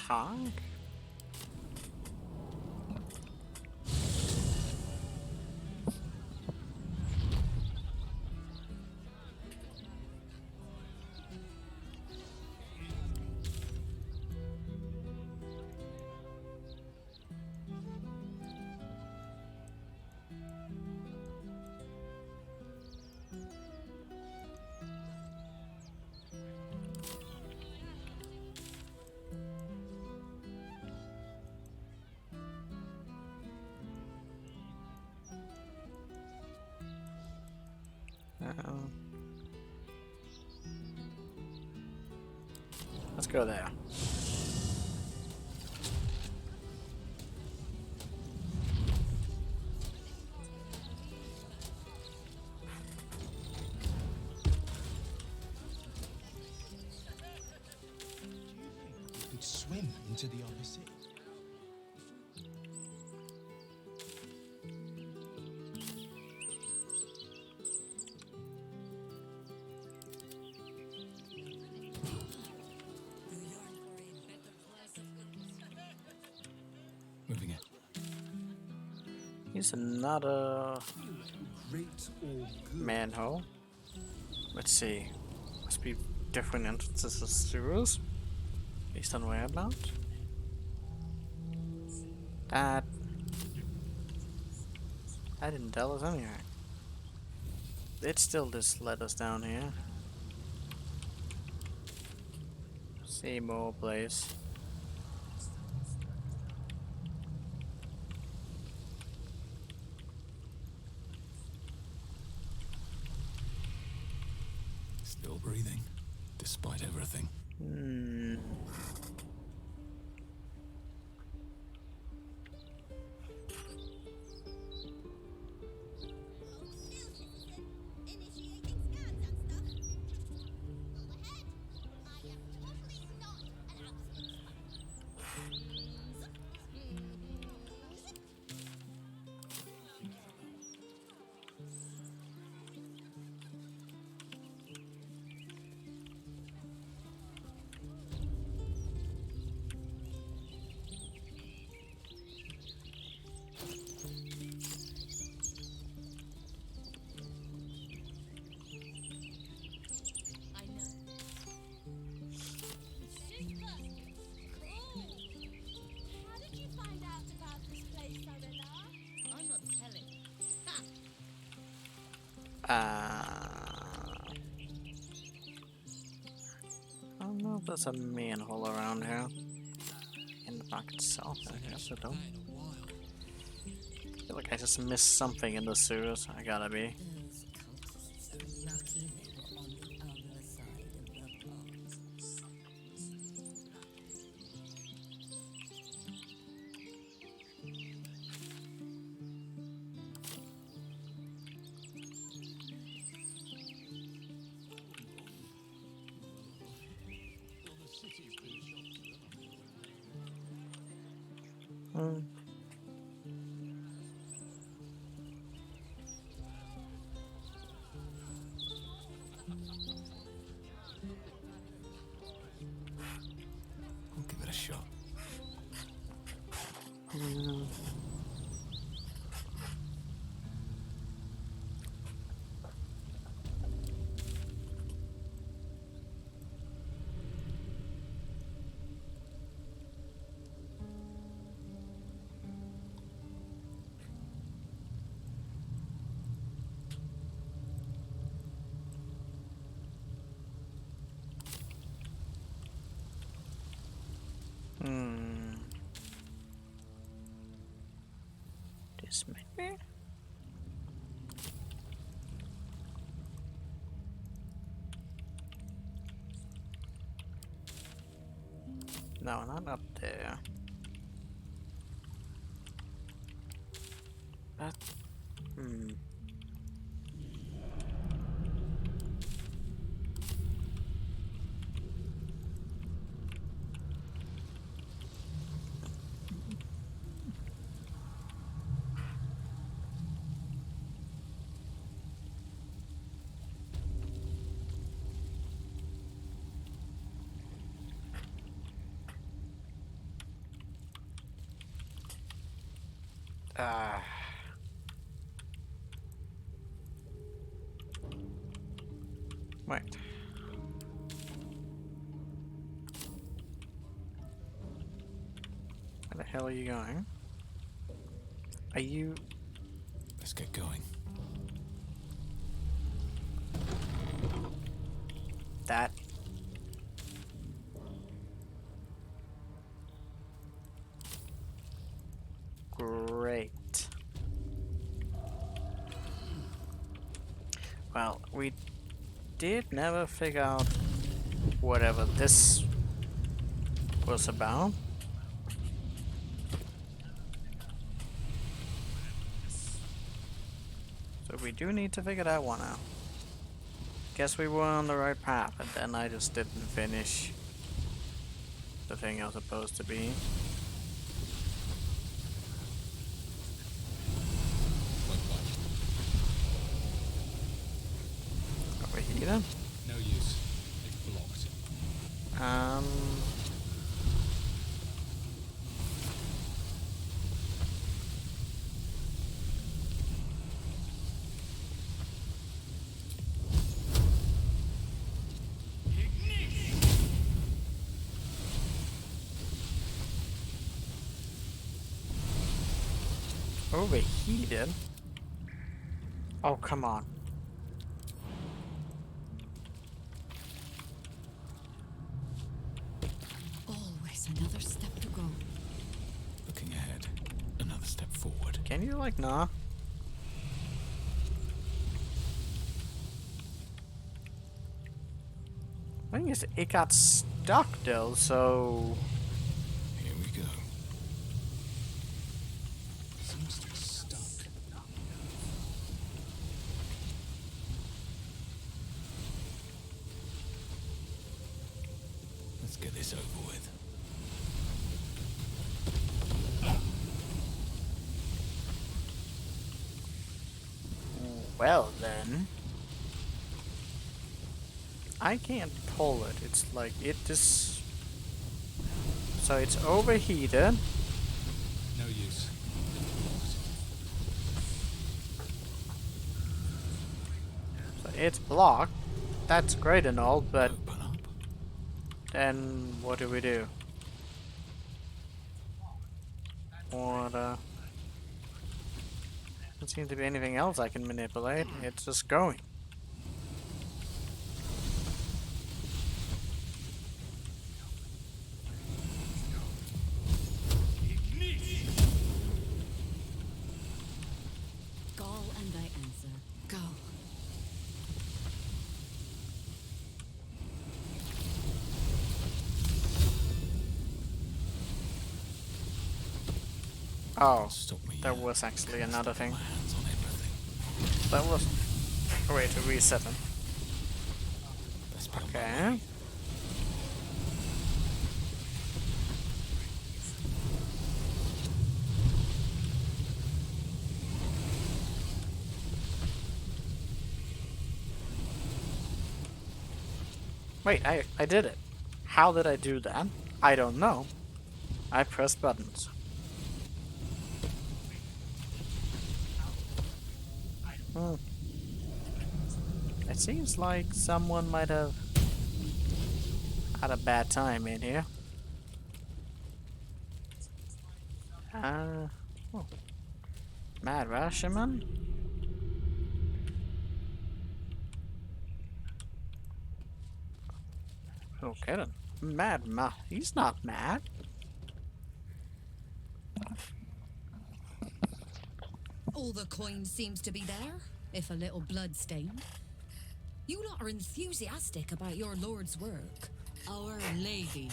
Speaker 1: Honk? Let's go there.
Speaker 5: You could swim into the opposite.
Speaker 3: Moving it.
Speaker 1: Here's another manhole. Let's see. Must be different entrances to sewers. Based on whereabouts. That didn't tell us anything. It still just led us down here. Same old place.
Speaker 3: Still breathing, despite everything. I don't know if there's a manhole around here. In the park itself, I guess I don't. I feel like I just missed something in the sewers. I gotta be. I'll give it a shot.
Speaker 1: This maybe? No, not up there. That... Wait. Where the hell are you going? Are you...
Speaker 10: Let's get going.
Speaker 1: that? Great. Well, we did never figure out whatever this was about. So we do need to figure that one out. Guess we were on the right path, and then I just didn't finish the thing I was supposed to be. Overheated?
Speaker 5: No use. It's blocked.
Speaker 1: Overheated? Oh, come on.
Speaker 12: Always another step to go.
Speaker 10: Looking ahead, another step forward.
Speaker 1: Can you, like, nah? Thing is, it got stuck though, so...
Speaker 10: Here we go.
Speaker 5: Seems to be stuck.
Speaker 10: Let's get this over with.
Speaker 1: Well then... I can't pull it. It's like it just... So it's overheated.
Speaker 5: No use.
Speaker 1: So it's blocked. That's great and all, but... Then what do we do? Water. Doesn't seem to be anything else I can manipulate. It's just going.
Speaker 12: Call and I answer. Go.
Speaker 1: Oh, there was actually another thing. That was a way to reset them. Okay. Wait, I did it. How did I do that? I don't know. I pressed buttons. It seems like someone might have had a bad time in here. Oh. Mad Rashomon? Okay then. He's not mad.
Speaker 12: All the coin seems to be there, if a little blood-stained. You lot are enthusiastic about your lord's work.
Speaker 2: Our lady.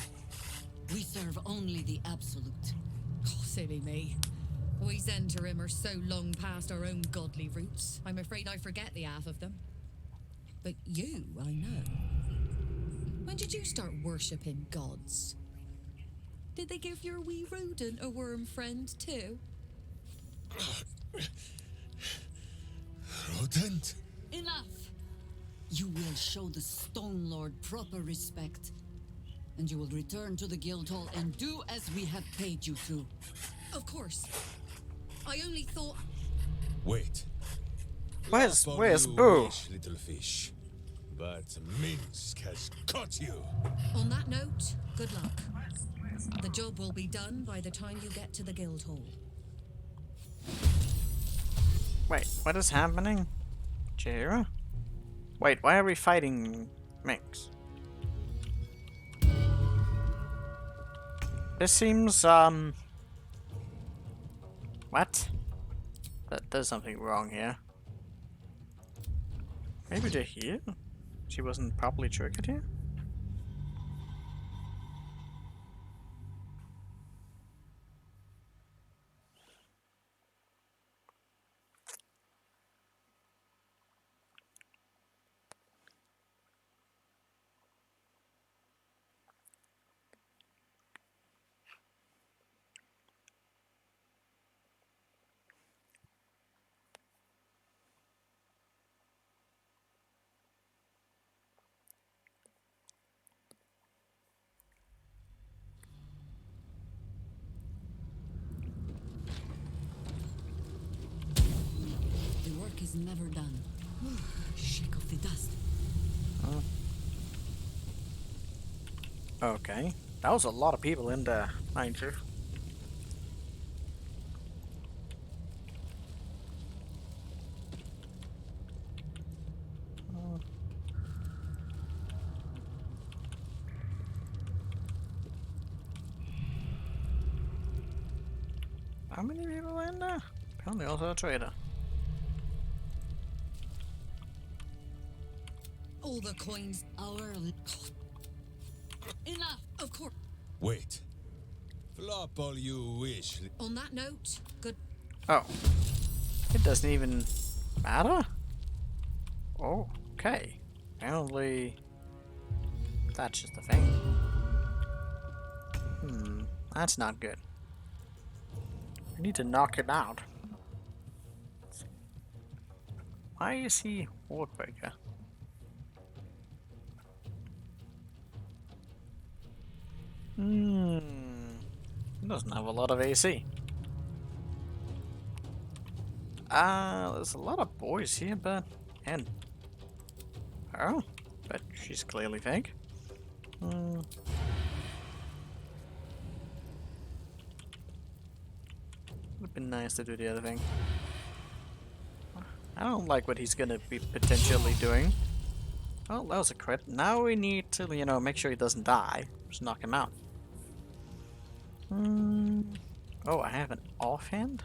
Speaker 2: We serve only the absolute.
Speaker 12: Oh, silly me. We Zentarim are so long past our own godly roots, I'm afraid I forget the half of them. But you, I know. When did you start worshipping gods? Did they give your wee rodent a worm friend too?
Speaker 10: Rodent?
Speaker 2: Enough! You will show the Stone Lord proper respect. And you will return to the Guildhall and do as we have paid you to.
Speaker 12: Of course. I only thought...
Speaker 10: Wait.
Speaker 1: Where's
Speaker 10: Laugh all
Speaker 1: where's
Speaker 10: you
Speaker 1: Boo?
Speaker 10: wish, little fish. But Minsk has caught you.
Speaker 12: On that note, good luck. The job will be done by the time you get to the Guildhall.
Speaker 1: Wait, what is happening? Jira? Wait, why are we fighting Minx? This seems, what? There's something wrong here. Maybe they're here? She wasn't properly triggered here?
Speaker 2: The work is never done. Shake off the dust.
Speaker 1: Okay. That was a lot of people in there, mind you. How many people are in there? Apparently also a trader.
Speaker 12: All the coins...
Speaker 2: Our...
Speaker 12: Enough! Of course.
Speaker 10: Wait. Flop all you wish.
Speaker 12: On that note, good...
Speaker 1: Oh. It doesn't even matter? Oh, okay. Apparently... that's just the thing. That's not good. I need to knock him out. Why is he Wardbreaker? He doesn't have a lot of AC. There's a lot of boys here, but... and... oh, but she's clearly fake. Would have been nice to do the other thing. I don't like what he's gonna be potentially doing. Well, that was a crit. Now we need to, you know, make sure he doesn't die. Just knock him out. Oh, I have an offhand?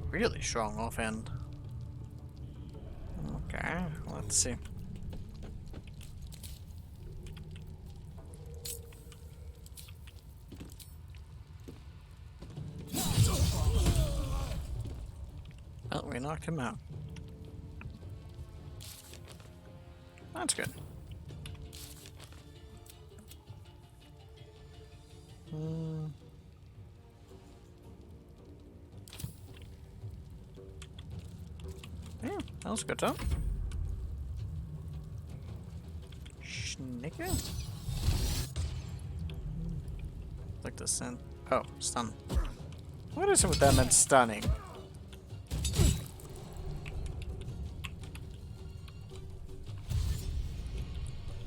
Speaker 1: Really strong offhand. Okay, let's see. Well, we knocked him out. That's good. Yeah, that was good, huh? Snicker? Like the scent. Oh, stun. What is it with them and stunning?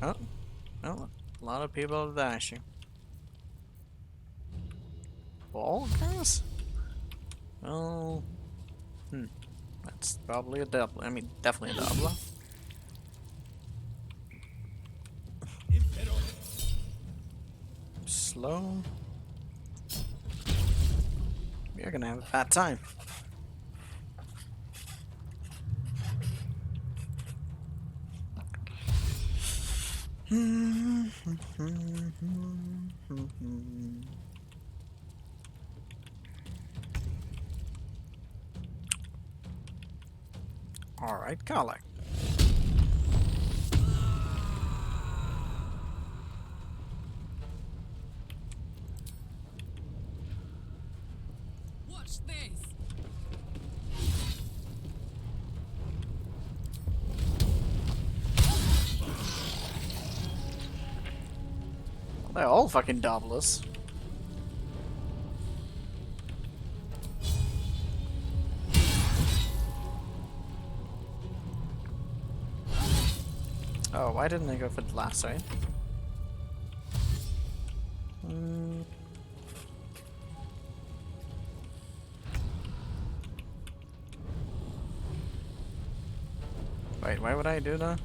Speaker 1: Oh, well, a lot of people are dashing. Ball guys? Well, that's probably a double. I mean, definitely a double. slow. We're gonna have a bad time. Alright, Garlic.
Speaker 9: Watch this.
Speaker 1: They're all fucking doublers. Oh, why didn't I go for the last side? Wait, why would I do that?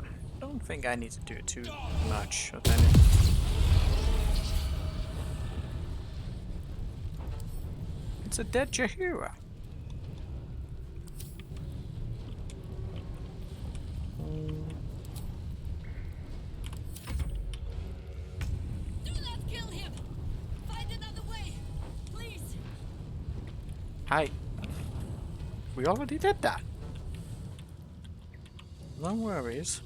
Speaker 1: I don't think I need to do too much of anything. It's a dead Jahira.
Speaker 2: Do not kill him! Find another way! Please!
Speaker 1: Hi. We already did that. No worries.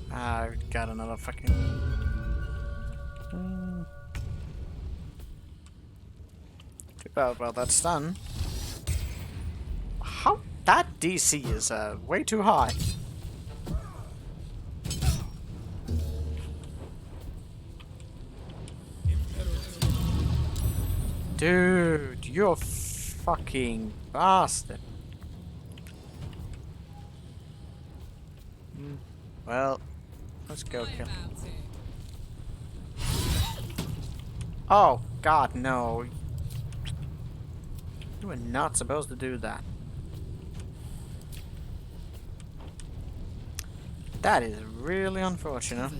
Speaker 1: I've got another fucking... Too bad about that stun. How? That DC is way too high. Dude, you're a fucking bastard. Well, let's go kill. Oh, God, no. You were not supposed to do that. That is really unfortunate.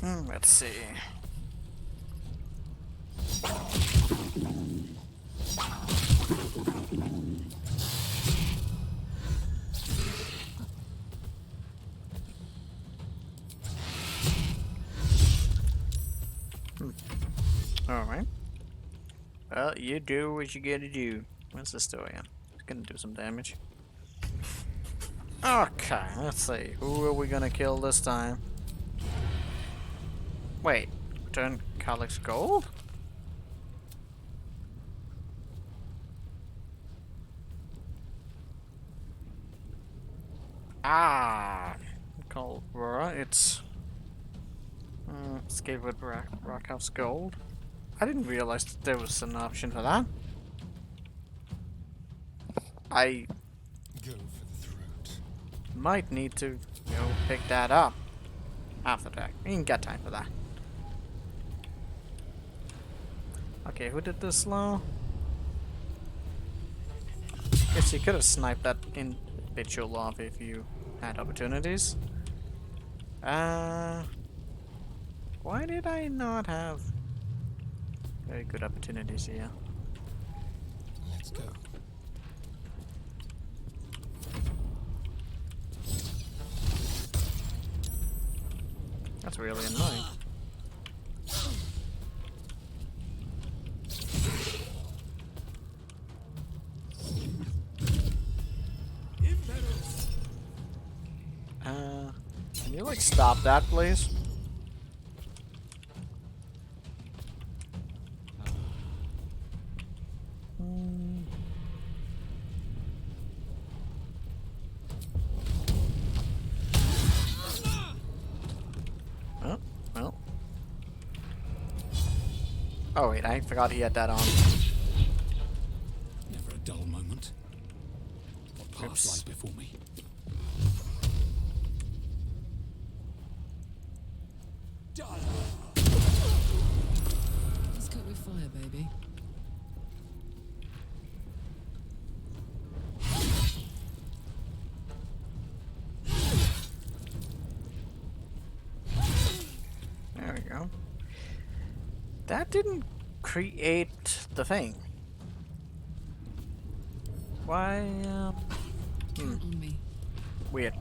Speaker 1: Let's see. Alright. Well, you do what you gotta do. What's the story on? It's gonna do some damage. Okay, let's see. Who are we gonna kill this time? Wait, return Calyx Gold? Ah, called Aurora. It's escape with Rockhouse Gold. I didn't realize that there was an option for that. I
Speaker 11: Go for the throat.
Speaker 1: might need to, pick that up after that. We ain't got time for that. Okay, who did this slow? Guess you could have sniped that individual off if you had opportunities. Why did I not have very good opportunities here?
Speaker 11: Let's go.
Speaker 1: That's really annoying. Can you stop that, please? Oh wait, I forgot he had that on.
Speaker 5: Never a dull moment. What path
Speaker 1: Oops.
Speaker 5: lies before me?
Speaker 9: Let's cook with fire, baby.
Speaker 1: There we go. That didn't create the thing. Why,
Speaker 9: Count on me.
Speaker 1: weird.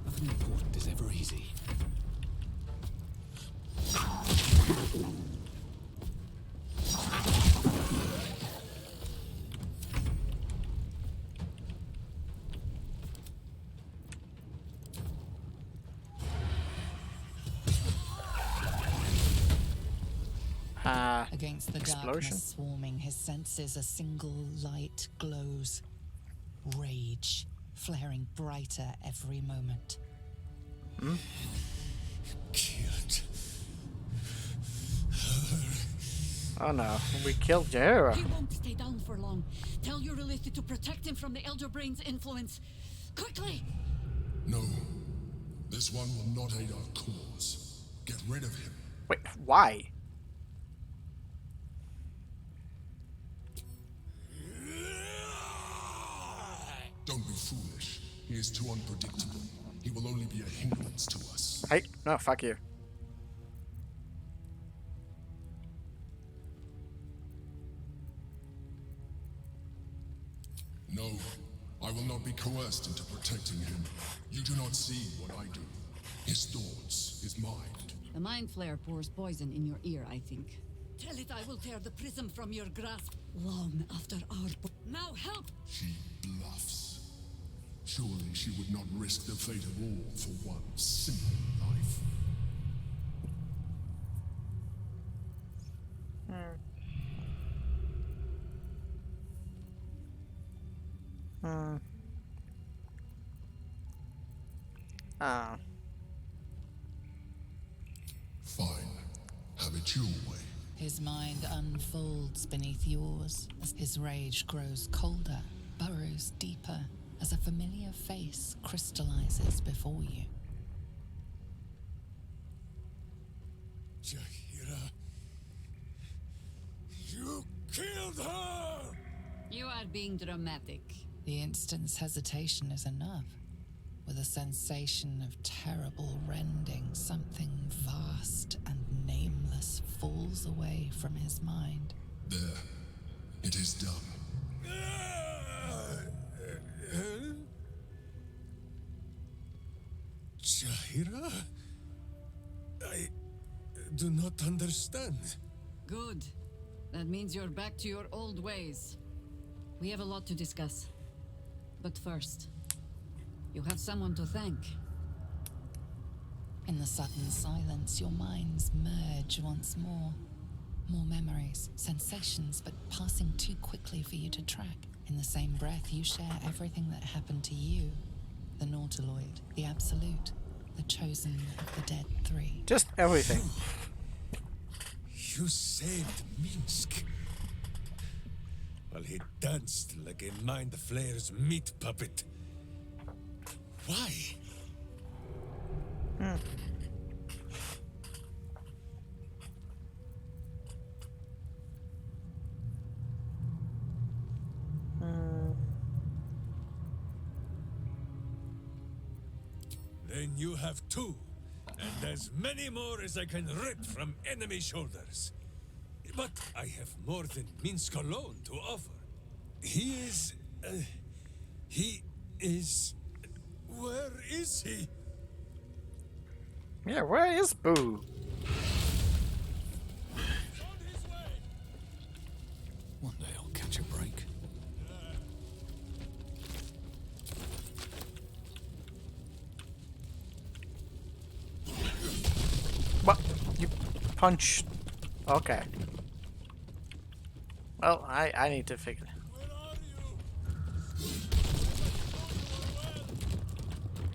Speaker 5: Nothing important is ever easy.
Speaker 7: Against the
Speaker 1: explosion.
Speaker 7: darkness swarming his senses, a single light glows. Rage, flaring brighter every moment.
Speaker 5: Killed.
Speaker 1: Oh no, we killed Jera.
Speaker 2: He won't stay down for long. Tell your Elitha to protect him from the Elder Brain's influence. Quickly!
Speaker 6: No. This one will not aid our cause. Get rid of him.
Speaker 1: Wait, why?
Speaker 6: Don't be foolish. He is too unpredictable. He will only be a hindrance to us.
Speaker 1: Hey, no, fuck you.
Speaker 6: No, I will not be coerced into protecting him. You do not see what I do. His thoughts, his mind.
Speaker 2: The mind flare pours poison in your ear, I think. Tell it I will tear the prism from your grasp long after our... Now help!
Speaker 6: She bluffs. Surely she would not risk the fate of all for one simple life. Fine. Have it your way.
Speaker 7: His mind unfolds beneath yours as his rage grows colder, burrows deeper, as a familiar face crystallizes before you.
Speaker 5: Jaheira, you killed her!
Speaker 2: You are being dramatic.
Speaker 7: The instant's hesitation is enough. With a sensation of terrible rending, something vast and nameless falls away from his mind.
Speaker 6: There. It is done.
Speaker 5: Jaheira? I do not understand.
Speaker 2: Good. That means you're back to your old ways. We have a lot to discuss. But first, you have someone to thank.
Speaker 7: In the sudden silence, your minds merge once more. More memories, sensations, but passing too quickly for you to track. In the same breath, you share everything that happened to you. The Nautiloid, the Absolute, the chosen of the Dead Three.
Speaker 1: Just everything.
Speaker 5: You saved Minsk. While he danced like a Mind Flayer's meat puppet. Why? Then you have two, and as many more as I can rip from enemy shoulders. But I have more than Minsk alone to offer. He is... Where is he?
Speaker 1: Yeah, where is Boo?
Speaker 5: One day I'll catch a break.
Speaker 1: What? You punched... Okay. Well, I need to figure...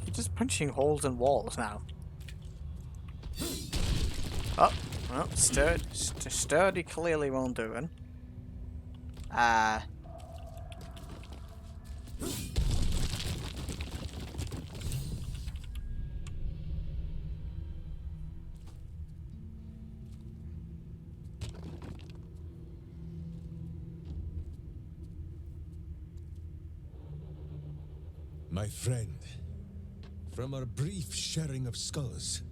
Speaker 1: You're just punching holes in walls now. Oh, Well, sturdy clearly won't do it.
Speaker 14: My friend, from our brief sharing of skulls,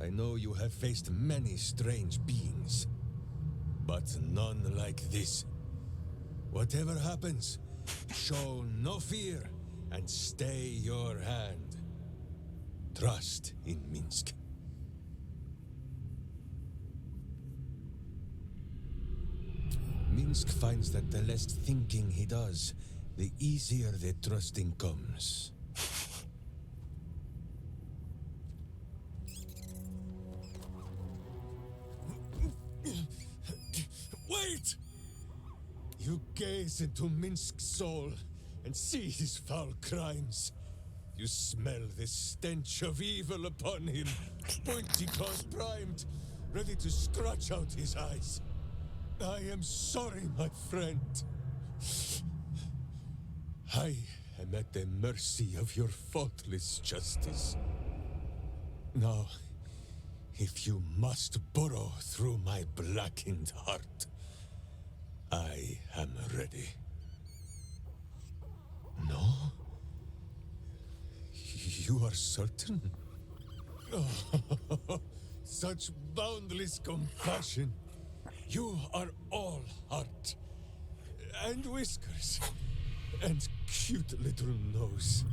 Speaker 14: I know you have faced many strange beings, but none like this. Whatever happens, show no fear and stay your hand. Trust in Minsk. Minsk finds that the less thinking he does, the easier the trusting comes. Wait! You gaze into Minsk's soul and see his foul crimes. You smell the stench of evil upon him, pointy claws primed, ready to scratch out his eyes. I am sorry, my friend. I am at the mercy of your faultless justice. Now, if you must burrow through my blackened heart, I am ready. No? You are certain? Oh, such boundless compassion. You are all heart. And whiskers. And cute little nose.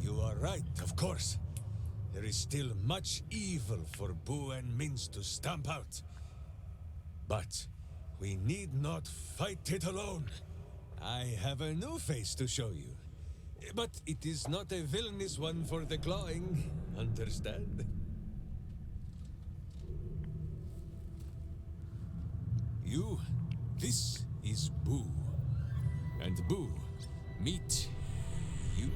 Speaker 14: You are right, of course. There is still much evil for Boo and Minsk to stamp out. But we need not fight it alone. I have a new face to show you. But it is not a villainous one for the clawing, understand? You, this is Boo. And Boo, meet you.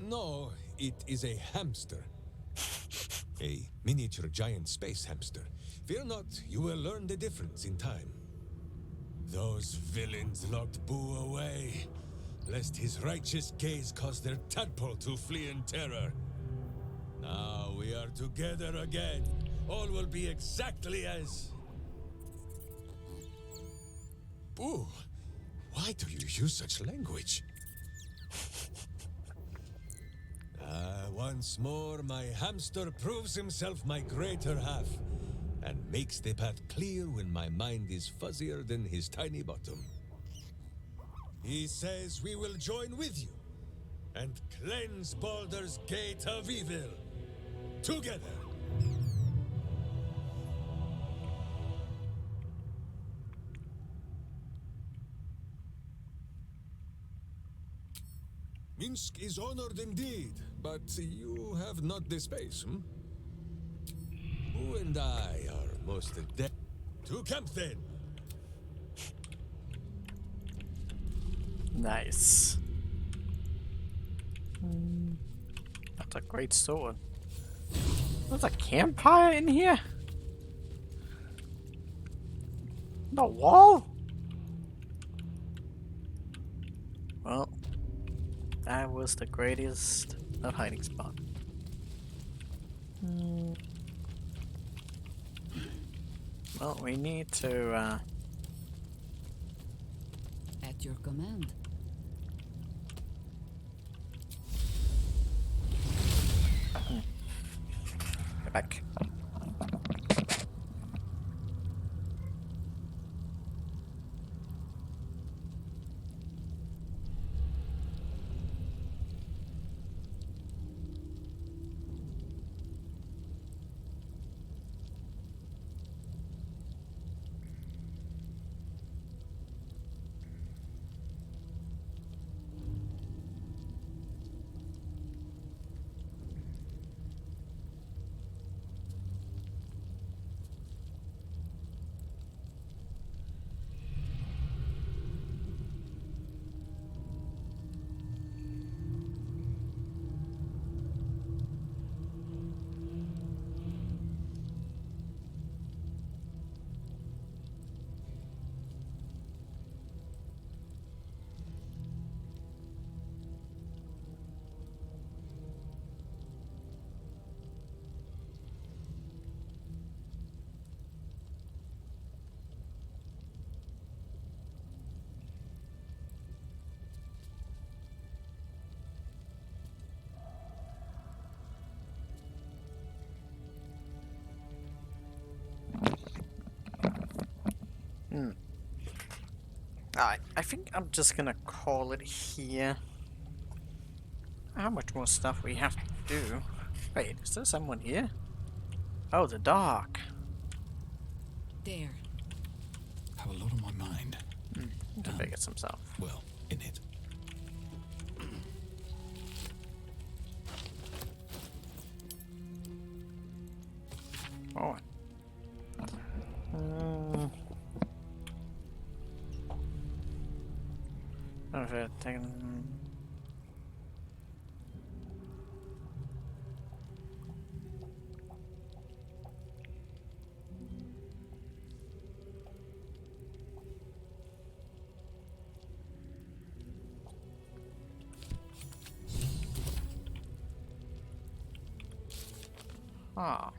Speaker 14: No, it is a hamster. A miniature giant space hamster. Fear not, you will learn the difference in time. Those villains locked Boo away, lest his righteous gaze cause their tadpole to flee in terror. Now we are together again. All will be exactly as... Boo, why do you use such language? Once more, my hamster proves himself my greater half, and makes the path clear when my mind is fuzzier than his tiny bottom. He says we will join with you, and cleanse Baldur's Gate of Evil. Together! Minsk is honored indeed, but you have not the space, hmm? Boo and I are most adept. To camp then!
Speaker 1: Nice. That's a great sword. There's a campfire in here? The wall? Well, that was the greatest of hiding spot. Well, we need to,
Speaker 2: At your command.
Speaker 1: get back. Alright, I think I'm just gonna call it here. How much more stuff we have to do? Wait, is there someone here? Oh, the dock.
Speaker 2: There.
Speaker 5: Have a lot on my mind.
Speaker 1: To figure some stuff.
Speaker 5: Well, in it.
Speaker 1: Oh. Okay, taking. Ah.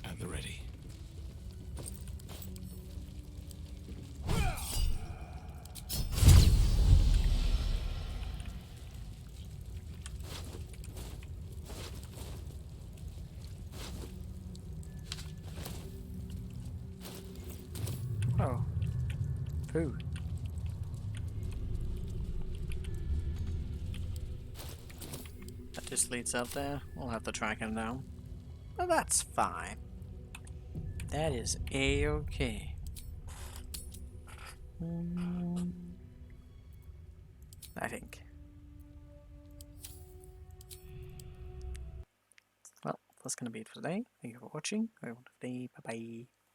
Speaker 5: At the ready.
Speaker 1: Oh. Pooh. That just leads out there. We'll have to track him down. But that's fine. That is a-okay. I think. Well, that's gonna be it for today. Thank you for watching. Have a wonderful day. Bye bye.